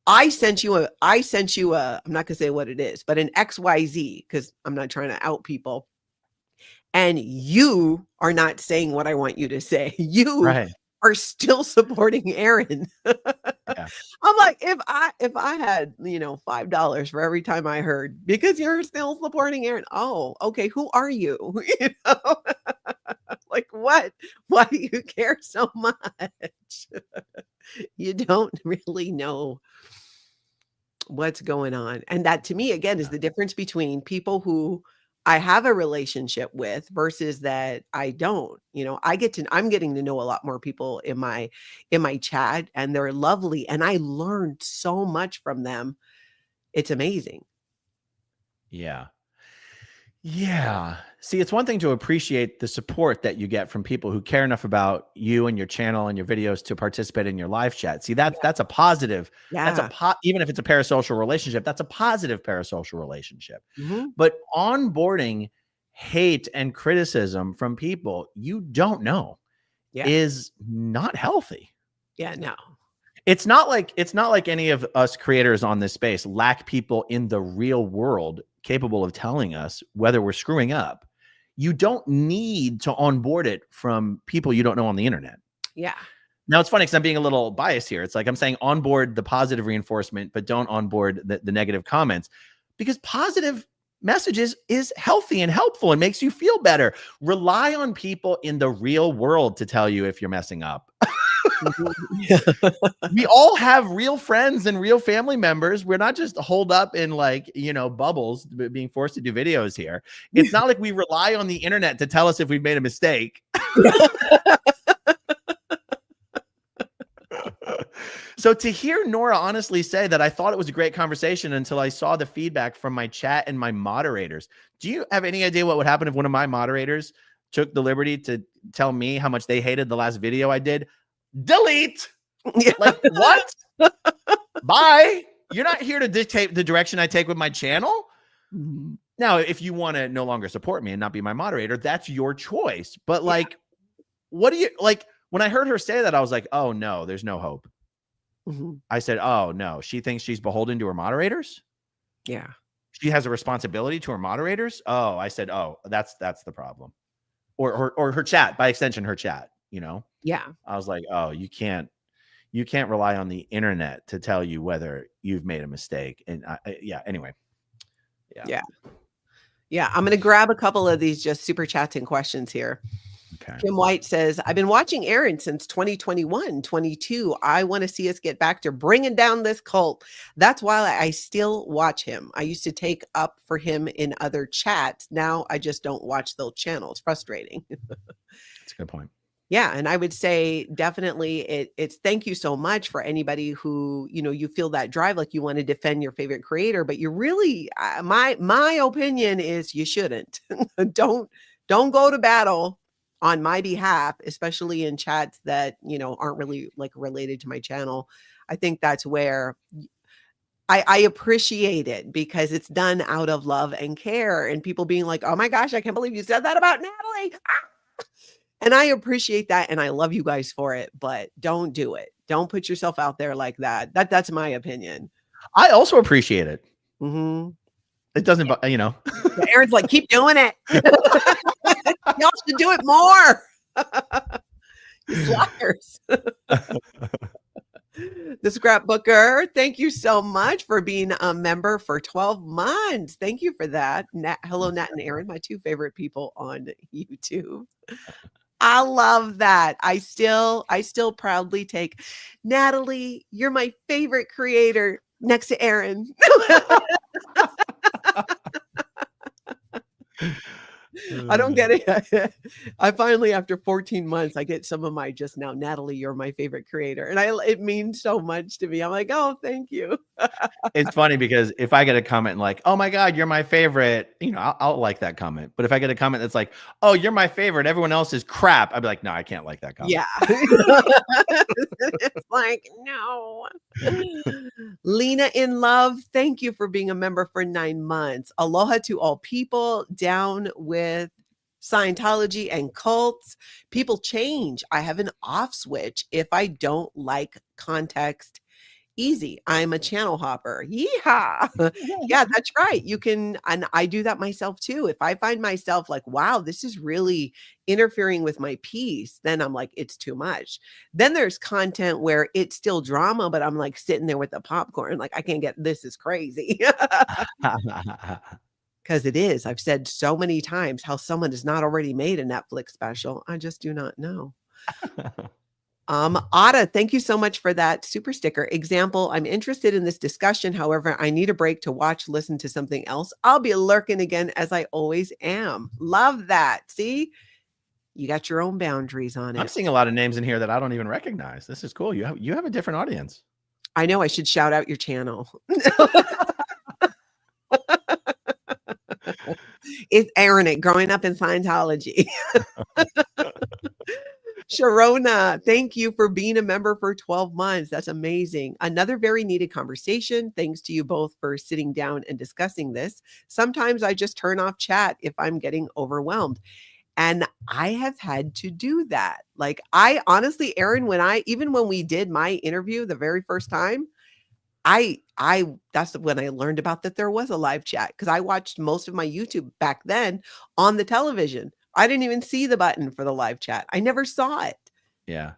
I sent you a, I'm not gonna say what it is, but an XYZ, because I'm not trying to out people. And you are not saying what I want you to say. You Right. are still supporting Aaron. Yeah. I'm like, if I had, $5 for every time I heard, because you're still supporting Aaron. Oh, okay. Who are you? Like what? Why do you care so much? You don't really know what's going on. And that, to me, again, is the difference between people who I have a relationship with versus that I don't. I'm getting to know a lot more people in my chat, and they're lovely, and I learned so much from them. It's amazing. Yeah. Yeah. See, it's one thing to appreciate the support that you get from people who care enough about you and your channel and your videos to participate in your live chat. See, that's a positive. That's Yeah. even if it's a parasocial relationship, that's a positive parasocial relationship. Mhm. But onboarding hate and criticism from people you don't know Yeah. is not healthy. Yeah, no. It's not like any of us creators on this space lack people in the real world capable of telling us whether we're screwing up. You don't need to onboard it from people you don't know on the internet. Yeah. Now it's funny because I'm being a little biased here. It's like I'm saying onboard the positive reinforcement, but don't onboard the negative comments, because positive messages is healthy and helpful and makes you feel better. Rely on people in the real world to tell you if you're messing up. We all have real friends and real family members. We're not just holed up in bubbles being forced to do videos here. It's not like we rely on the internet to tell us if we've made a mistake. So to hear Nora honestly say that, I thought it was a great conversation until I saw the feedback from my chat and my moderators. Do you have any idea what would happen if one of my moderators took the liberty to tell me how much they hated the last video I did? Delete. Like, what? Bye. You're not here to dictate the direction I take with my channel. Mhm. Now, if you want to no longer support me and not be my moderator, that's your choice. But what do you like? When I heard her say that, I was like, oh no, there's no hope. Mhm. I said, oh no, she thinks she's beholden to her moderators. Yeah. She has a responsibility to her moderators. Oh, I said, oh, that's the problem. Or her chat, by extension, her chat, Yeah. I was like, oh, you can't rely on the internet to tell you whether you've made a mistake. And anyway. Yeah. Yeah. I'm going to grab a couple of these just super chats and questions here. Okay. Kim White says, I've been watching Aaron since 2021, 22. I want to see us get back to bringing down this cult. That's why I still watch him. I used to take up for him in other chats. Now I just don't watch those channels. Frustrating. That's a good point. Yeah. And I would say definitely it's thank you so much for anybody who, you feel that drive, like you want to defend your favorite creator, but you really, my opinion is you shouldn't. Don't go to battle on my behalf, especially in chats that, aren't really related to my channel. I think that's where I appreciate it, because it's done out of love and care, and people being like, oh my gosh, I can't believe you said that about Natalie. Ah! And I appreciate that, and I love you guys for it, but don't do it. Don't put yourself out there like that. That's my opinion. I also appreciate it. Mm-hmm. It doesn't, Aaron's like, keep doing it. Y'all should do it more. You slackers. The Scrapbooker, thank you so much for being a member for 12 months. Thank you for that. Hello, Nat and Aaron, my two favorite people on YouTube. I love that. I still proudly take Natalie, you're my favorite creator next to Aaron. I don't get it. I finally, after 14 months, I get some of my just now, Natalie, you're my favorite creator. And it means so much to me. I'm like, oh, thank you. It's funny because if I get a comment like, "Oh my God, you're my favorite," I'll like that comment. But if I get a comment that's like, "Oh, you're my favorite, everyone else is crap," I'd be like, "No, I can't like that comment." Yeah. It's like, no. Lena in love, thank you for being a member for 9 months. Aloha to all people down with Scientology and cults. People change. I have an off switch if I don't like context. Easy. I'm a channel hopper. Yeehaw. Yeah, that's right. You can, and I do that myself too. If I find myself like, wow, this is really interfering with my peace, then I'm like, it's too much. Then there's content where it's still drama, but I'm like sitting there with the popcorn, like, I can't get this is crazy. Because it is. I've said so many times how someone has not already made a Netflix special. I just do not know. Ada, thank you so much for that super sticker. Example, I'm interested in this discussion. However, I need a break to listen to something else. I'll be lurking again as I always am. Love that. See, you got your own boundaries on I'm it. seeing a lot of names in here that I don't even recognize. This is cool. You have a different audience. I know I should shout out your channel. It's Aaron it growing up in Scientology. Sharona, thank you for being a member for 12 months. That's amazing. Another very needed conversation. Thanks to you both for sitting down and discussing this. Sometimes I just turn off chat if I'm getting overwhelmed. And I have had to do that. Like, I honestly, Aaron, even when we did my interview the very first time, that's when I learned about that there was a live chat, because I watched most of my YouTube back then on the television. I didn't even see the button for the live chat. I never saw it. Yeah.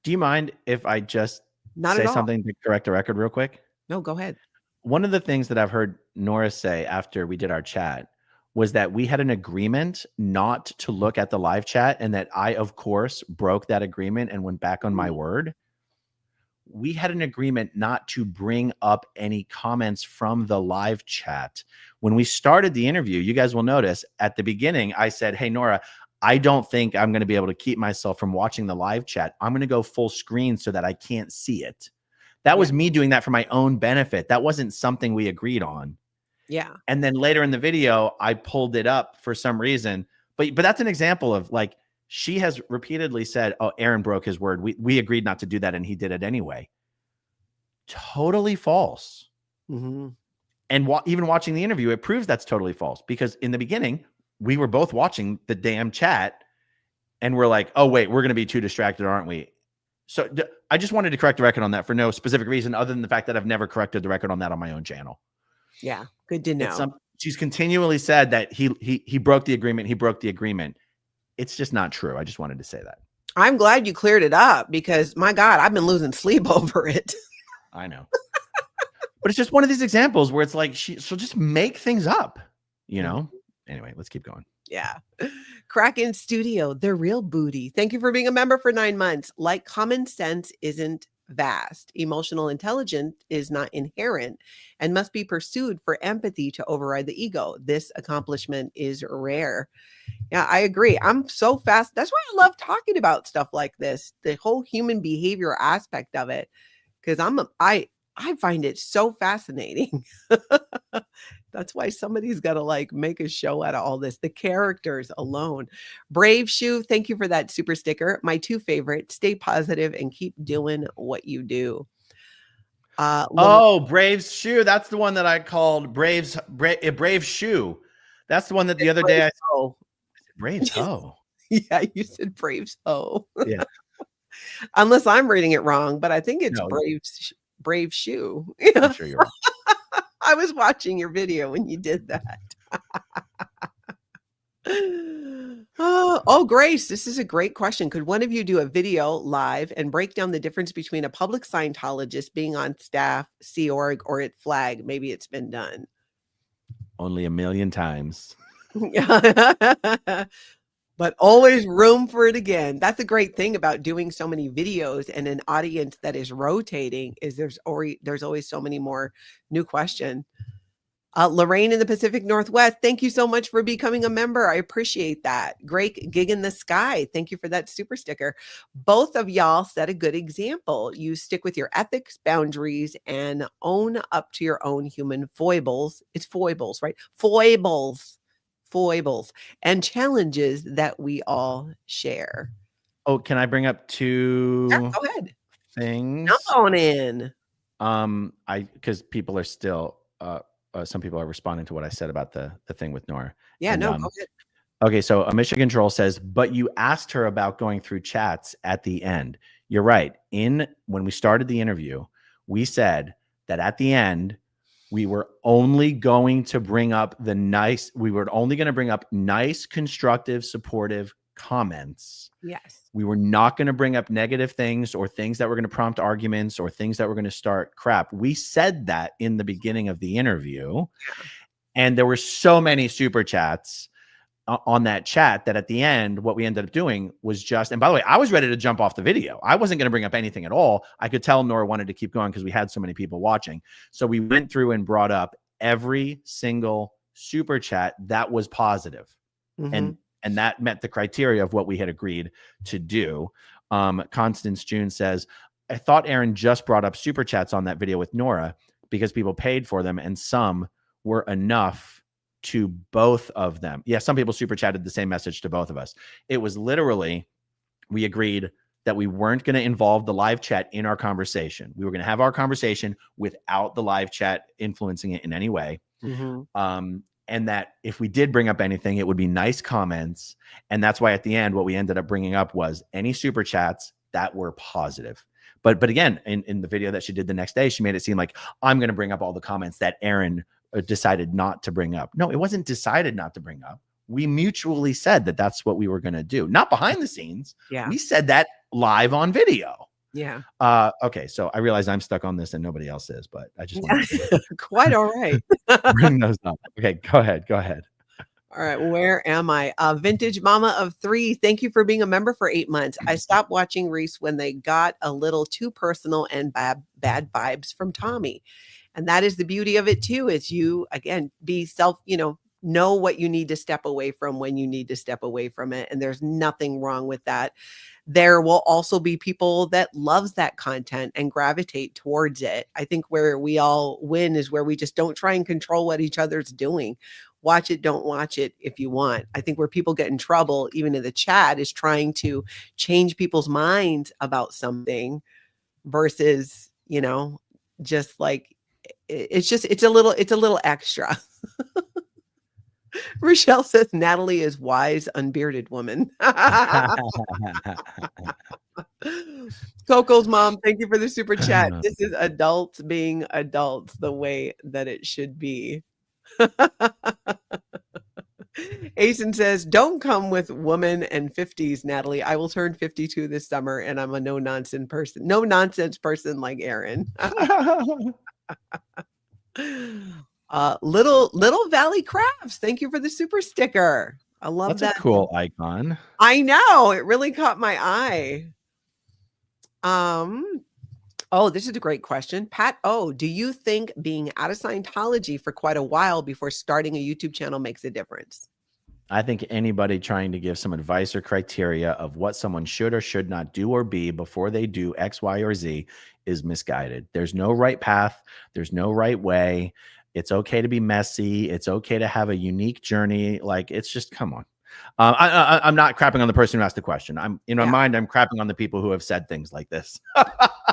Do you mind if I just Not say at all. something to correct the record real quick? No, go ahead. One of the things that I've heard Nora say after we did our chat was that we had an agreement not to look at the live chat, and that I, of course, broke that agreement and went back on my word. We had an agreement not to bring up any comments from the live chat. When we started the interview, you guys will notice at the beginning, I said, "Hey, Nora, I don't think I'm going to be able to keep myself from watching the live chat. I'm going to go full screen so that I can't see it." That was me doing that for my own benefit. That wasn't something we agreed on. Yeah. And then later in the video, I pulled it up for some reason. But that's an example of, like, she has repeatedly said, "Oh, Aaron broke his word. We agreed not to do that, and he did it anyway." Totally false. Mm-hmm. And even watching the interview, it proves that's totally false, because in the beginning, we were both watching the damn chat and we're like, "Oh, wait, we're going to be too distracted, aren't we?" So I just wanted to correct the record on that for no specific reason other than the fact that I've never corrected the record on that on my own channel. Yeah. Good to know. She's continually said that he broke the agreement. He broke the agreement. It's just not true. I just wanted to say that. I'm glad you cleared it up, because my God, I've been losing sleep over it. I know. But it's just one of these examples where it's like she'll just make things up, you know? Anyway, let's keep going. Yeah. Kraken Studio, the real booty. Thank you for being a member for 9 months. Like, common sense isn't vast. Emotional intelligence is not inherent and must be pursued for empathy to override the ego. This accomplishment is rare. Yeah, I agree. I'm so fast. That's why I love talking about stuff like this, the whole human behavior aspect of it, because I find it so fascinating. That's why somebody's got to like make a show out of all this. The characters alone. Brave Shoe, thank you for that super sticker. My 2 favorite. Stay positive and keep doing what you do. Brave's Shoe. That's the one that I called Brave Shoe. That's the one that the other day I saw. Brave's Hoe. Yeah, you said Brave's Hoe. Yeah. Unless I'm reading it wrong, but I think it's No. Brave Shoe. I'm sure you're right. I was watching your video when you did that. Oh, Grace, this is a great question. Could one of you do a video live and break down the difference between a public Scientologist being on staff, Sea Org, or at Flag? Maybe it's been done. Only a million times. but always room for it again. That's a great thing about doing so many videos and an audience that is rotating is there's always so many more new questions. Lorraine in the Pacific Northwest, thank you so much for becoming a member. I appreciate that. Great gig in the sky. Thank you for that super sticker. Both of y'all set a good example. You stick with your ethics, boundaries, and own up to your own human foibles. It's foibles, right? Foibles and challenges that we all share. Oh, can I bring up two Go ahead. things? Jump on in. Because people are still some people are responding to what I said about the thing with Nora. Yeah, and, no, go ahead. Okay, so a Michigan troll says, but you asked her about going through chats at the end. You're right. When we started the interview, we said that at the end, we were only going to bring up nice, constructive, supportive comments. Yes. We were not going to bring up negative things or things that were going to prompt arguments or things that were going to start crap. We said that in the beginning of the interview. Yeah. And there were so many super chats on that chat that at the end, what we ended up doing was just, and by the way, I was ready to jump off the video. I wasn't going to bring up anything at all. I could tell Nora wanted to keep going because we had so many people watching. So we went through and brought up every single super chat that was positive. Mm-hmm. And that met the criteria of what we had agreed to do. Constance June says, I thought Aaron just brought up super chats on that video with Nora because people paid for them and some were enough to both of them. Yeah, some people super chatted the same message to both of us. It was literally, we agreed that we weren't going to involve the live chat in our conversation. We were going to have our conversation without the live chat influencing it in any way. Mm-hmm. And that if we did bring up anything, it would be nice comments. And that's why at the end, what we ended up bringing up was any super chats that were positive. But again, in the video that she did the next day, she made it seem like I'm going to bring up all the comments that Aaron decided not to bring up. No, it wasn't decided not to bring up. We mutually said that that's what we were going to do. Not behind the scenes. Yeah. We said that live on video. Yeah. Okay. So I realize I'm stuck on this and nobody else is, but I just want to quite all right. Bring those up. Okay. Go ahead. All right. Where am I? Vintage Mama of 3. Thank you for being a member for 8 months. I stopped watching Reese when they got a little too personal and bad vibes from Tommy. And that is the beauty of it too, is you, again, be know what you need to step away from when you need to step away from it. And there's nothing wrong with that. There will also be people that loves that content and gravitate towards it. I think where we all win is where we just don't try and control what each other's doing. Watch it, don't watch it if you want. I think where people get in trouble, even in the chat, is trying to change people's minds about something versus, just like, it's a little extra. Rochelle says Natalie is wise, unbearded woman. Coco's mom, thank you for the super chat. This is adults being adults the way that it should be. Asen says, don't come with woman and 50s, Natalie. I will turn 52 this summer and I'm a no nonsense person like Aaron. Little Valley Crafts, thank you for the super sticker. I love that. That's a cool icon. I know, it really caught my eye. Oh, this is a great question. Pat O, do you think being out of Scientology for quite a while before starting a YouTube channel makes a difference? I think anybody trying to give some advice or criteria of what someone should or should not do or be before they do X, Y, or Z is misguided. There's no right path. There's no right way. It's okay to be messy. It's okay to have a unique journey. Like, it's just, come on. I'm not crapping on the person who asked the question. I'm in my mind, I'm crapping on the people who have said things like this.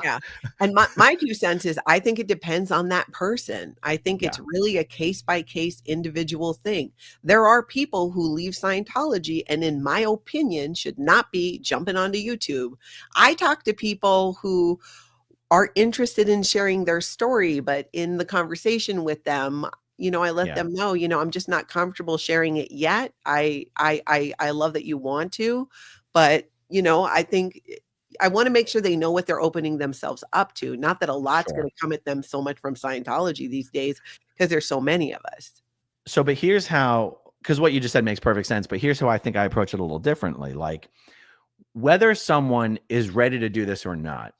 Yeah. And my 2 cents is I think it depends on that person. I think it's really a case-by-case individual thing. There are people who leave Scientology and in my opinion should not be jumping onto YouTube. I talk to people who are interested in sharing their story, but in the conversation with them, I let them know, I'm just not comfortable sharing it yet. I love that you want to, but I think I want to make sure they know what they're opening themselves up to. Not that a lot's going to come at them so much from Scientology these days because there's so many of us. So, but here's how because what you just said makes perfect sense. But here's how I think I approach it a little differently. Like, whether someone is ready to do this or not,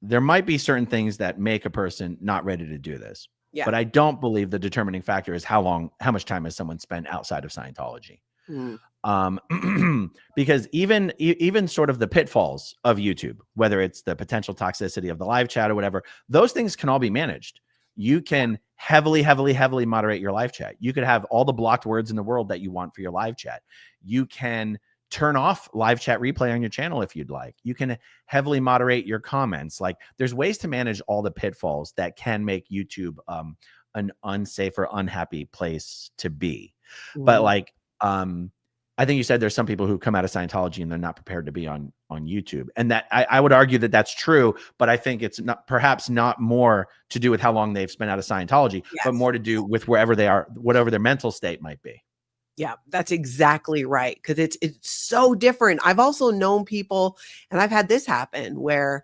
there might be certain things that make a person not ready to do this. Yeah. But I don't believe the determining factor is how much time has someone spent outside of Scientology. Because even sort of the pitfalls of YouTube, whether it's the potential toxicity of the live chat or whatever, those things can all be managed. You can heavily moderate your live chat. You could have all the blocked words in the world that you want for your live chat. You can turn off live chat replay on your channel if you'd like. You can heavily moderate your comments. Like, there's ways to manage all the pitfalls that can make YouTube an unsafe or unhappy place to be. But like, I think you said there's some people who come out of Scientology and they're not prepared to be on YouTube. And that I would argue that that's true, but I think it's perhaps not more to do with how long they've spent out of Scientology, but more to do with wherever they are, whatever their mental state might be. Yeah, that's exactly right. Because it's so different. I've also known people, and I've had this happen where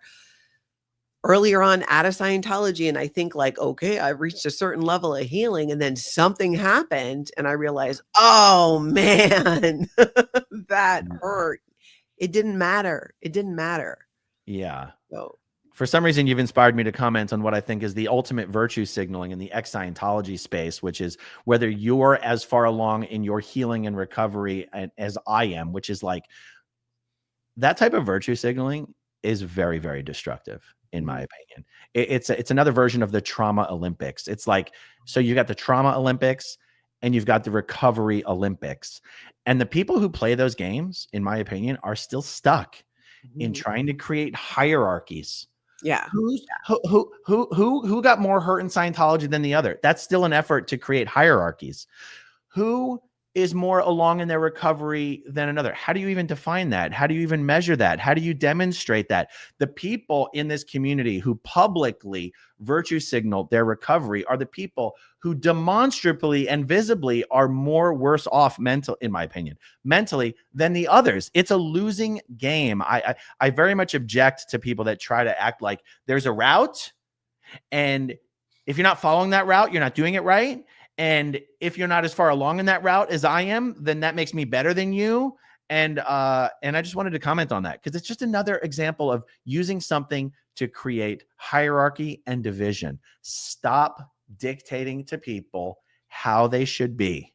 earlier on out of Scientology, and I think like, okay, I've reached a certain level of healing, and then something happened, and I realized, oh man, that hurt. It didn't matter. It didn't matter. Yeah. So, for some reason, you've inspired me to comment on what I think is the ultimate virtue signaling in the ex-Scientology space, which is whether you're as far along in your healing and recovery as I am, which is like, that type of virtue signaling is very, very destructive, in my opinion. It's another version of the trauma Olympics. It's like, so you got the trauma Olympics and you've got the recovery Olympics. And the people who play those games, in my opinion, are still stuck in trying to create hierarchies. Yeah. Who got more hurt in Scientology than the other? That's still an effort to create hierarchies. Who is more along in their recovery than another? How do you even define that? How do you even measure that? How do you demonstrate that? The people in this community who publicly virtue signal their recovery are the people who demonstrably and visibly are more worse off in my opinion, mentally than the others. It's a losing game. I very much object to people that try to act like there's a route, and if you're not following that route, you're not doing it right. And if you're not as far along in that route as I am, then that makes me better than you. And I just wanted to comment on that because it's just another example of using something to create hierarchy and division. Stop dictating to people how they should be.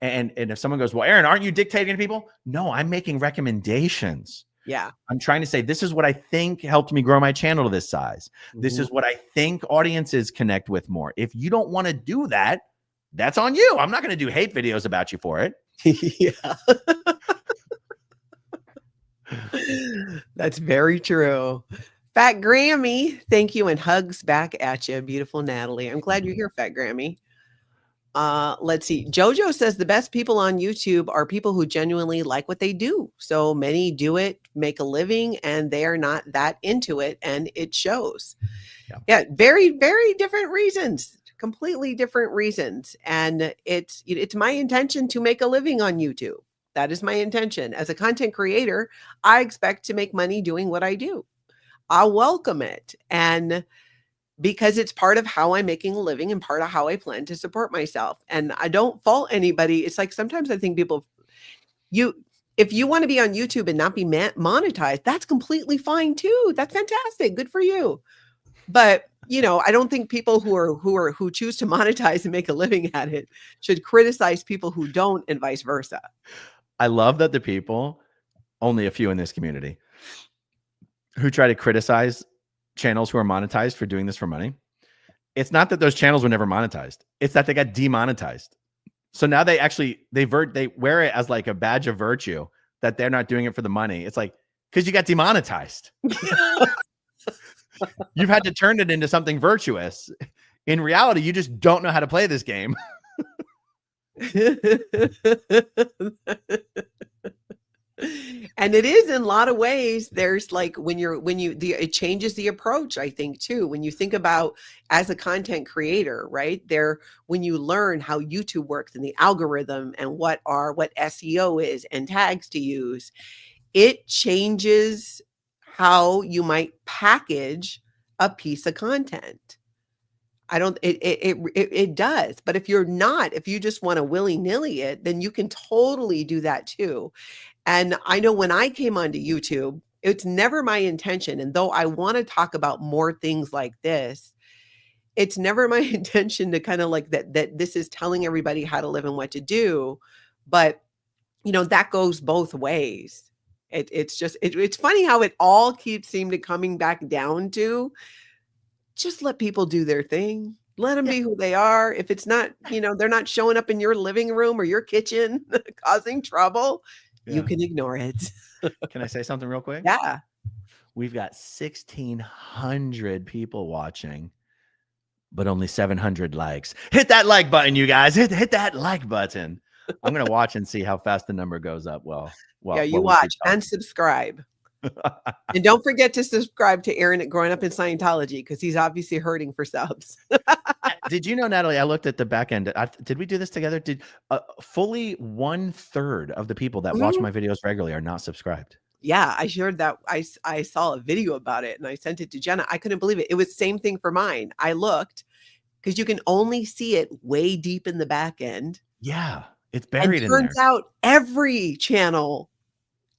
And if someone goes, well, Aaron, aren't you dictating to people? No, I'm making recommendations. Yeah. I'm trying to say, this is what I think helped me grow my channel to this size. This is what I think audiences connect with more. If you don't want to do that, that's on you. I'm not going to do hate videos about you for it. Yeah. That's very true. Fat Grammy, thank you, and hugs back at you, beautiful Natalie. I'm glad you're here, Fat Grammy. Let's see. Jojo says the best people on YouTube are people who genuinely like what they do. So many do it, make a living, and they are not that into it, and it shows. Yeah, very, very different reasons. Completely different reasons. And it's my intention to make a living on YouTube. That is my intention. As a content creator, I expect to make money doing what I do. I welcome it. And because it's part of how I'm making a living and part of how I plan to support myself. And I don't fault anybody. It's like sometimes I think people, if you want to be on YouTube and not be monetized, that's completely fine too. That's fantastic. Good for you. But I don't think people who choose to monetize and make a living at it should criticize people who don't, and vice versa. I love that the people, only a few in this community, who try to criticize channels who are monetized for doing this for money. It's not that those channels were never monetized. It's that they got demonetized. So now they wear it as like a badge of virtue that they're not doing it for the money. It's like, because you got demonetized. You've had to turn it into something virtuous. In reality, you just don't know how to play this game. And it is in a lot of ways. There's like it changes the approach, I think, too. When you think about as a content creator, right there, when you learn how YouTube works and the algorithm and what SEO is and tags to use, it changes how you might package a piece of content. I don't it does. But if you're not, if you just want to willy-nilly it, then you can totally do that too. And I know when I came onto YouTube, it's never my intention. And though I want to talk about more things like this, it's never my intention to kind of like that this is telling everybody how to live and what to do. But that goes both ways. It's funny how it all keeps seeming to coming back down to just let people do their thing. Let them be who they are. If it's not, they're not showing up in your living room or your kitchen causing trouble, you can ignore it. Can I say something real quick? Yeah. We've got 1,600 people watching, but only 700 likes. Hit that like button, you guys. Hit that like button. I'm going to watch and see how fast the number goes up. Well, yeah, you watch and subscribe. And don't forget to subscribe to Aaron at Growing Up in Scientology, because he's obviously hurting for subs. Did you know, Natalie, I looked at the back end. Did we do this together? Did fully 1/3 of the people that watch my videos regularly are not subscribed? Yeah, I shared that. I saw a video about it and I sent it to Jenna. I couldn't believe it. It was the same thing for mine. I looked because you can only see it way deep in the back end. Yeah, it's buried in there. there. Turns out every channel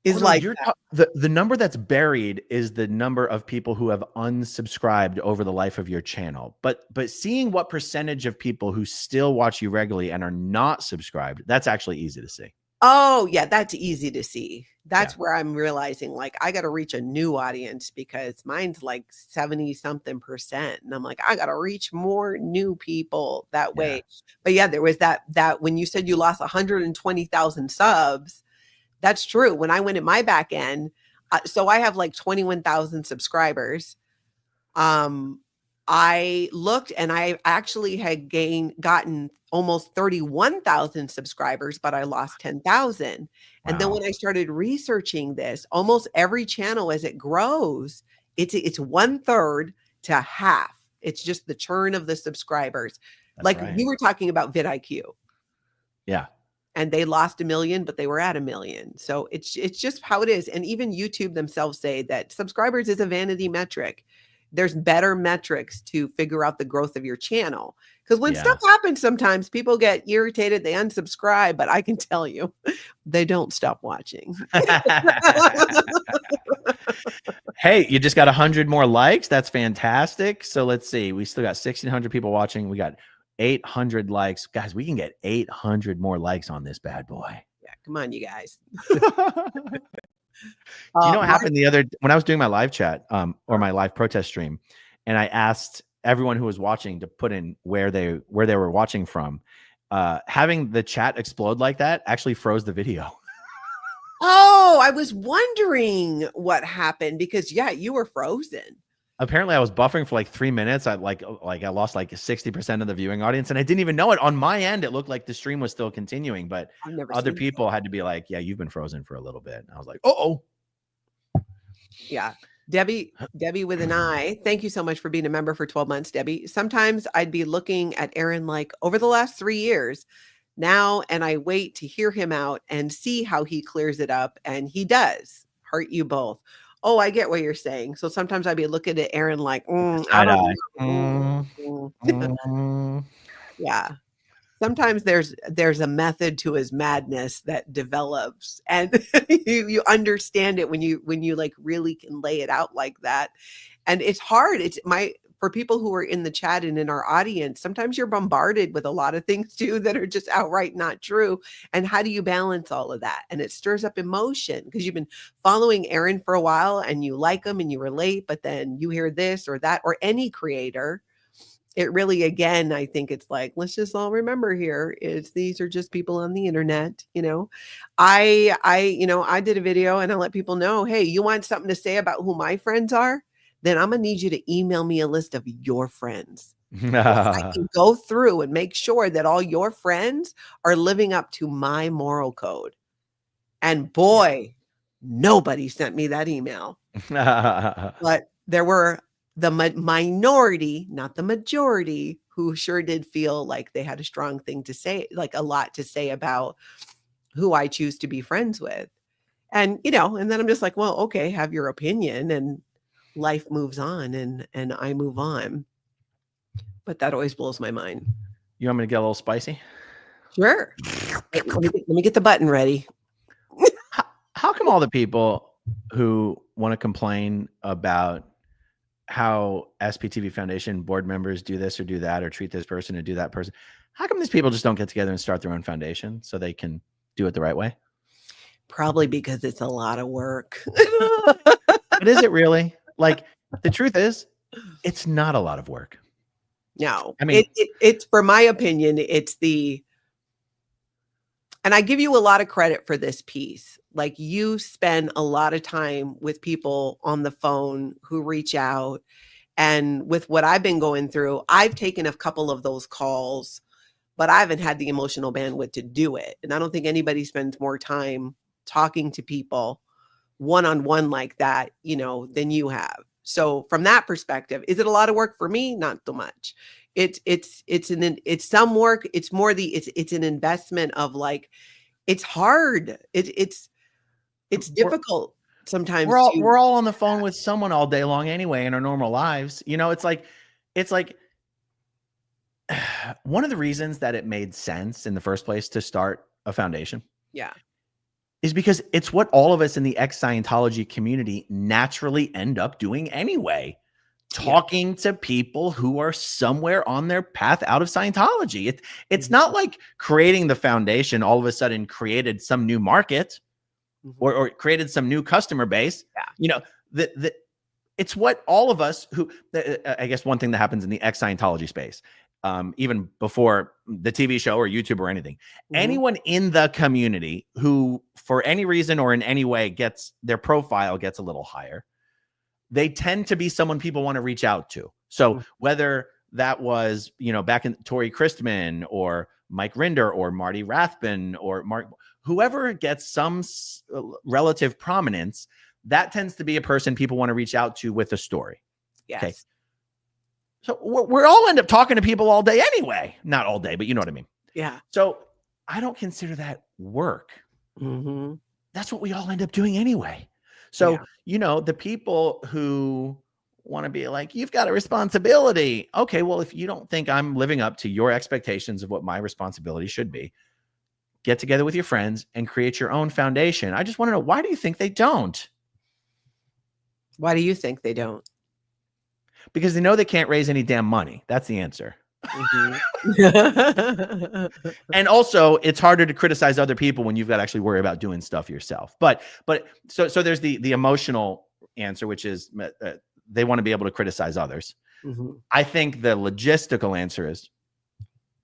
is like the number that's buried is the number of people who have unsubscribed over the life of your channel. But seeing what percentage of people who still watch you regularly and are not subscribed, that's actually easy to see. Oh, yeah, that's easy to see. That's where I'm realizing, like, I got to reach a new audience because mine's like 70 something percent. And I'm like, I got to reach more new people that way. But yeah, there was that when you said you lost 120,000 subs, that's true. When I went in my back end, so I have like 21,000 subscribers. I looked and I actually had gotten almost 31,000 subscribers, but I lost 10,000. And then when I started researching this, almost every channel as it grows, it's 1/3 to half. It's just the churn of the subscribers. We were talking about vidIQ. Yeah. And they lost 1 million, but they were at 1 million. So it's just how it is. And even YouTube themselves say that subscribers is a vanity metric. There's better metrics to figure out the growth of your channel. Because when stuff happens, sometimes people get irritated, they unsubscribe, but I can tell you, they don't stop watching. Hey, you just got 100 more likes. That's fantastic. So let's see. We still got 1,600 people watching. We got 800 likes. Guys, we can get 800 more likes on this bad boy. Yeah, come on, you guys. Do you know what happened when I was doing my live chat or my live protest stream, and I asked everyone who was watching to put in where they were watching from, having the chat explode like that actually froze the video. Oh, I was wondering what happened because you were frozen. Apparently I was buffering for like 3 minutes. I lost like 60% of the viewing audience, and I didn't even know it. On my end, it looked like the stream was still continuing, but other people had to be like, yeah, you've been frozen for a little bit. And I was like, oh. Yeah. Debbie with an I, thank you so much for being a member for 12 months, Debbie. Sometimes I'd be looking at Aaron like over the last 3 years now, and I wait to hear him out and see how he clears it up. And he does hurt you both. Oh, I get what you're saying. So sometimes I'd be looking at Aaron like, I don't know. Yeah. Sometimes there's a method to his madness that develops, and you understand it when you like really can lay it out like that. And it's hard. For people who are in the chat and in our audience, sometimes you're bombarded with a lot of things too that are just outright not true. And how do you balance all of that? And it stirs up emotion because you've been following Aaron for a while and you like him and you relate, but then you hear this or that, or any creator. It really, again, I think it's like, let's just all remember here is these are just people on the internet. I did a video and I let people know, hey, you want something to say about who my friends are? Then I'm going to need you to email me a list of your friends. So I can go through and make sure that all your friends are living up to my moral code. And boy, nobody sent me that email. But there were the minority, not the majority, who sure did feel like they had a strong thing to say, like a lot to say about who I choose to be friends with. And, and then I'm just like, well, okay, have your opinion, and life moves on and I move on. but that always blows my mind. You want me to get a little spicy? Sure. Let me get the button ready. How come all the people who want to complain about how SPTV Foundation board members do this or do that or treat this person or do that person, how come these people just don't get together and start their own foundation so they can do it the right way? Probably because it's a lot of work. But is it really? Like, the truth is, it's not a lot of work. No, I mean, it's for my opinion, it's and I give you a lot of credit for this piece. Like, you spend a lot of time with people on the phone who reach out. And with what I've been going through, I've taken a couple of those calls, but I haven't had the emotional bandwidth to do it. And I don't think anybody spends more time talking to people one-on-one like that, than you have. So from that perspective, is it a lot of work for me? Not so much. It's some work. It's more it's an investment of, like, it's hard. It's difficult sometimes. We're all on the phone with someone all day long anyway in our normal lives. It's like one of the reasons that it made sense in the first place to start a foundation. Yeah. Is because it's what all of us in the ex-Scientology community naturally end up doing anyway. Talking to people who are somewhere on their path out of Scientology. It's not like creating the foundation all of a sudden created some new market or created some new customer base. Yeah. It's what all of us who, I guess one thing that happens in the ex-Scientology space, even before the TV show or YouTube or anything, anyone in the community who for any reason or in any way gets their profile gets a little higher, they tend to be someone people want to reach out to. So whether that was, back in Tori Christman or Mike Rinder or Marty Rathbun or Mark, whoever gets some relative prominence, that tends to be a person people want to reach out to with a story. Yes. Okay. So we're all end up talking to people all day anyway. Not all day, but you know what I mean? Yeah. So I don't consider that work. That's what we all end up doing anyway. So, the people who want to be like, you've got a responsibility. Okay, well, if you don't think I'm living up to your expectations of what my responsibility should be, get together with your friends and create your own foundation. I just want to know, why do you think they don't? Why do you think they don't? Because they know they can't raise any damn money. That's the answer. And also, it's harder to criticize other people when you've got to actually worry about doing stuff yourself. But so there's the emotional answer, which is they want to be able to criticize others. I think the logistical answer is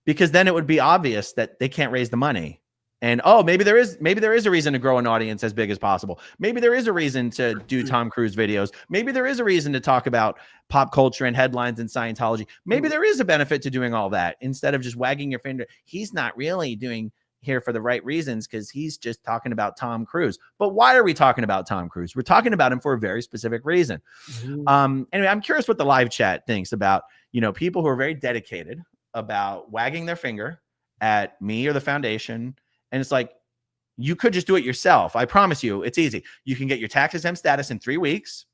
because then it would be obvious that they can't raise the money. And maybe there is a reason to grow an audience as big as possible. Maybe there is a reason to do Tom Cruise videos. Maybe there is a reason to talk about pop culture and headlines and Scientology. Maybe there is a benefit to doing all that instead of just wagging your finger. He's not really doing here for the right reasons because he's just talking about Tom Cruise. But why are we talking about Tom Cruise? We're talking about him for a very specific reason. Anyway, I'm curious what the live chat thinks about, people who are very dedicated about wagging their finger at me or the foundation. And it's like, you could just do it yourself. I promise you, it's easy. You can get your tax exempt status in 3 weeks.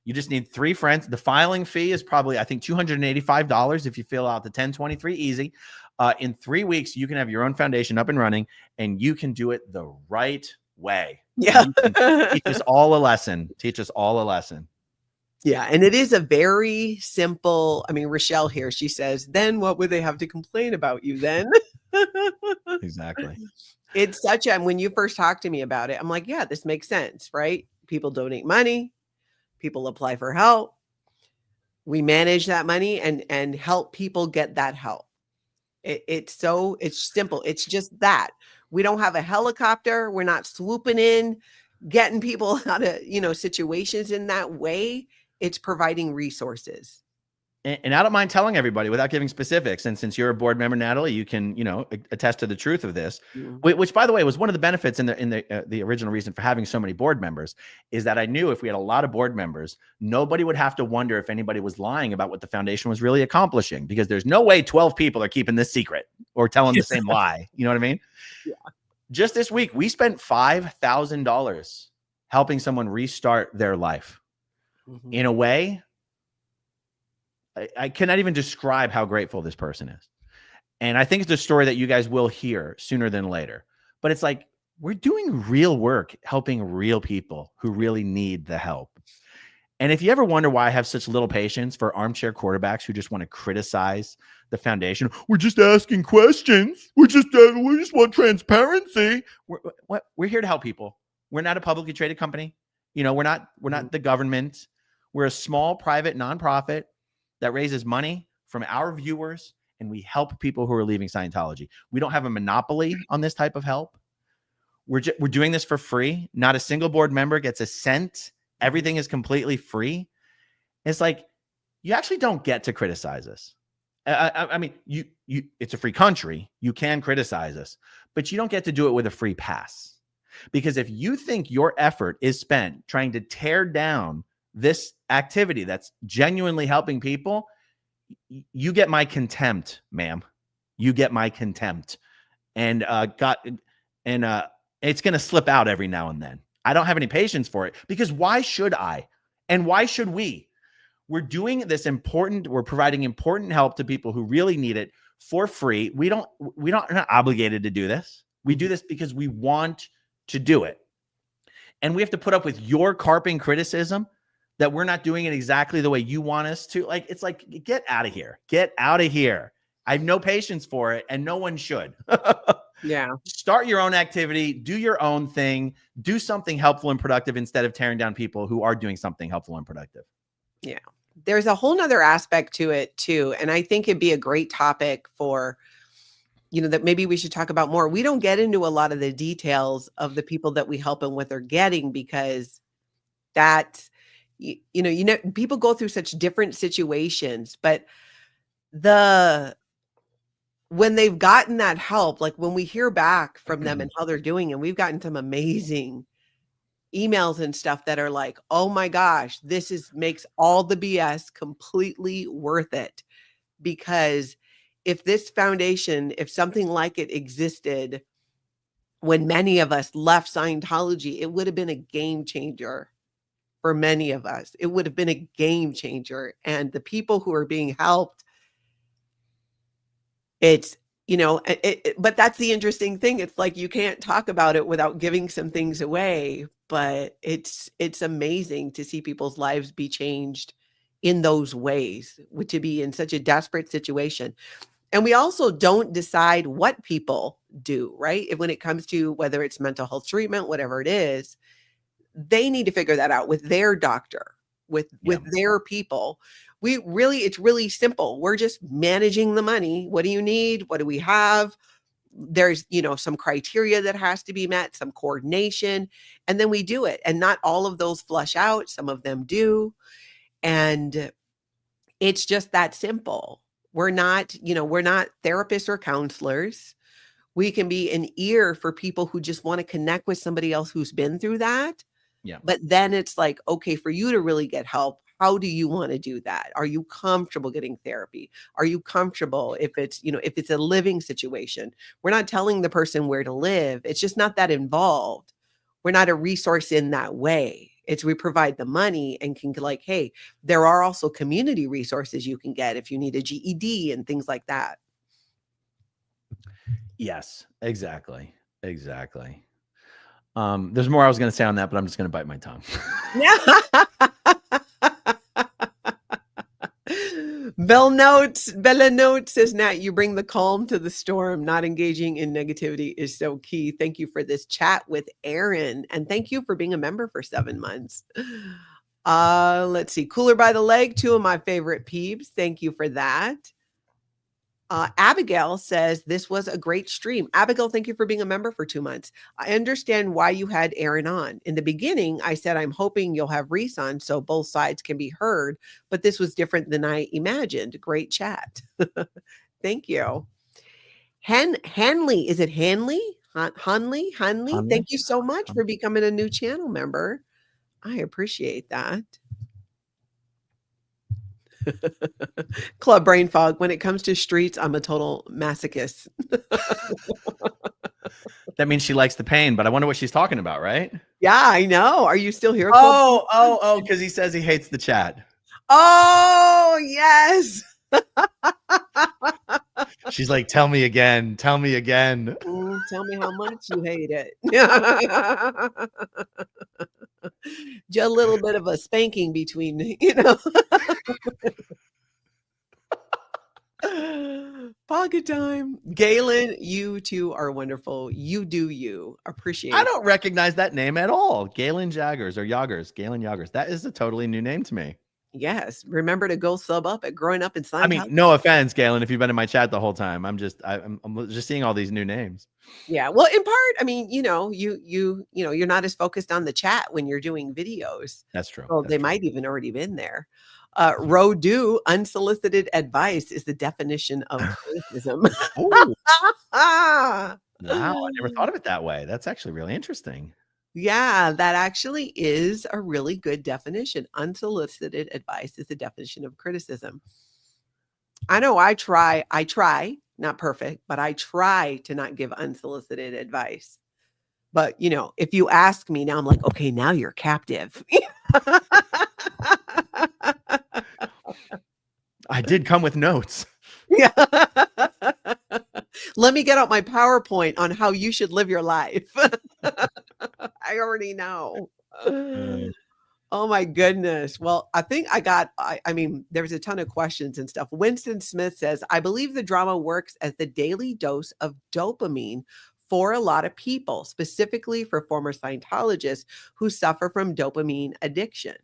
You just need 3 friends. The filing fee is probably, I think, $285 if you fill out the 1023 easy. In 3 weeks, you can have your own foundation up and running, and you can do it the right way. Yeah. Teach us all a lesson. Teach us all a lesson. Yeah. And it is a very simple, Rochelle here, she says, then what would they have to complain about you then? Exactly. It's such when you first talked to me about it, I'm like, yeah, this makes sense, right? People donate money, people apply for help. We manage that money and help people get that help. It's simple. It's just that we don't have a helicopter. We're not swooping in, getting people out of, situations in that way. It's providing resources. And I don't mind telling everybody without giving specifics. And since you're a board member, Natalie, you can, attest to the truth of this, which, by the way, was one of the benefits in the original reason for having so many board members is that I knew if we had a lot of board members, nobody would have to wonder if anybody was lying about what the foundation was really accomplishing, because there's no way 12 people are keeping this secret or telling the same lie. You know what I mean? Yeah. Just this week, we spent $5,000 helping someone restart their life in a way. I cannot even describe how grateful this person is. And I think it's a story that you guys will hear sooner than later. But it's like, we're doing real work, helping real people who really need the help. And if you ever wonder why I have such little patience for armchair quarterbacks who just want to criticize the foundation, we're just asking questions. We just want transparency. We're here to help people. We're not a publicly traded company. You know, we're not the government. We're a small private nonprofit that raises money from our viewers, and we help people who are leaving Scientology. We don't have a monopoly on this type of help. We're doing this for free. Not a single board member gets a cent. Everything is completely free. It's like, you actually don't get to criticize us. I mean, it's a free country. You can criticize us, but you don't get to do it with a free pass. Because if you think your effort is spent trying to tear down this activity that's genuinely helping people, you get my contempt, ma'am. You get my contempt. And it's going to slip out every now and then. I don't have any patience for it, because why should I? And why should we? We're doing this we're providing important help to people who really need it for free. We're not obligated to do this. We do this because we want to do it. And we have to put up with your carping criticism that we're not doing it exactly the way you want us to. Like, it's like, get out of here. Get out of here. I have no patience for it, and no one should. Yeah. Start your own activity, do your own thing, do something helpful and productive instead of tearing down people who are doing something helpful and productive. Yeah. There's a whole nother aspect to it too. And I think it'd be a great topic for, that maybe we should talk about more. We don't get into a lot of the details of the people that we help and what they're getting, because that's, people go through such different situations, but when they've gotten that help, like when we hear back from them and how they're doing, and we've gotten some amazing emails and stuff that are like, oh my gosh, this makes all the BS completely worth it. Because if this foundation, if something like it existed when many of us left Scientology, it would have been a game changer for many of us. It would have been a game changer. And the people who are being helped, it's, but that's the interesting thing. It's like, you can't talk about it without giving some things away, but it's amazing to see people's lives be changed in those ways, to be in such a desperate situation. And we also don't decide what people do, right? When it comes to whether it's mental health treatment, whatever it is, they need to figure that out with their doctor, with their people. It's really simple. We're just managing the money. What do you need? What do we have? There's, some criteria that has to be met, some coordination, and then we do it. And not all of those flush out. Some of them do. And it's just that simple. We're not therapists or counselors. We can be an ear for people who just want to connect with somebody else who's been through that. Yeah. But then it's like, okay, for you to really get help, how do you want to do that? Are you comfortable getting therapy? Are you comfortable if it's a living situation? We're not telling the person where to live. It's just not that involved. We're not a resource in that way. We provide the money and can like, hey, there are also community resources you can get if you need a GED and things like that. Yes, exactly. Exactly. There's more I was going to say on that, but I'm just going to bite my tongue. Bella Note says, Nat, you bring the calm to the storm. Not engaging in negativity is so key. Thank you for this chat with Aaron. And thank you for being a member for 7 months. Let's see. Cooler by the Leg, 2 of my favorite peeps. Thank you for that. Abigail says, this was a great stream. Abigail, thank you for being a member for 2 months. I understand why you had Aaron on. In the beginning, I said, I'm hoping you'll have Reese on so both sides can be heard, but this was different than I imagined. Great chat. Thank you. Hanley, is it Hanley? Hanley? Thank you so much for becoming a new channel member. I appreciate that. Club Brain Fog. When it comes to streets, I'm a total masochist. That means she likes the pain, but I wonder what she's talking about, right? Yeah, I know. Are you still here? Oh, because he says he hates the chat. Oh, yes. She's like, tell me again. Tell me again. Tell me how much you hate it. Just a little bit of a spanking between, Pocket time. Galen, you two are wonderful. You do you. I Appreciate don't recognize that name at all. Galen Jaggers or Yoggers. Galen Yoggers. That is a totally new name to me. Yes. Remember to go sub up at Growing Up in I mean, Scientology. no offense, Galen, if you've been in my chat the whole time. I'm just seeing all these new names. Yeah. Well, in part, I mean, you're not as focused on the chat when you're doing videos. That's true. So That's they true. might even already been there. Rodu, unsolicited advice is the definition of criticism. Oh, wow. I never thought of it that way. That's actually really interesting. Yeah, that actually is a really good definition. Unsolicited advice is the definition of criticism. I know I try, not perfect, but I try to not give unsolicited advice. But, if you ask me now, I'm like, okay, now you're captive. I did come with notes. Yeah. Let me get out my PowerPoint on how you should live your life. I already know. Oh my goodness. Well, I think I mean, there's a ton of questions and stuff. Winston Smith says, I believe the drama works as the daily dose of dopamine for a lot of people, specifically for former Scientologists who suffer from dopamine addiction.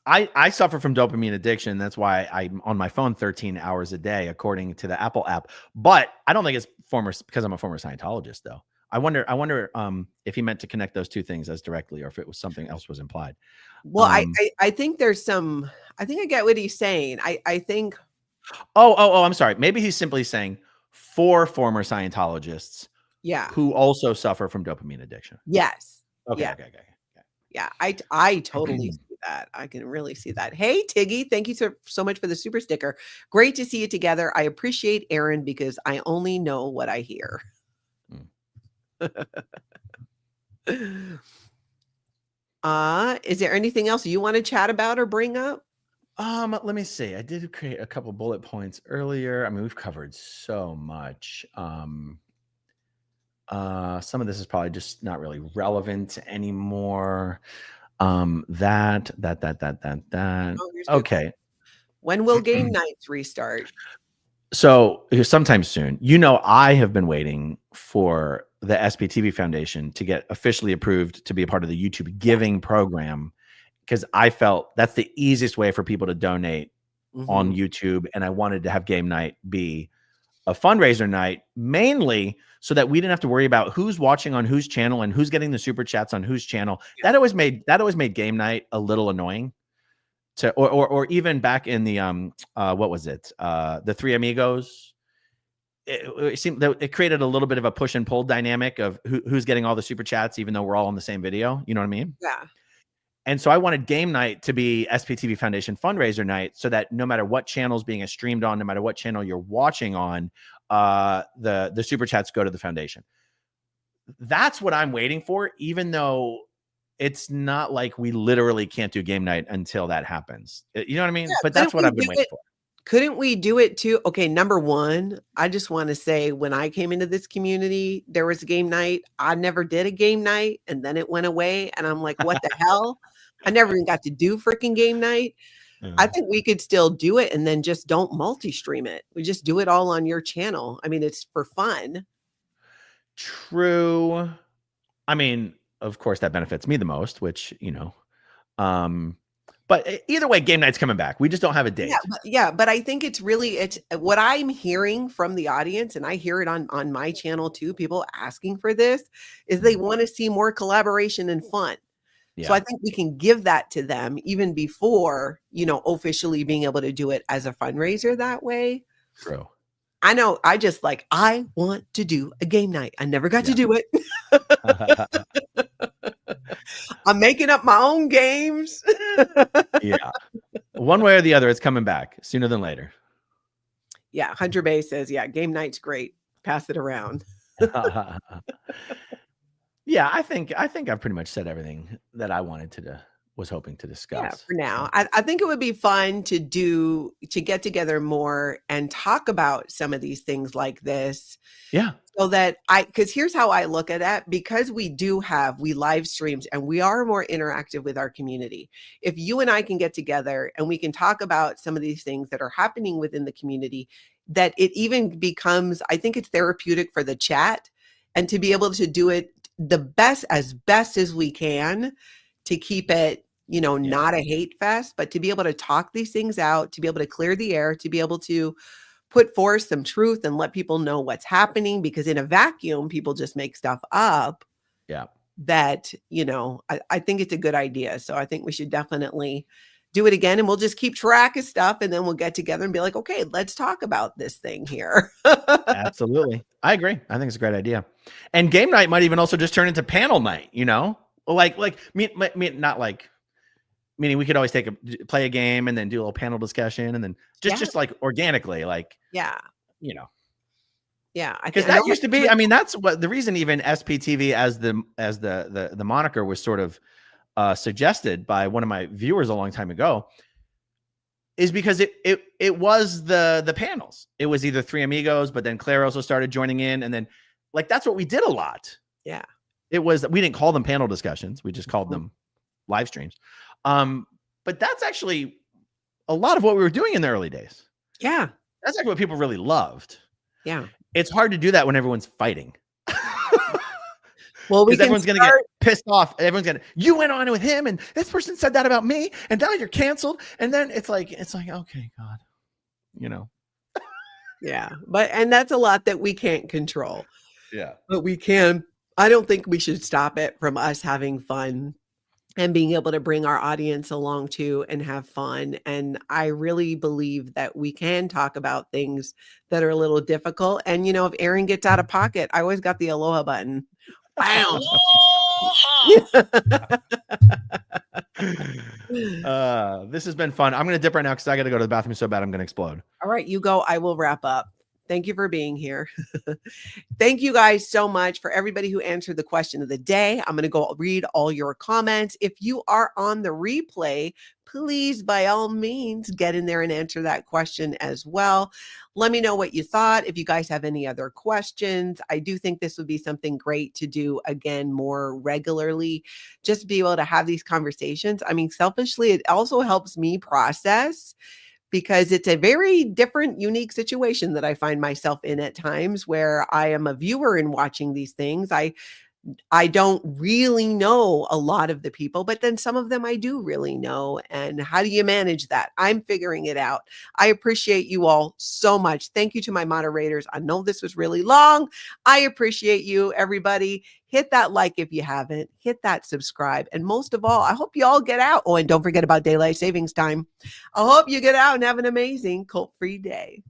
I suffer from dopamine addiction. That's why I'm on my phone 13 hours a day, according to the Apple app. But I don't think it's because I'm a former Scientologist, though. I wonder if he meant to connect those two things as directly, or if it was something else was implied. Well, I think there's some. I think I get what he's saying. I think. Oh, I'm sorry. Maybe he's simply saying for former Scientologists, Yeah, who also suffer from dopamine addiction. Yes. Okay. Yeah. Okay. Yeah, I totally see that. I can really see that. Hey, Tiggy, thank you so much for the super sticker. Great to see you together. I appreciate Aaron because I only know what I hear. Is there anything else you want to chat about or bring up? Let me see. I did create a couple bullet points earlier. I mean, we've covered so much. Some of this is probably just not really relevant anymore. That. Oh, Okay. When will game nights restart? So sometime soon. I have been waiting for the SPTV Foundation to get officially approved to be a part of the YouTube giving program, because I felt that's the easiest way for people to donate on YouTube. And I wanted to have game night be a fundraiser night, mainly so that we didn't have to worry about who's watching on whose channel and who's getting the super chats on whose channel. Yeah. That always made game night a little annoying. Or even back in the what was it? The Three Amigos. It seemed that it created a little bit of a push and pull dynamic of who's getting all the super chats, even though we're all on the same video. You know what I mean? Yeah. And so I wanted game night to be SPTV Foundation fundraiser night, so that no matter what channel is being streamed on, no matter what channel you're watching on, the super chats go to the foundation. That's what I'm waiting for, even though it's not like we literally can't do game night until that happens. You know what I mean? Yeah, but that's what I've been waiting for. Couldn't we do it too? Okay, number one, I just want to say when I came into this community, there was a game night. I never did a game night, and then it went away. And I'm like, what the hell? I never even got to do freaking game night. I think we could still do it and then just don't multi-stream it. We just do it all on your channel. I mean, it's for fun. True. I mean, of course, that benefits me the most, which, but either way, game night's coming back. We just don't have a date. But I think it's what I'm hearing from the audience, and I hear it on my channel too. People asking for this is they want to see more collaboration and fun. Yeah. So I think we can give that to them even before, officially being able to do it as a fundraiser that way. True. I know. I want to do a game night. I never got to do it. I'm making up my own games. Yeah. One way or the other, it's coming back sooner than later. Yeah. Hunter Bay says, yeah, game night's great. Pass it around. Yeah, I think I've pretty much said everything that I wanted to was hoping to Yeah, discuss. for now. So, I think it would be fun to get together more and talk about some of these things like this. yeah. So that because here's how I look at it, because we live streams and we are more interactive with our community. If you and I can get together and we can talk about some of these things that are happening within the community, that it even becomes, I think it's therapeutic for the chat, and to be able to do it the best as we can to keep it, not a hate fest, but to be able to talk these things out, to be able to clear the air, to be able to put forth some truth and let people know what's happening, because in a vacuum, people just make stuff up Yeah. that, I think it's a good idea. So I think we should definitely do it again, and we'll just keep track of stuff, and then we'll get together and be like, okay, let's talk about this thing here. Absolutely. I agree. I think it's a great idea. And game night might even also just turn into panel night, not like, meaning we could always play a game and then do a little panel discussion and then just like organically, like, Yeah. Because that used to be, I mean, that's what the reason even SPTV as the moniker was sort of suggested by one of my viewers a long time ago, is because it was the panels. It was either Three Amigos, but then Claire also started joining in, and then like that's what we did a lot. Yeah. It was, we didn't call them panel discussions, we just called them live streams. But that's actually a lot of what we were doing in the early days. Yeah. That's actually what people really loved. Yeah. It's hard to do that when everyone's fighting. Well, because everyone's going to get pissed off. Everyone's going to, you went on with him and this person said that about me and now you're canceled. And then it's like, okay, God, Yeah. And that's a lot that we can't control. Yeah. But we can. I don't think we should stop it from us having fun and being able to bring our audience along too and have fun. And I really believe that we can talk about things that are a little difficult. And, if Aaron gets out of pocket, I always got the aloha button. Wow. This has been fun. I'm going to dip right now because I got to go to the bathroom so bad I'm going to explode. All right, you go. I will wrap up. Thank you for being here. Thank you guys so much for everybody who answered the question of the day. I'm going to go read all your comments. If you are on the replay, please, by all means, get in there and answer that question as well. Let me know what you thought. If you guys have any other questions, I do think this would be something great to do again more regularly, just to be able to have these conversations. I mean, selfishly, it also helps me process, because it's a very different, unique situation that I find myself in at times, where I am a viewer in watching these things. I don't really know a lot of the people, but then some of them I do really know. And how do you manage that? I'm figuring it out. I appreciate you all so much. Thank you to my moderators. I know this was really long. I appreciate you, everybody. Hit that like if you haven't. Hit that subscribe. And most of all, I hope you all get out. Oh, and don't forget about daylight savings time. I hope you get out and have an amazing cult-free day.